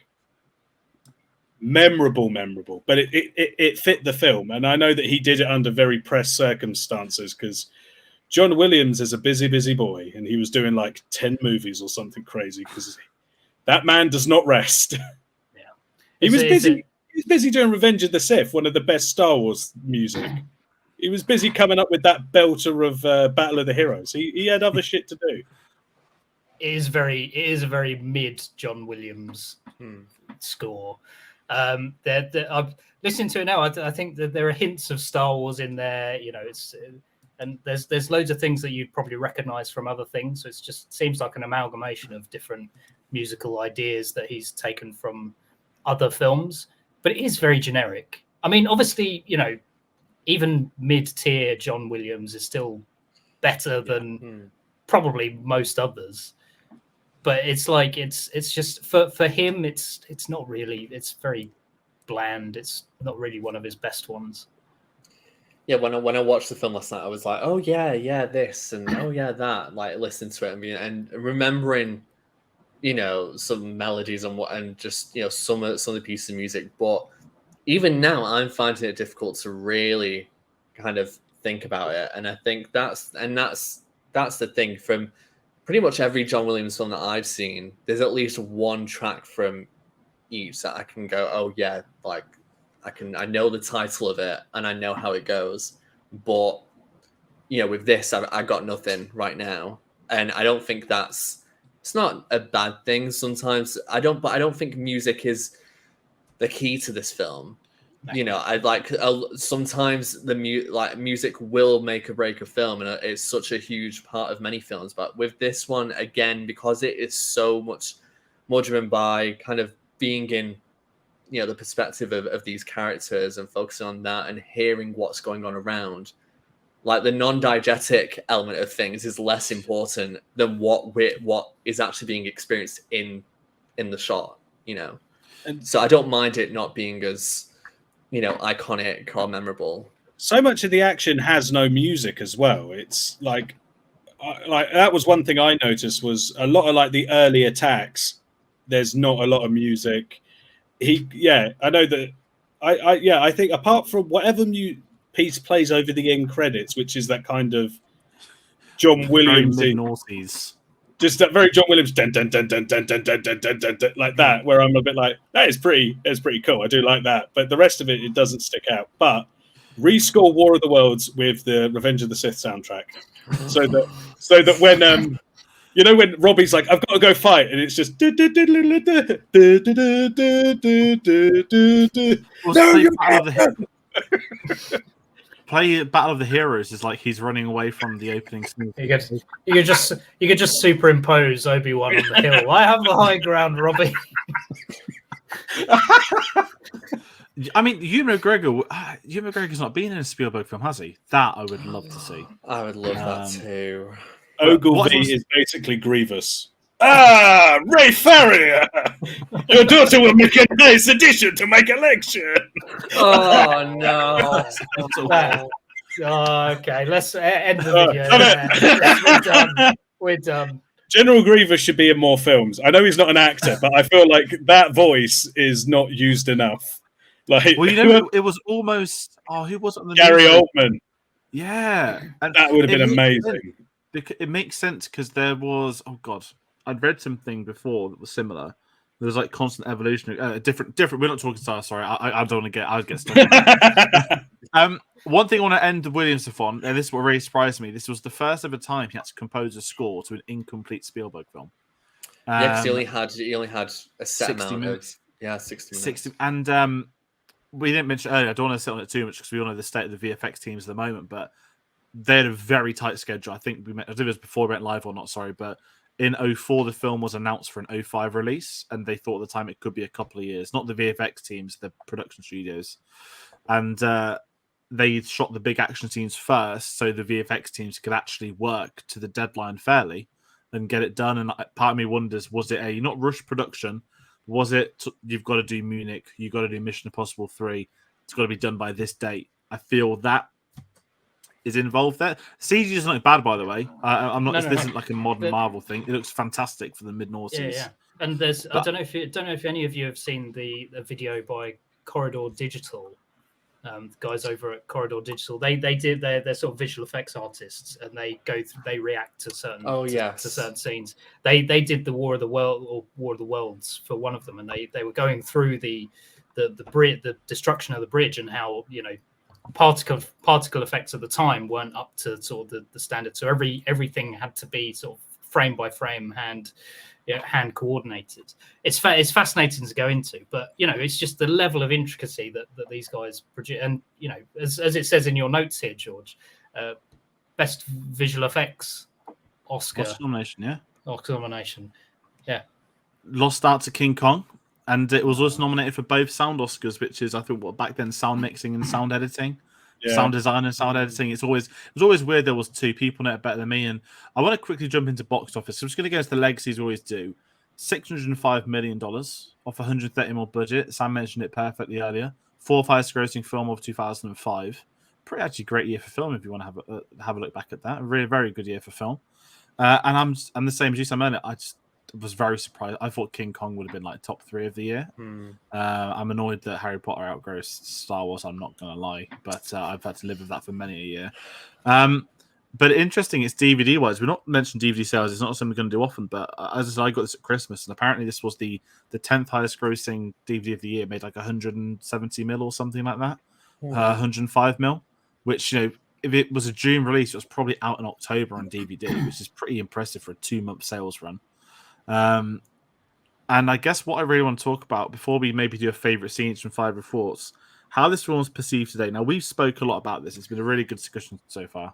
memorable, but it fit the film, and I know that he did it under very pressed circumstances, because John Williams is a busy boy, and he was doing like 10 movies or something crazy, because that man does not rest. Yeah, he was busy doing Revenge of the Sith, one of the best Star Wars music. He was busy coming up with that belter of Battle of the Heroes. He had other shit to do. It is a very mid John Williams score. I've listened to it now. I think that there are hints of Star Wars in there. And there's loads of things that you'd probably recognize from other things. So it just seems like an amalgamation of different musical ideas that he's taken from other films. But it is very generic. I mean, obviously, even mid-tier John Williams is still better than probably most others. But it's like it's just for him it's not really, it's very bland. It's not really one of his best ones. Yeah, when I watched the film last night, I was like, oh yeah, this, and oh yeah, that. Like, listen to it and remembering, some melodies and just some of the pieces of music. But even now, I'm finding it difficult to really kind of think about it. And I think that's the thing. From pretty much every John Williams film that I've seen, there's at least one track from each that I can go, oh yeah, like I know the title of it and I know how it goes. But with this, I got nothing right now, and I don't think it's not a bad thing. Sometimes I don't think music is the key to this film. I like sometimes the music will make or break a film, and it's such a huge part of many films. But with this one, again, because it is so much more driven by kind of being in, the perspective of these characters and focusing on that and hearing what's going on around. Like the non-diegetic element of things is less important than what is actually being experienced in the shot, And so I don't mind it not being as, iconic or memorable. So much of the action has no music as well. It's like that was one thing I noticed was a lot of like the early attacks. There's not a lot of music. I know that. I think apart from whatever piece plays over the end credits, which is that kind of John Williams noughties. Just that very John Williams dun, dun, dun, dun, dun, dun, dun, dun, dun, dun, dun, like that, where I'm a bit like, it's pretty cool. I do like that. But the rest of it doesn't stick out. But rescore War of the Worlds with the Revenge of the Sith soundtrack. So that when when Robbie's like, I've got to go fight, and it's just play Battle of the Heroes is like he's running away from the opening scene. You could just superimpose Obi-Wan on the hill. I have the high ground, Robbie. I mean, Ewan McGregor's not been in a Spielberg film, has he? That I would love to see. I would love that too. Ogilvy is basically Grievous. Ah, Ray Farrier! Your daughter will make a nice addition to my collection. Oh no! Okay, let's end the video. We're done. General Grievous should be in more films. I know he's not an actor, but I feel like that voice is not used enough. Like, well, it was almost. Oh, who was it on the Gary Oldman? Yeah, and that would have been amazing. It makes sense because there was. Oh God, I'd read something before that was similar. There was like constant evolution, different. We're not talking style. Sorry, I don't want to get. I'd get stuck. One thing I want to end the Williams on, and this is what really surprised me. This was the first ever time he had to compose a score to an incomplete Spielberg film. Yeah, because he only had a set amount of 60 minutes. 60, and we didn't mention earlier. I don't want to sit on it too much because we all know the state of the VFX teams at the moment, but they had a very tight schedule. I think I don't know if it was before we went live or not. Sorry, but in 2004 the film was announced for an 2005 release, and they thought at the time it could be a couple of years. Not the VFX teams, the production studios, and they shot the big action scenes first, so the VFX teams could actually work to the deadline fairly and get it done. And part of me wonders, was it a not rush production? Was it you've got to do Munich, you've got to do Mission Impossible 3, it's got to be done by this date? I feel that is involved there. CG doesn't look bad, by the way. I'm not. This isn't like a modern Marvel thing. It looks fantastic for the mid-noughties. Yeah. And there's I don't know if any of you have seen the video by Corridor Digital. The guys over at Corridor Digital, they're sort of visual effects artists, and they react to certain to certain scenes. They did the War of the Worlds for one of them, and they were going through the destruction of the bridge and how particle effects at the time weren't up to sort of the standard. So everything had to be sort of frame by frame hand coordinated. It's fascinating to go into, but it's just the level of intricacy that these guys produce. And as it says in your notes here, George, best visual effects Oscar nomination. Yeah. Lost out to King Kong, and it was also nominated for both sound Oscars, which is I think back then sound mixing and sound editing. Yeah. Sound design and sound editing. It was always weird there was two people in it better than me. And I want to quickly jump into box office. So I'm just going to go to the legacies we always do. $605 million off 130 mil budget. Sam mentioned it perfectly earlier. Fourth highest grossing film of 2005. Pretty actually great year for film if you want to have a look back at that. A really very good year for film. And I'm the same as you, Sam. I just was very surprised. I thought King Kong would have been like top 3 of the year. I'm annoyed that Harry Potter outgrossed Star Wars. I'm not going to lie, but I've had to live with that for many a year. But interesting, it's DVD wise. We're not mentioned DVD sales. It's not something we're going to do often. But as I said, I got this at Christmas, and apparently this was the 10th highest grossing DVD of the year. Made like 170 mil or something like that. 105 mil, which if it was a June release, it was probably out in October on DVD, which is pretty impressive for a 2-month sales run. And I guess what I really want to talk about before we maybe do a favorite scenes from 5 reports, how this film is perceived today. Now we've spoke a lot about this. It's been a really good discussion so far.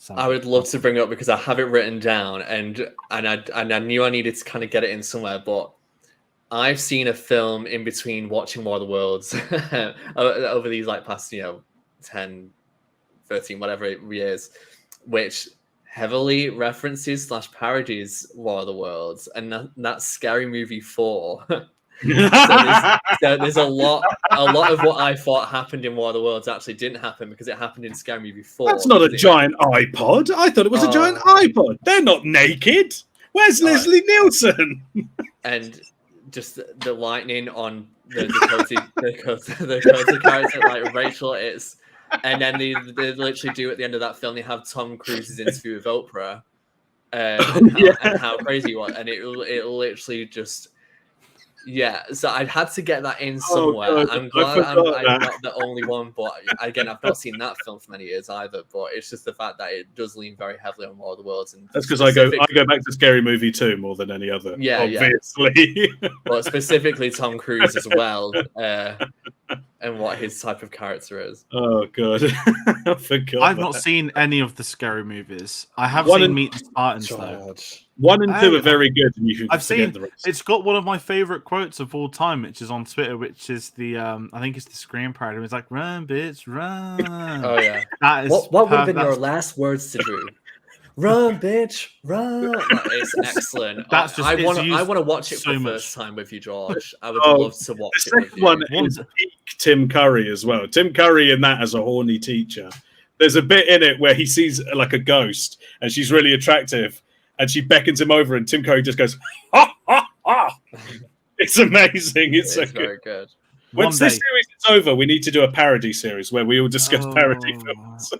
I would love to bring it up because I have it written down and I knew I needed to kind of get it in somewhere, but I've seen a film in between watching War of the Worlds over these like past 10, 13, whatever years, which heavily references / parodies War of the Worlds, and that's Scary Movie 4. So there's a lot of what I thought happened in War of the Worlds actually didn't happen because it happened in Scary Movie 4. That's not a giant iPod. I thought it was a giant iPod. They're not naked. Where's Leslie Nielsen? And just the lightning on the Dakota character, like Rachel is. And then they literally do at the end of that film, they have Tom Cruise's interview with Oprah and how crazy he was. And it literally just... Yeah, so I had to get that in somewhere. I'm glad I'm not the only one, but again, I've not seen that film for many years either. But it's just the fact that it does lean very heavily on War of the Worlds, and that's because I go back to Scary Movie 2 more than any other. Yeah, obviously. But specifically Tom Cruise as well, and what his type of character is. Oh god, I forgot. I've not seen any of the Scary Movies. I have seen Meet the Spartans though. 1 and 2 are very good, and you should. I've seen. The rest. It's got one of my favorite quotes of all time, which is on Twitter, which is the I think it's the Scream parody. It's like "Run, bitch, run." Oh yeah. That is what would have been your last words to Drew? Run, bitch, run. It's excellent. That's just, I want to watch it so for the much. first time with you, George. I would love to watch it. The second one is peak Tim Curry as well. Tim Curry in that as a horny teacher. There's a bit in it where he sees like a ghost, and she's really attractive. And she beckons him over, and Tim Curry just goes, ha, ha, ha. It's amazing. It's so very good. Once this series is over, we need to do a parody series where we all discuss parody films.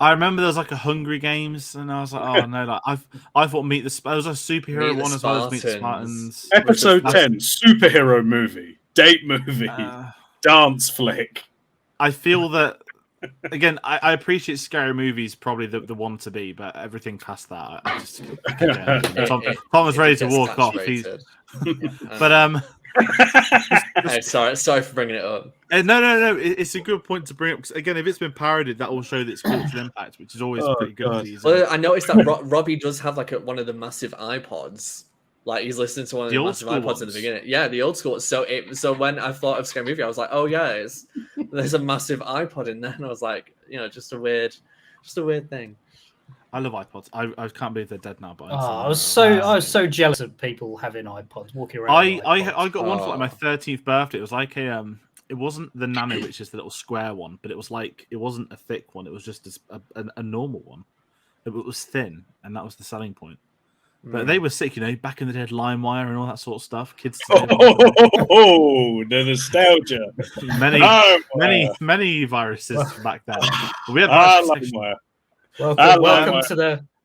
I remember there was like a Hungry Games, and I was like, oh no, like I thought Meet the Spartans. There was a superhero one as well as Meet the Spartans. Episode 10, superhero movie, date movie, dance flick. I feel that. Again, I appreciate Scary Movies probably the one to be, but everything past that, I just Tom was ready to walk off. But sorry for bringing it up. No, it's a good point to bring up because again, if it's been parodied, that will show its cultural impact, which is always pretty good. Well, I noticed that Robbie does have like one of the massive iPods. Like he's listening to one of the massive iPods at the begining. Yeah, the old school. So when I thought of Scary Movie, I was like, oh yeah, there's a massive iPod in there, and I was like, just a weird thing. I love iPods. I can't believe they're dead now. But I was so jealous of people having iPods walking around. I got one for like my 13th birthday. It was like it wasn't the Nano, which is the little square one, but it was like it wasn't a thick one. It was just a normal one. It was thin, and that was the selling point. But they were sick, back in the day, LimeWire and all that sort of stuff. Kids. The nostalgia. Many viruses back then. We had LimeWire.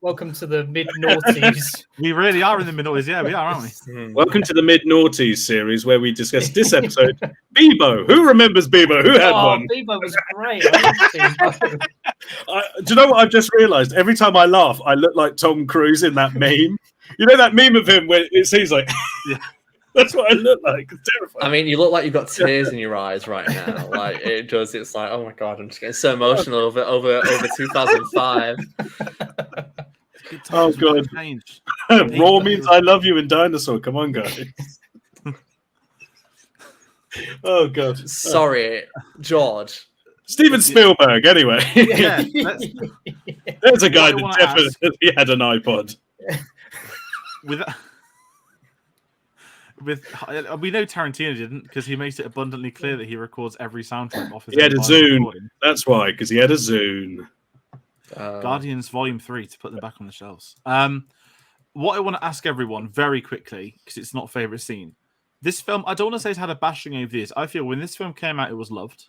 Welcome to the mid noughties. We really are in the mid noughties. Yeah, we are, aren't we? Welcome to the mid noughties series where we discuss this episode. Bebo. Who remembers Bebo? Who had one? Bebo was great. Bebo. Do you know what I've just realised? Every time I laugh, I look like Tom Cruise in that meme. You know that meme of him where he's like, yeah. That's what I look like. It's terrifying. I mean, you look like you've got tears in your eyes right now. Like it does. It's like, oh my god, I'm just getting so emotional over 2005. Oh god. Raw means I love you in Dinosaur. Come on, guys. Oh god. Sorry, George. Steven Spielberg. Anyway, yeah, there's a guy that definitely had an iPod. We know Tarantino didn't because he makes it abundantly clear that he records every soundtrack off his. He had a Zune. That's why, because he had a Zune. Guardians Volume 3 to put them back on the shelves. What I want to ask everyone very quickly, because it's not favorite scene. This film, I don't want to say it's had a bashing over this. I feel when this film came out, it was loved,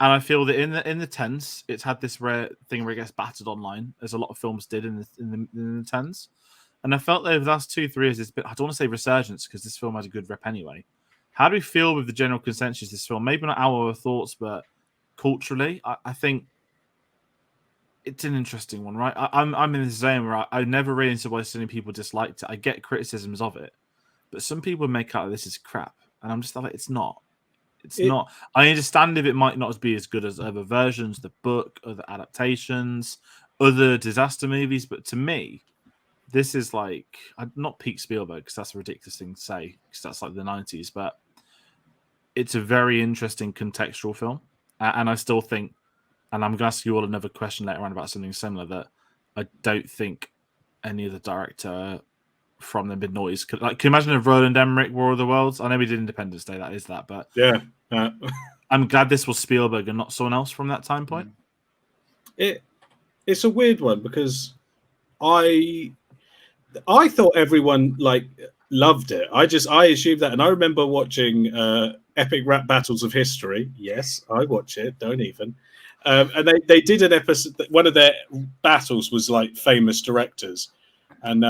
and I feel that in the tens, it's had this rare thing where it gets battered online, as a lot of films did in the tens. And I felt that over the last 2-3 years, it's been, I don't want to say resurgence because this film has a good rep anyway. How do we feel with the general consensus of this film? Maybe not our thoughts, but culturally, I think it's an interesting one, right? I'm in this zone where I never really understood why so many people disliked it. I get criticisms of it, but some people make out this is crap, and I'm just like, it's not. It's not. I understand if it might not be as good as other versions, the book, other adaptations, other disaster movies, but to me, this is like not peak Spielberg because that's a ridiculous thing to say because that's like the 90s, but it's a very interesting contextual film, and I still think, and I'm going to ask you all another question later on about something similar, that I don't think any other director from the mid noughties could, like, can you imagine if Roland Emmerich War of the Worlds? I know we did Independence Day, that is that, but yeah, I'm glad this was Spielberg and not someone else from that time point. It's a weird one because I thought everyone like loved it. I assumed that, and I remember watching Epic Rap Battles of History. Yes, I watch it. Don't even. And they did an episode. One of their battles was like famous directors, and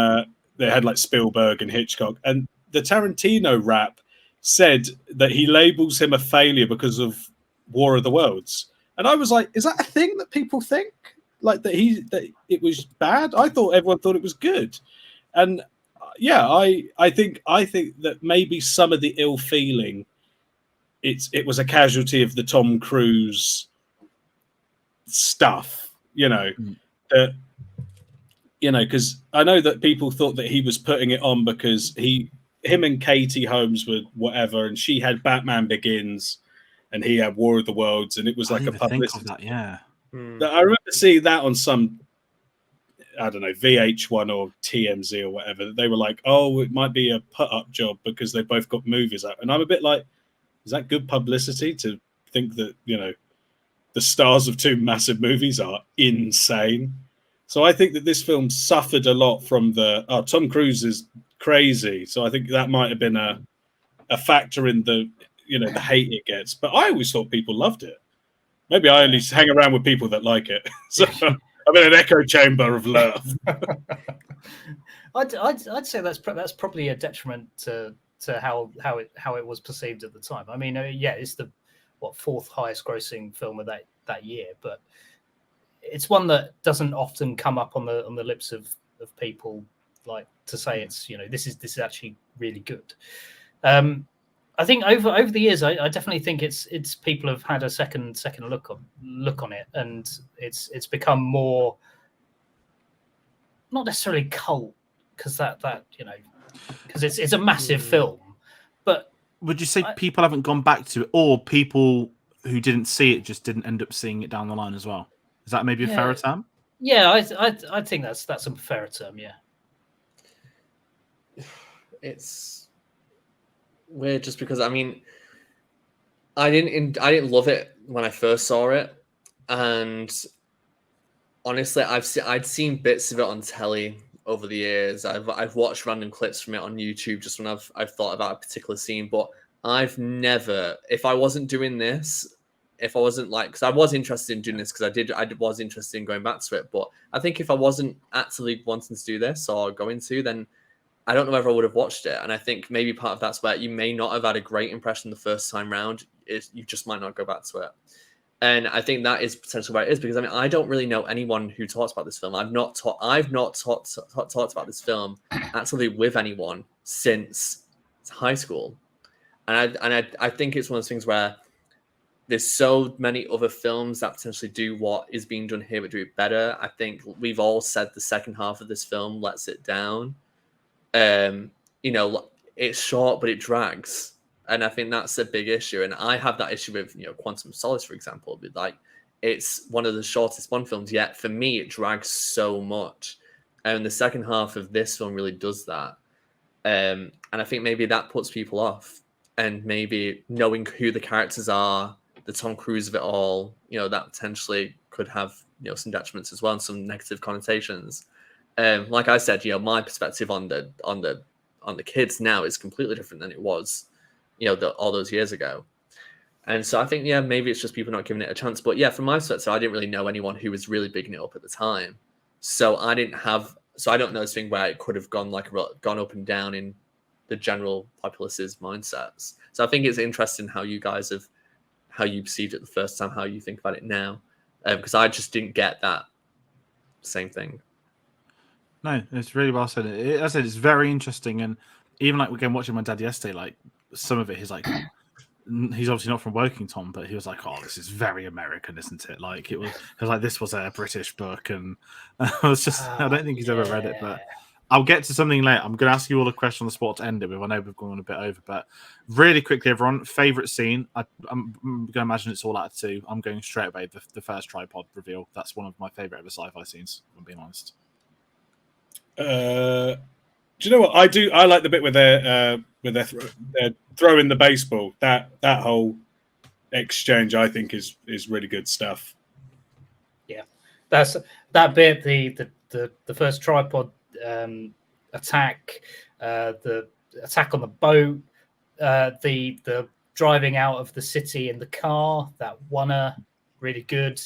they had like Spielberg and Hitchcock. And the Tarantino rap said that he labels him a failure because of War of the Worlds. And I was like, is that a thing that people think? Like that it was bad? I thought everyone thought it was good. And yeah, I think that maybe some of the ill feeling, it was a casualty of the Tom Cruise stuff, that, because I know that people thought that he was putting it on because him and Katie Holmes were whatever, and she had Batman Begins, and he had War of the Worlds, and it was like a publicity. Think of that, yeah. I remember seeing that on some, I don't know, VH1 or TMZ or whatever. They were like, oh, it might be a put-up job because they both got movies out. And I'm a bit like, is that good publicity to think that, the stars of two massive movies are insane? So I think that this film suffered a lot from Tom Cruise is crazy. So I think that might have been a factor in the hate it gets. But I always thought people loved it. Maybe I only hang around with people that like it. So I'm in an echo chamber of love. I'd say that's probably a detriment to how it was perceived at the time. I mean, it's the fourth highest grossing film of that year, but it's one that doesn't often come up on the lips of people, like to say it's this is actually really good. I think over the years, I definitely think it's people have had a second look on it, and it's become more, not necessarily cult, because because it's a massive film. But would you say people haven't gone back to it, or people who didn't see it just didn't end up seeing it down the line as well? Is that maybe a fairer term? Yeah, I think that's a fairer term. Yeah, it's weird just because I didn't love it when I first saw it, and honestly I'd seen bits of it on telly over the years. I've watched random clips from it on YouTube just when I've thought about a particular scene, but I've never, if I wasn't doing this, if I wasn't because I was interested in doing this because I was interested in going back to it, but I think if I wasn't actively wanting to do this or going to, then I don't know whether I would have watched it. And I think maybe part of that's where you may not have had a great impression the first time round. You just might not go back to it. And I think that is potentially where it is, because I don't really know anyone who talks about this film. I've not talked about this film actually with anyone since high school. And I think it's one of those things where there's so many other films that potentially do what is being done here, but do it better. I think we've all said the second half of this film lets it down. It's short, but it drags. And I think that's a big issue. And I have that issue with, Quantum of Solace, for example. It's one of the shortest Bond films, yet for me, it drags so much. And the second half of this film really does that. And I think maybe that puts people off. And maybe knowing who the characters are, the Tom Cruise of it all, that potentially could have, some detriments as well and some negative connotations. Like I said, my perspective on the kids now is completely different than it was, all those years ago. And so I think, maybe it's just people not giving it a chance. But from my perspective, I didn't really know anyone who was really bigging it up at the time. So I don't know this thing where it could have gone up and down in the general populace's mindsets. So I think it's interesting how you perceived it the first time, how you think about it now, because I just didn't get that same thing. No, it's really well said. As I said, it's very interesting, and even again watching my dad yesterday, some of it, he's obviously not from Woking, but he was like, "Oh, this is very American, isn't it?" It was like this was a British book, and I was just, I don't think he's ever read it, but I'll get to something later. I'm going to ask you all a question on the spot to end it with. I know we've gone a bit over, but really quickly, everyone, favorite scene? I'm going to imagine it's all out of 2. I'm going straight away. The first tripod reveal. That's one of my favorite ever sci-fi scenes, if I'm being honest. Do you know what I do? I like the bit where they're throwing the baseball. That whole exchange, I think, is really good stuff. Yeah, that's that bit. The first tripod attack, the attack on the boat, the driving out of the city in the car. That one, really good.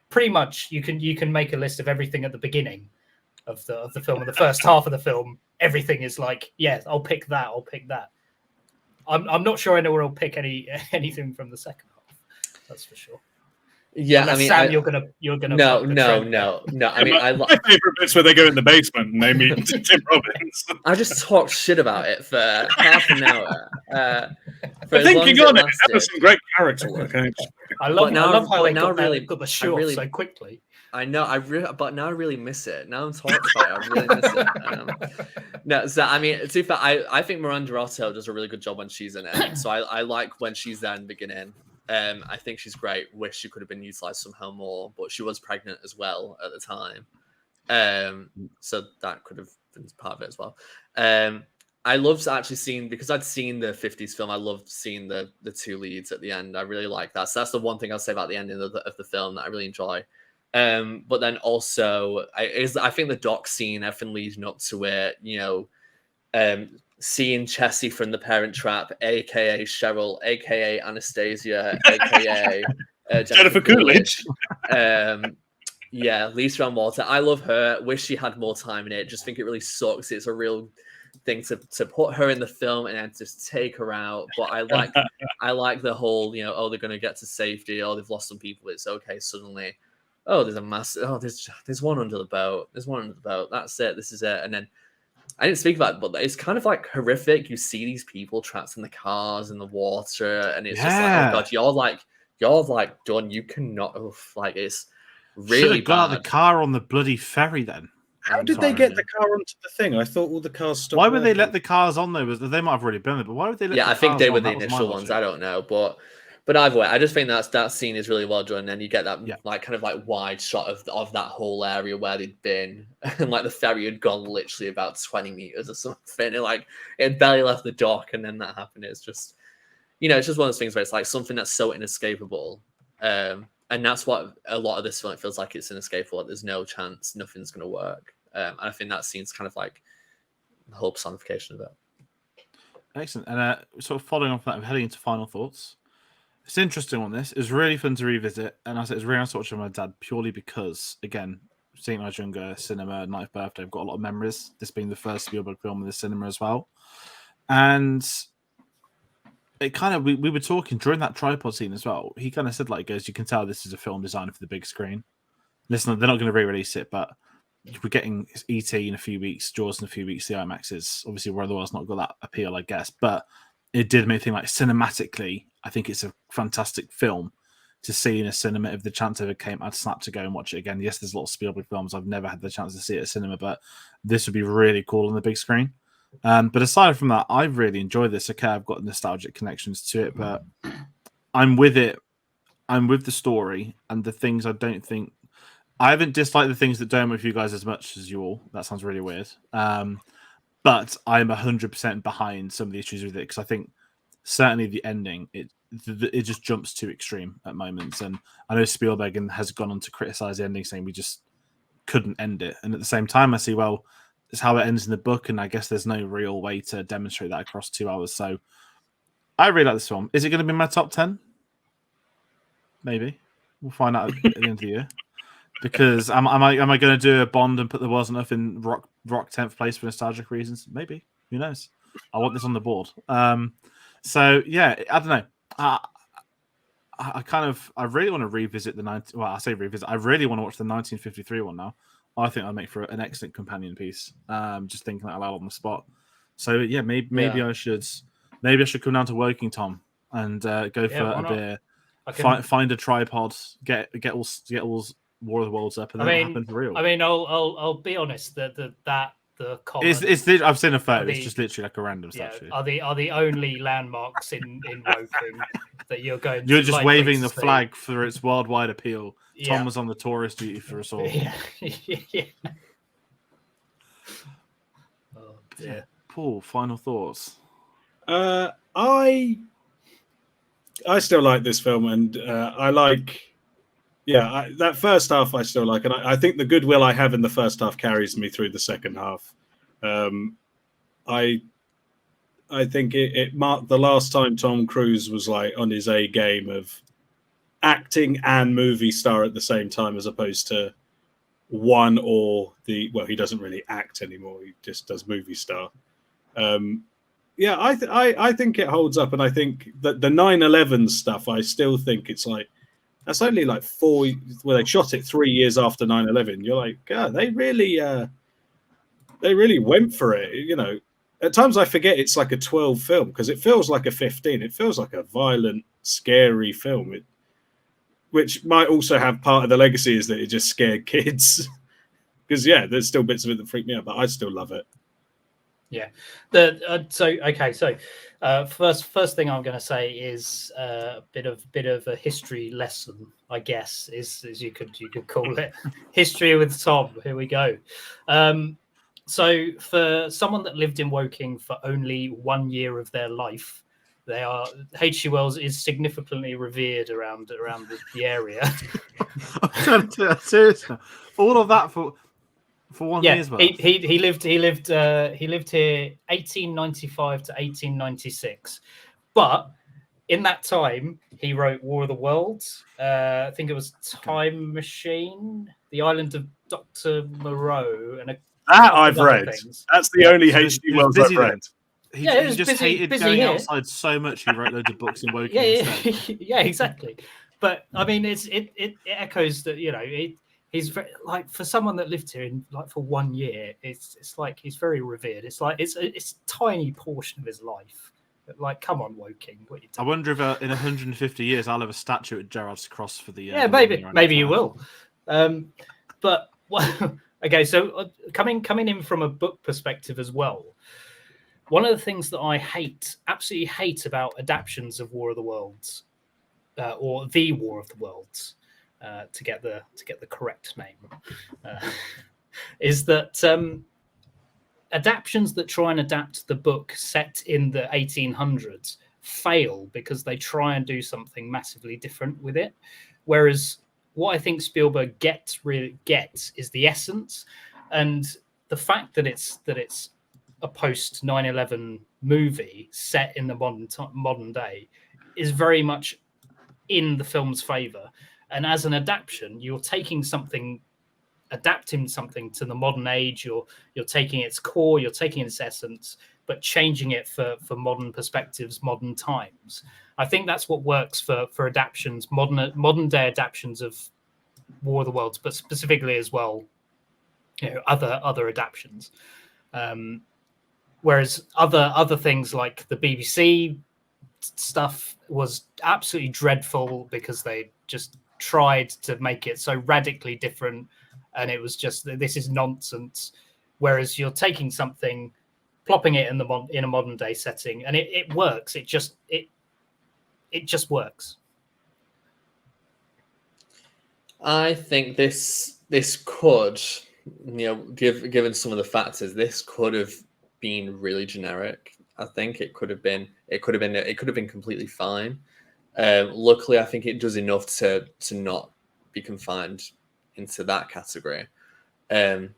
Pretty much, you can make a list of everything at the beginning of the film. In the first half of the film, everything is like, yeah, I'll pick that. I'll pick that. I'm not sure anyone will pick anything from the second half. That's for sure. Yeah, Unless, I mean, Sam, you're gonna. No. I mean, my favorite bit's where they go in the basement and they meet Tim Robbins. I just talked shit about it for half an hour. Thinking on it, that was some great character work. I love how they got the short really, so quickly. I know, but now I really miss it. Now I'm talking about it, I really miss it. No, so I mean, to be fair, I think Miranda Otto does a really good job when she's in it. So I like when she's there in the beginning. I think she's great. Wish she could have been utilized somehow more, but she was pregnant as well at the time. So that could have been part of it as well. I loved actually seeing, because I'd seen the 50s film, I loved seeing the 2 leads at the end. I really like that. So that's the one thing I'll say about the ending of the film that I really enjoy. But then also, I think the dock scene, everything leading up to it, seeing Chessie from The Parent Trap, aka Cheryl, aka Anastasia, aka Jennifer Coolidge. Yeah, Lisa Ann Walter. I love her. Wish she had more time in it. Just think it really sucks. It's a real thing to put her in the film and then just take her out. But I like the whole, they're going to get to safety. Oh, they've lost some people. It's okay. Suddenly, there's a massive. Oh, there's one under the boat. There's one under the boat. That's it. This is it. And then I didn't speak about it, but it's kind of like horrific. You see these people trapped in the cars in the water, and it's just like, oh god, you're like done. You cannot. It's really should have got out bad. the car on the bloody ferry then. How did they get the car onto the thing? I thought all the cars stopped. Why would they let the cars on though? They might have already been there, but why would they let? Yeah, the I think cars they on? were the That was my initial ones. logic. I don't know, but either way, I just think that scene is really well done. And then you get that kind of wide shot of that whole area where they'd been, and the ferry had gone literally about 20 meters or something. And it barely left the dock, and then that happened. It's just, it's just one of those things where it's like something that's so inescapable. And that's what a lot of this film, it feels like it's inescapable. There's no chance, nothing's going to work. And I think that scene's kind of like the whole personification of it. Excellent. And sort of following on from that, I'm heading into final thoughts. It's interesting on this. It's really fun to revisit. And I said it's really nice to watch with my dad purely because, again, seeing I was younger, cinema, 9th birthday, I've got a lot of memories. This being the first Spielberg film in the cinema as well. And it kind of, we were talking during that tripod scene as well. He kind of said, you can tell this is a film designed for the big screen. Listen, they're not going to re-release it, but we're getting E.T. in a few weeks, Jaws in a few weeks, the IMAXs. Obviously, where the world's not got that appeal, I guess. But it did make me think cinematically, I think it's a fantastic film to see in a cinema. If the chance ever came, I'd snap to go and watch it again. Yes, there's a lot of Spielberg films I've never had the chance to see at a cinema, but this would be really cool on the big screen. But aside from that, I really enjoyed this. Okay, I've got nostalgic connections to it, but I'm with it. I'm with the story and the things I don't think. I haven't disliked the things that don't with you guys as much as you all. That sounds really weird. But I'm 100% behind some of the issues with it because I think certainly the ending, it just jumps too extreme at moments. And I know Spielberg has gone on to criticize the ending, saying we just couldn't end it. And at the same time, I see, well, it's how it ends in the book, and I guess there's no real way to demonstrate that across 2 hours. So I really like this film. Is it going to be in my top 10? Maybe. We'll find out at the end of the year. Because am I going to do a Bond and put The World's Enough in rock 10th place for nostalgic reasons? Maybe. Who knows? I want this on the board. So yeah, I don't know. I really want to revisit I say revisit. I really want to watch the 1953 one now. I think that'd make for an excellent companion piece. Just thinking that aloud on the spot. So yeah, maybe I should come down to Woking, Tom, and go for a beer. Find a tripod. Get all War of the Worlds up, and I then it mean, happened for real. I'll be honest. The common, I've seen a photo. It's the- just literally like a random yeah, statue. are the only landmarks in Woking that you're going. You're to just likely waving to the see. flag for its worldwide appeal. Yeah. Tom was on the tourist duty for us all. Yeah. Yeah. Oh dear. Paul, final thoughts. I still like this film, and I like, that first half I still like, and I think the goodwill I have in the first half carries me through the second half. I think it marked the last time Tom Cruise was like on his A game of acting and movie star at the same time, as opposed to one or the. Well, he doesn't really act anymore; he just does movie star. I think it holds up, and I think that the 9/11 stuff, I still think it's like that's only like 4. Well, they shot it 3 years after 9/11. You're like, God, they really went for it. You know, at times I forget it's like a 12 film because it feels like a 15. It feels like a violent, scary film. Which might also have part of the legacy is that it just scared kids. Because there's still bits of it that freak me out, but I still love it. Yeah. First thing I'm going to say is a bit of a history lesson, I guess, is you could call it history with Tom. Here we go. So for someone that lived in Woking for only 1 year of their life, H.G. Wells is significantly revered around the area. I'm trying to seriously. All of that for 1 year's worth. He lived here 1895 to 1896, but in that time he wrote War of the Worlds. I think it was Time Machine, The Island of Dr. Moreau, and I've read. Things. That's the only H.G. Wells I've read. He was just hated going here. outside so much. He wrote loads of books in Woking. Yeah, exactly. But I mean, it echoes that he's very, like, for someone that lived here for 1 year, it's like he's very revered. It's like it's a tiny portion of his life. Like, come on, Woking. What you I wonder if in 150 years I'll have a statue at Gerrard's Cross for the. Maybe you will. But okay, so coming in from a book perspective as well. One of the things that I absolutely hate about adaptions of War of the Worlds, or the War of the Worlds, to get the correct name, is that adaptions that try and adapt the book set in the 1800s fail because they try and do something massively different with it. Whereas what I think Spielberg really gets is the essence, and the fact that it's a post 9/11 movie set in the modern day is very much in the film's favor. And as an adaptation, you're adapting something to the modern age. You're taking its core, you're taking its essence, but changing it for modern perspectives, modern times. I think that's what works for adaptations, modern day adaptations of War of the Worlds, but specifically as well, other adaptations. Whereas other things like the BBC stuff was absolutely dreadful because they just tried to make it so radically different, and it was just, this is nonsense. Whereas you're taking something, plopping it in a modern day setting, and it works. It just works. I think this could, given some of the factors, this could have been really generic. I think it could have been completely fine. Luckily, I think it does enough to not be confined into that category. 13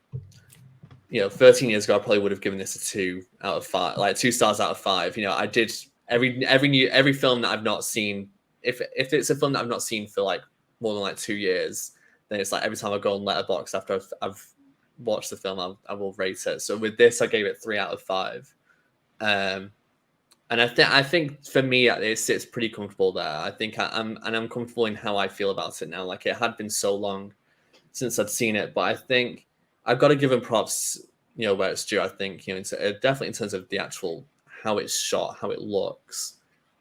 years ago, I probably would have given this a 2 out of 5, like 2 stars out of 5. I did every film that I've not seen. If it's a film that I've not seen for like more than like 2 years, then it's like every time I go on Letterboxd after I've watched the film, I will rate it. So with this, I gave it 3 out of 5. And I think for me, it sits pretty comfortable there. I think I'm comfortable in how I feel about it now. Like, it had been so long since I'd seen it, but I think I've got to give him props, where it's due. I think, definitely in terms of the actual, how it's shot, how it looks.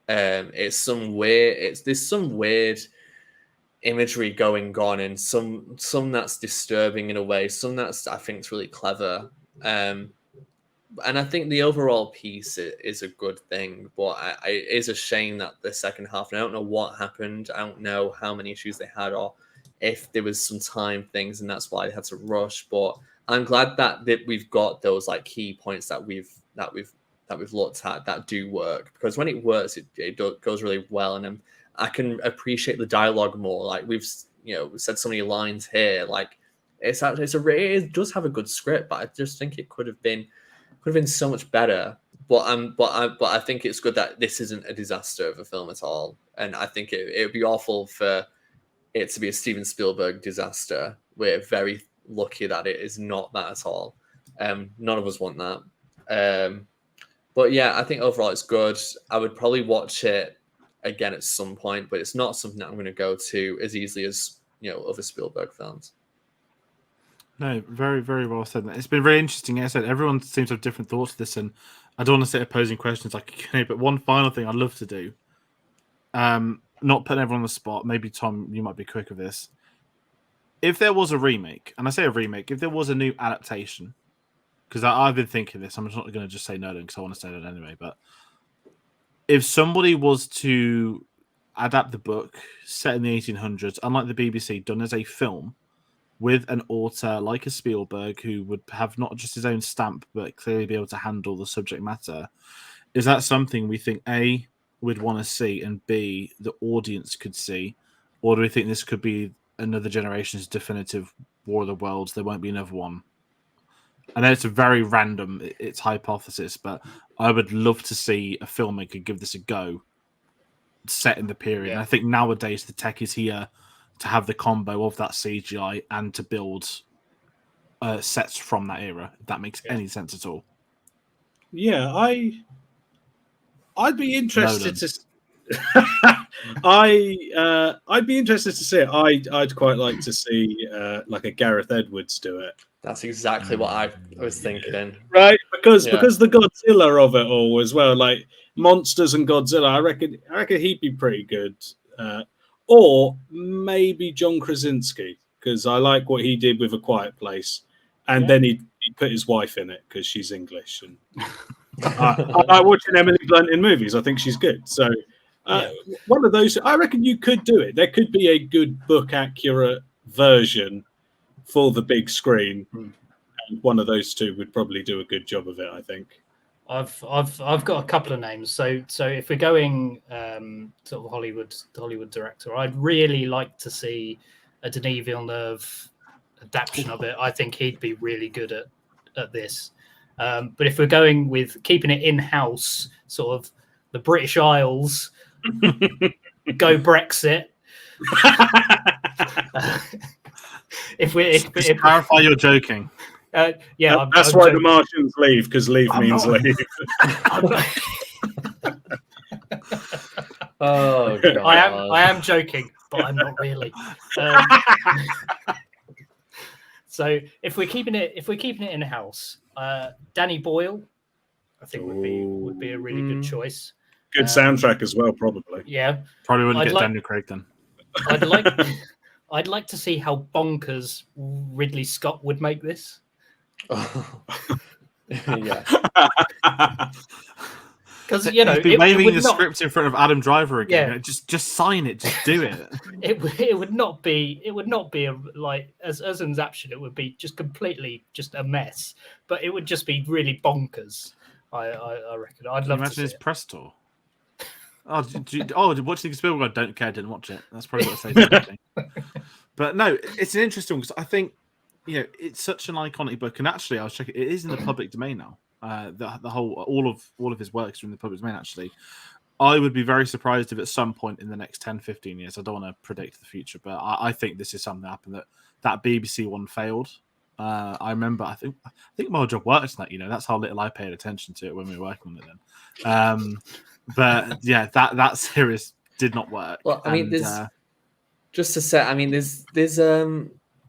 There's some weird imagery going on, and some that's disturbing in a way, some that's I think is really clever. And I think the overall piece is a good thing, but it is a shame that the second half, and I don't know what happened. I don't know how many issues they had, or if there was some time things, and that's why they had to rush. But I'm glad that we've got those like key points that we've looked at that do work, because when it works, it goes really well, and I can appreciate the dialogue more. Like we've said so many lines here, like it does have a good script, but I just think it could have been so much better. But I think it's good that this isn't a disaster of a film at all, and I think it would be awful for it to be a Steven Spielberg disaster. We're very lucky that it is not that at all. None of us want that. But yeah, I think overall it's good. I would probably watch it again at some point, but it's not something that I'm going to go to as easily as other Spielberg films. No, very, very well said. It's been very interesting. As I said, everyone seems to have different thoughts to this, and I don't want to sit opposing questions like a Q&A, but one final thing I'd love to do, not putting everyone on the spot, maybe Tom, you might be quick with this. If there was a remake, and I say a remake, if there was a new adaptation, because I've been thinking this, I'm not going to just say no because I want to say that anyway, but if somebody was to adapt the book set in the 1800s, unlike the BBC, done as a film, with an author like a Spielberg who would have not just his own stamp, but clearly be able to handle the subject matter, is that something we think, A, we'd want to see, and B, the audience could see? Or do we think this could be another generation's definitive War of the Worlds? There won't be another one. I know it's a very random, it's hypothesis, but I would love to see a filmmaker give this a go, set in the period. Yeah. And I think nowadays the tech is here to have the combo of that CGI and to build sets from that era, if that makes any sense at all. Yeah, I'd be interested Nolan. I'd be interested to see it. I'd quite like to see like a Gareth Edwards do it. That's exactly what I was thinking. Right? Because the Godzilla of it all as well, like monsters and Godzilla, I reckon he'd be pretty good. Or maybe John Krasinski, because I like what he did with A Quiet Place, and then he put his wife in it because she's English, and I like watching Emily Blunt in movies. I think she's good. So one of those, I reckon you could do it. There could be a good book accurate version for the big screen, and one of those two would probably do a good job of it, I think. I've got a couple of names. So if we're going sort of Hollywood director, I'd really like to see a Denis Villeneuve adaptation of it. I think he'd be really good at this. But if we're going with keeping it in-house, sort of the British Isles, go Brexit. Just clarify, you're joking. Yeah, that's why the Martians leave, because leave means leave. Oh, God. I am joking, but I'm not really. So if we're keeping it in house, Danny Boyle, I think would be a really good choice. Good soundtrack as well, probably. Yeah, probably wouldn't get Daniel Craig then. I'd like to see how bonkers Ridley Scott would make this. Yeah, because he'd be waving the not, script in front of Adam Driver again. Yeah. Just sign it, just do it. it would not be a, like as an option. It would be just completely just a mess, but it would just be really bonkers. I reckon. I'd love to see his it. press tour. What do you think of Spielberg? I don't care. Didn't watch it. That's probably what I say. But no, it's an interesting one because I think it's such an iconic book, and actually, I was checking. It is in the public domain now. The whole all of his works are in the public domain. Actually, I would be very surprised if at some point in the next 10, 15 years, I don't want to predict the future, but I think this is something that happened that BBC one failed. I remember. I think my job worked on that. That's how little I paid attention to it when we were working on it then. But yeah, that series did not work. Well, I mean, just to say, I mean, there's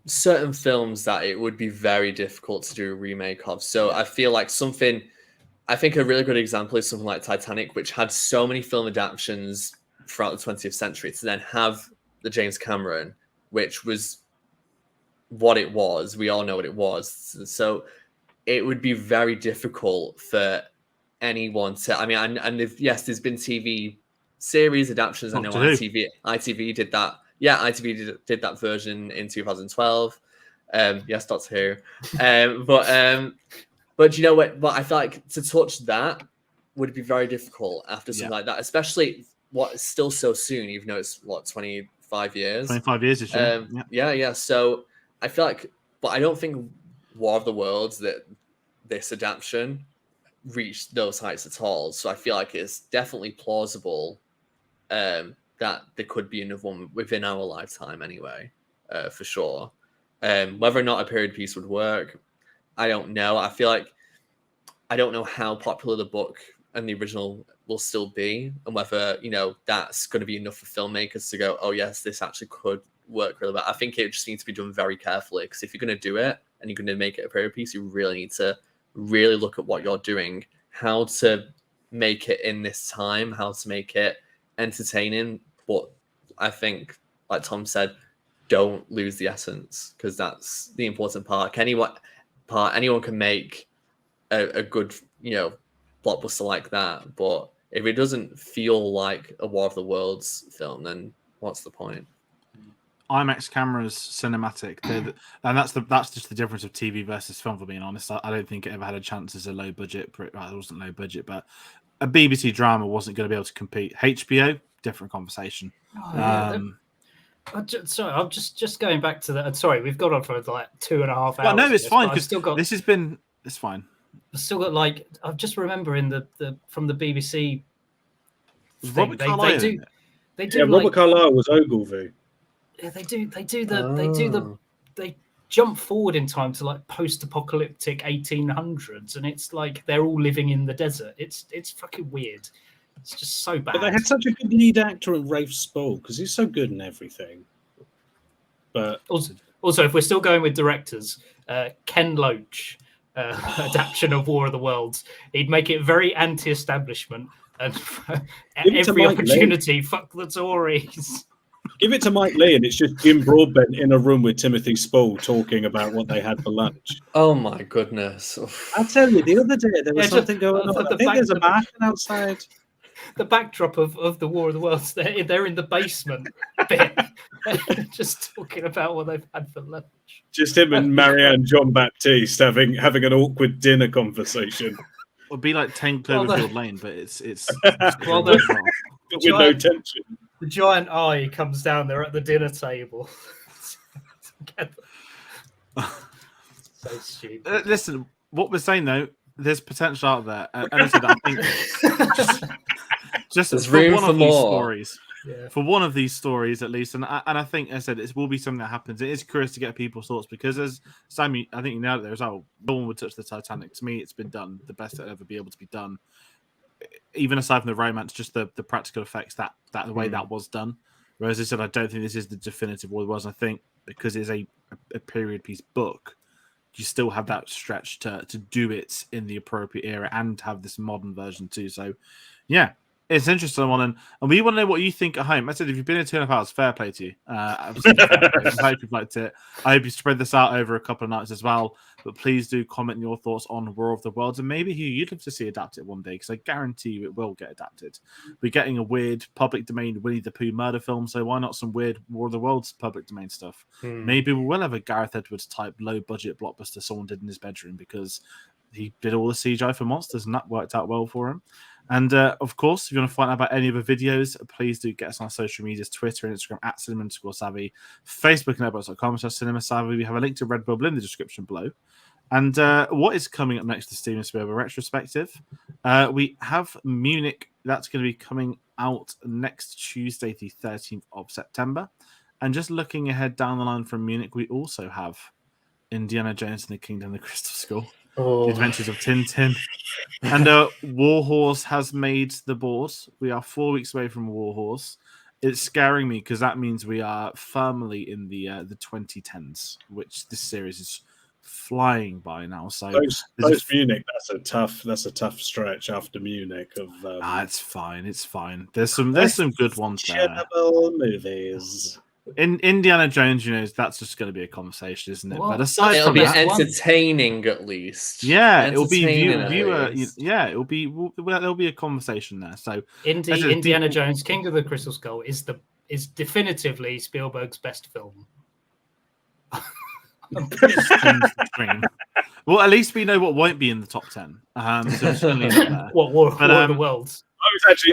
certain films that it would be very difficult to do a remake of. So I feel like I think a really good example is something like Titanic, which had so many film adaptations throughout the 20th century. To then have the James Cameron, which was what it was. We all know what it was. So it would be very difficult for anyone to. I mean, and if, yes, there's been TV series adaptations. I know ITV did that. Yeah, ITV did that version in 2012. Yes, Doctor Who. But you know what? But I feel like to touch that would be very difficult after something like that, especially what is still so soon, even though it's 25 years. 25 years this year. Yeah. So I feel like, but I don't think War of the Worlds, that this adaptation reached those heights at all. So I feel like it's definitely plausible that there could be another one within our lifetime anyway, for sure. Whether or not a period piece would work, I don't know. I feel like I don't know how popular the book and the original will still be, and whether, you know, that's going to be enough for filmmakers to go, oh yes, this actually could work really well. I think it just needs to be done very carefully, because if you're going to do it and you're going to make it a period piece, you really need to really look at what you're doing, how to make it in this time, how to make it entertaining. But I think, like Tom said, don't lose the essence, because that's the important part. Anyone can make a good, you know, blockbuster like that, but if it doesn't feel like a War of the Worlds film, then what's the point? IMAX cameras, cinematic, and that's just the difference of TV versus film. For being honest, I don't think it ever had a chance as a low budget. Well, it wasn't low budget, but a BBC drama wasn't going to be able to compete. HBO, different conversation. Sorry, I'm just going back to that. Sorry, we've got on for like 2.5 hours. Well, no, it's fine, because still got this has been. It's fine. I've still got, like, I just remember in the from the BBC. Robert Carlyle. They do. Yeah, like, Robert Carlyle was Ogilvy. Yeah, they jump forward in time to like post-apocalyptic 1800s, and it's like they're all living in the desert. It's fucking weird. It's just so bad. But they had such a good lead actor in Rafe Spall, because he's so good in everything. But also, if we're still going with directors, Ken Loach, adaptation of War of the Worlds, he'd make it very anti-establishment, and every opportunity, fuck the Tories. Give it to Mike Lee, and it's just Jim Broadbent in a room with Timothy Spall talking about what they had for lunch. Oh my goodness! I tell you, the other day there was something going on. I think there's a Martian outside. The backdrop of the War of the Worlds, they're in the basement bit, just talking about what they've had for lunch. Just him and Marianne John Baptiste having an awkward dinner conversation. It'll be like 10 Cloverfield Lane, but it's well, with no tension. The giant eye comes down there at the dinner table. So stupid. Listen, what we're saying though, there's potential out there, and I said, I think just there's for room one for of these more. stories. Yeah. For one of these stories, at least, and I think, as I said, it will be something that happens. It is curious to get people's thoughts, because, as Sammy, I think you nailed it there as well. No one would touch the Titanic. To me, it's been done the best it'll ever be able to be done. Even aside from the romance, just the practical effects, that the way that was done. Whereas I said, I don't think this is the definitive War of the Worlds. I think because it's a period piece book, you still have that stretch to do it in the appropriate era and have this modern version too. So, yeah. It's interesting one, and we want to know what you think at home. I said, if you've been in 2.5 hours, fair play to you. I hope you've liked it. I hope you spread this out over a couple of nights as well. But please do comment your thoughts on War of the Worlds, and maybe who you'd love to see adapted one day, because I guarantee you it will get adapted. We're getting a weird public domain Winnie the Pooh murder film, so why not some weird War of the Worlds public domain stuff? Maybe we will have a Gareth Edwards type low budget blockbuster someone did in his bedroom, because he did all the CGI for monsters and that worked out well for him. And of course, if you want to find out about any of the videos, please do get us on our social medias, Twitter and Instagram at cinema_savvy, Facebook and Xbox.com/cinemasavvy. We have a link to Redbubble in the description below. And what is coming up next to Steven Spielberg Retrospective? We have Munich. That's going to be coming out next Tuesday, the 13th of September. And just looking ahead down the line from Munich, we also have Indiana Jones and the Kingdom of the Crystal Skull. The Adventures of Tintin. And Warhorse has made the board. We are 4 weeks away from Warhorse. It's scaring me, because that means we are firmly in the 2010s, which this series is flying by now. So post Munich, that's a tough stretch after Munich of. It's fine. It's fine. There's some good ones there. Movies. In Indiana Jones, that's just going to be a conversation, isn't it? What? But aside It'll from be that, entertaining at least. yeah, it'll be Entertaining at viewer. least. Yeah, it'll be. There'll be a conversation there. So Indiana Jones, King of the Crystal Skull is definitively Spielberg's best film. I'm pretty sure. Well, at least we know what won't be in the top 10. So it's only not there. What War of the Worlds?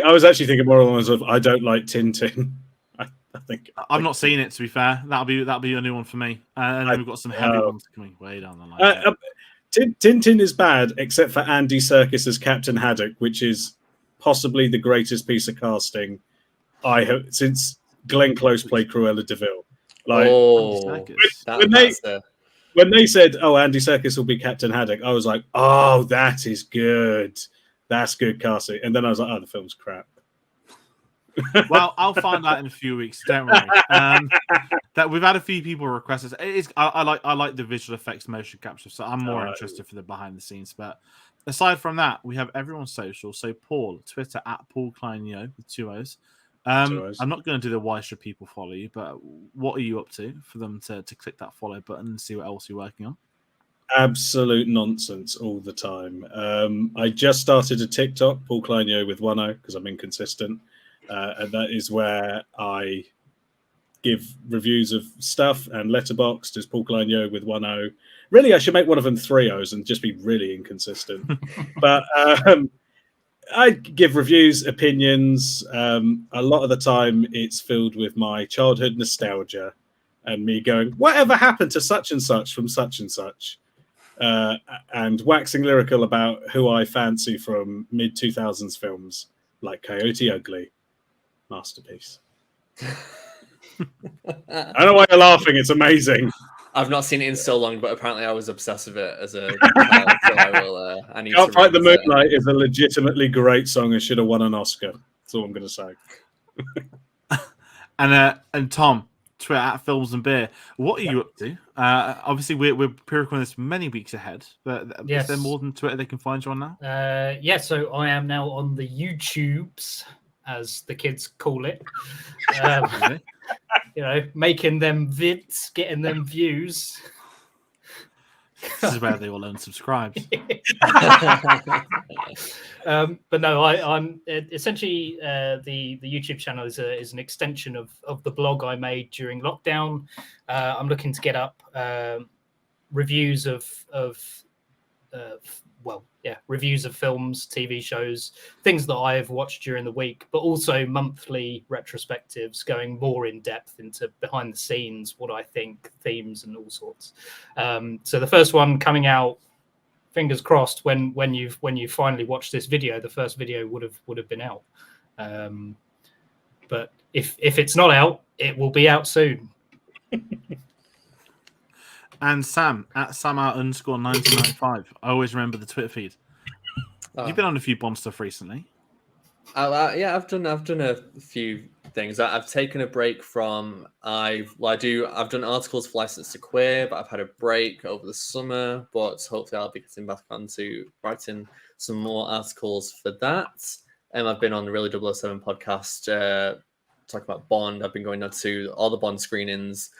I was actually thinking more along the lines of I don't like Tintin. I think I've not seen it, to be fair. That'll be a new one for me. And then we've got some heavy ones coming way down the line. Tintin is bad, except for Andy Serkis as Captain Haddock, which is possibly the greatest piece of casting I have since Glenn Close played Cruella de Vil. Like, when they said, "Oh, Andy Serkis will be Captain Haddock," I was like, "Oh, that is good. That's good casting." And then I was like, "Oh, the film's crap." Well, I'll find out in a few weeks. Don't worry. That we've had a few people request this. It is. I like the visual effects, motion capture, so I'm more interested for the behind the scenes. But aside from that, we have everyone's social. So Paul, Twitter @PaulKleinYo with 2 O's. I'm not going to do the why should people follow you, but what are you up to for them to click that follow button and see what else you're working on? Absolute nonsense all the time. I just started a TikTok, Paul Kleinyo with 1 O, because I'm inconsistent. And that is where I give reviews of stuff, and Letterboxd is Paul Kleinyo with 1 O. Really, I should make one of them 3 O's and just be really inconsistent. But I give reviews, opinions. A lot of the time, it's filled with my childhood nostalgia and me going, "Whatever happened to such and such from such and such?" And waxing lyrical about who I fancy from mid-2000s films like Coyote Ugly. Masterpiece. I don't know why you're laughing. It's amazing. I've not seen it in so long, but apparently I was obsessed with it as a child. So I need Can't to Fight the revisit. Moonlight is a legitimately great song and should have won an Oscar. That's all I'm going to say. And Tom, Twitter @Films and Beer. What are you up to? Obviously, we're pre-recording this many weeks ahead. But Yes. Is there more than Twitter they can find you on now? Yeah, so I am now on the YouTubes, as the kids call it. Making them vids, getting them views. This is where they all unsubscribe. But no, I'm essentially the YouTube channel is an extension of the blog I made during lockdown. I'm looking to get up reviews reviews of films, TV shows, things that I've watched during the week, but also monthly retrospectives going more in depth into behind the scenes, what I think, themes and all sorts. So the first one coming out, fingers crossed, when you finally watch this video, the first video would have been out. But if it's not out, it will be out soon. And Sam @Samar_1995. I always remember the Twitter feed. You've been on a few Bond stuff recently. Yeah, I've done a few things. I've taken a break from I've done articles for License to Queer, but I've had a break over the summer. But hopefully, I'll be getting back onto writing some more articles for that. I've been on the Really 007 podcast talking about Bond. I've been going on to all the Bond screenings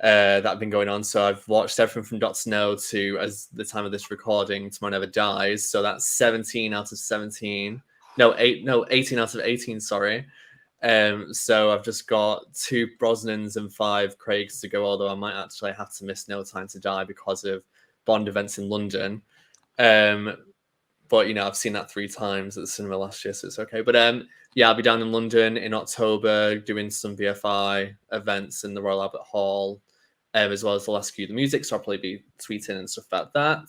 that have been going on. So I've watched everything from Dr. No to, as the time of this recording, Tomorrow Never Dies. So that's 17 out of 17. 18 out of 18, sorry. So I've just got 2 Brosnans and 5 Craigs to go, although I might actually have to miss No Time to Die because of Bond events in London. But, I've seen that 3 times at the cinema last year, so it's okay. But, I'll be down in London in October doing some BFI events in the Royal Albert Hall, as well as the Last Cue the Music, so I'll probably be tweeting and stuff about that.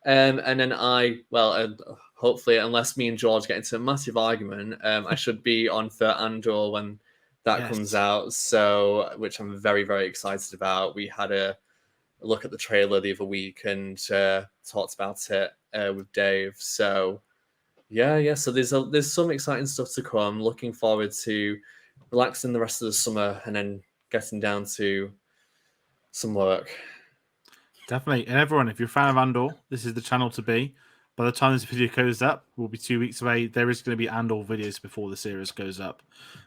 And then hopefully, unless me and George get into a massive argument, I should be on for Andor when that comes out, so which I'm very, very excited about. We had a look at the trailer the other week and talked about it with Dave. So so there's some exciting stuff to come. Looking forward to relaxing the rest of the summer and then getting down to some work. Definitely. And everyone, if you're a fan of Andor, this is the channel to be. By the time this video goes up, we'll be 2 weeks away. There is going to be and/or videos before the series goes up.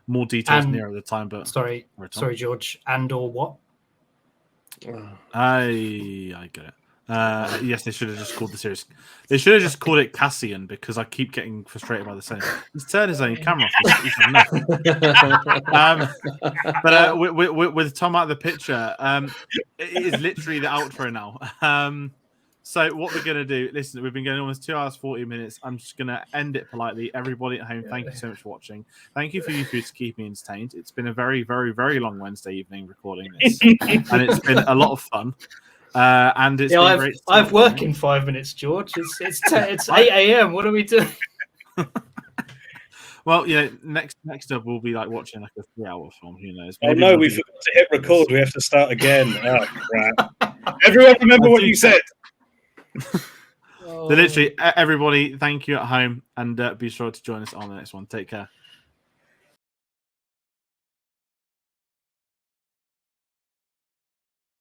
More details nearer the time, but sorry, George, and/or what? I get it. Yes, they should have just called the series. They should have just called it Cassian because I keep getting frustrated by the same. He's turned his own camera off. But with Tom out of the picture, it is literally the outro now. So what we're going to do, listen, we've been going almost 2 hours, 40 minutes. I'm just going to end it politely. Everybody at home, thank you so much for watching. Thank you for you two to keep me entertained. It's been a very, very, very long Wednesday evening recording this. And it's been a lot of fun. And it's been great. I've work in 5 minutes, George. It's 8 a.m. What are we doing? Well, next up we'll be like watching like a 3-hour film. Who knows? Maybe we forgot to hit record. We have to start again. Oh, crap. Everyone remember what you said. So literally, everybody, thank you at home, and be sure to join us on the next one. Take care.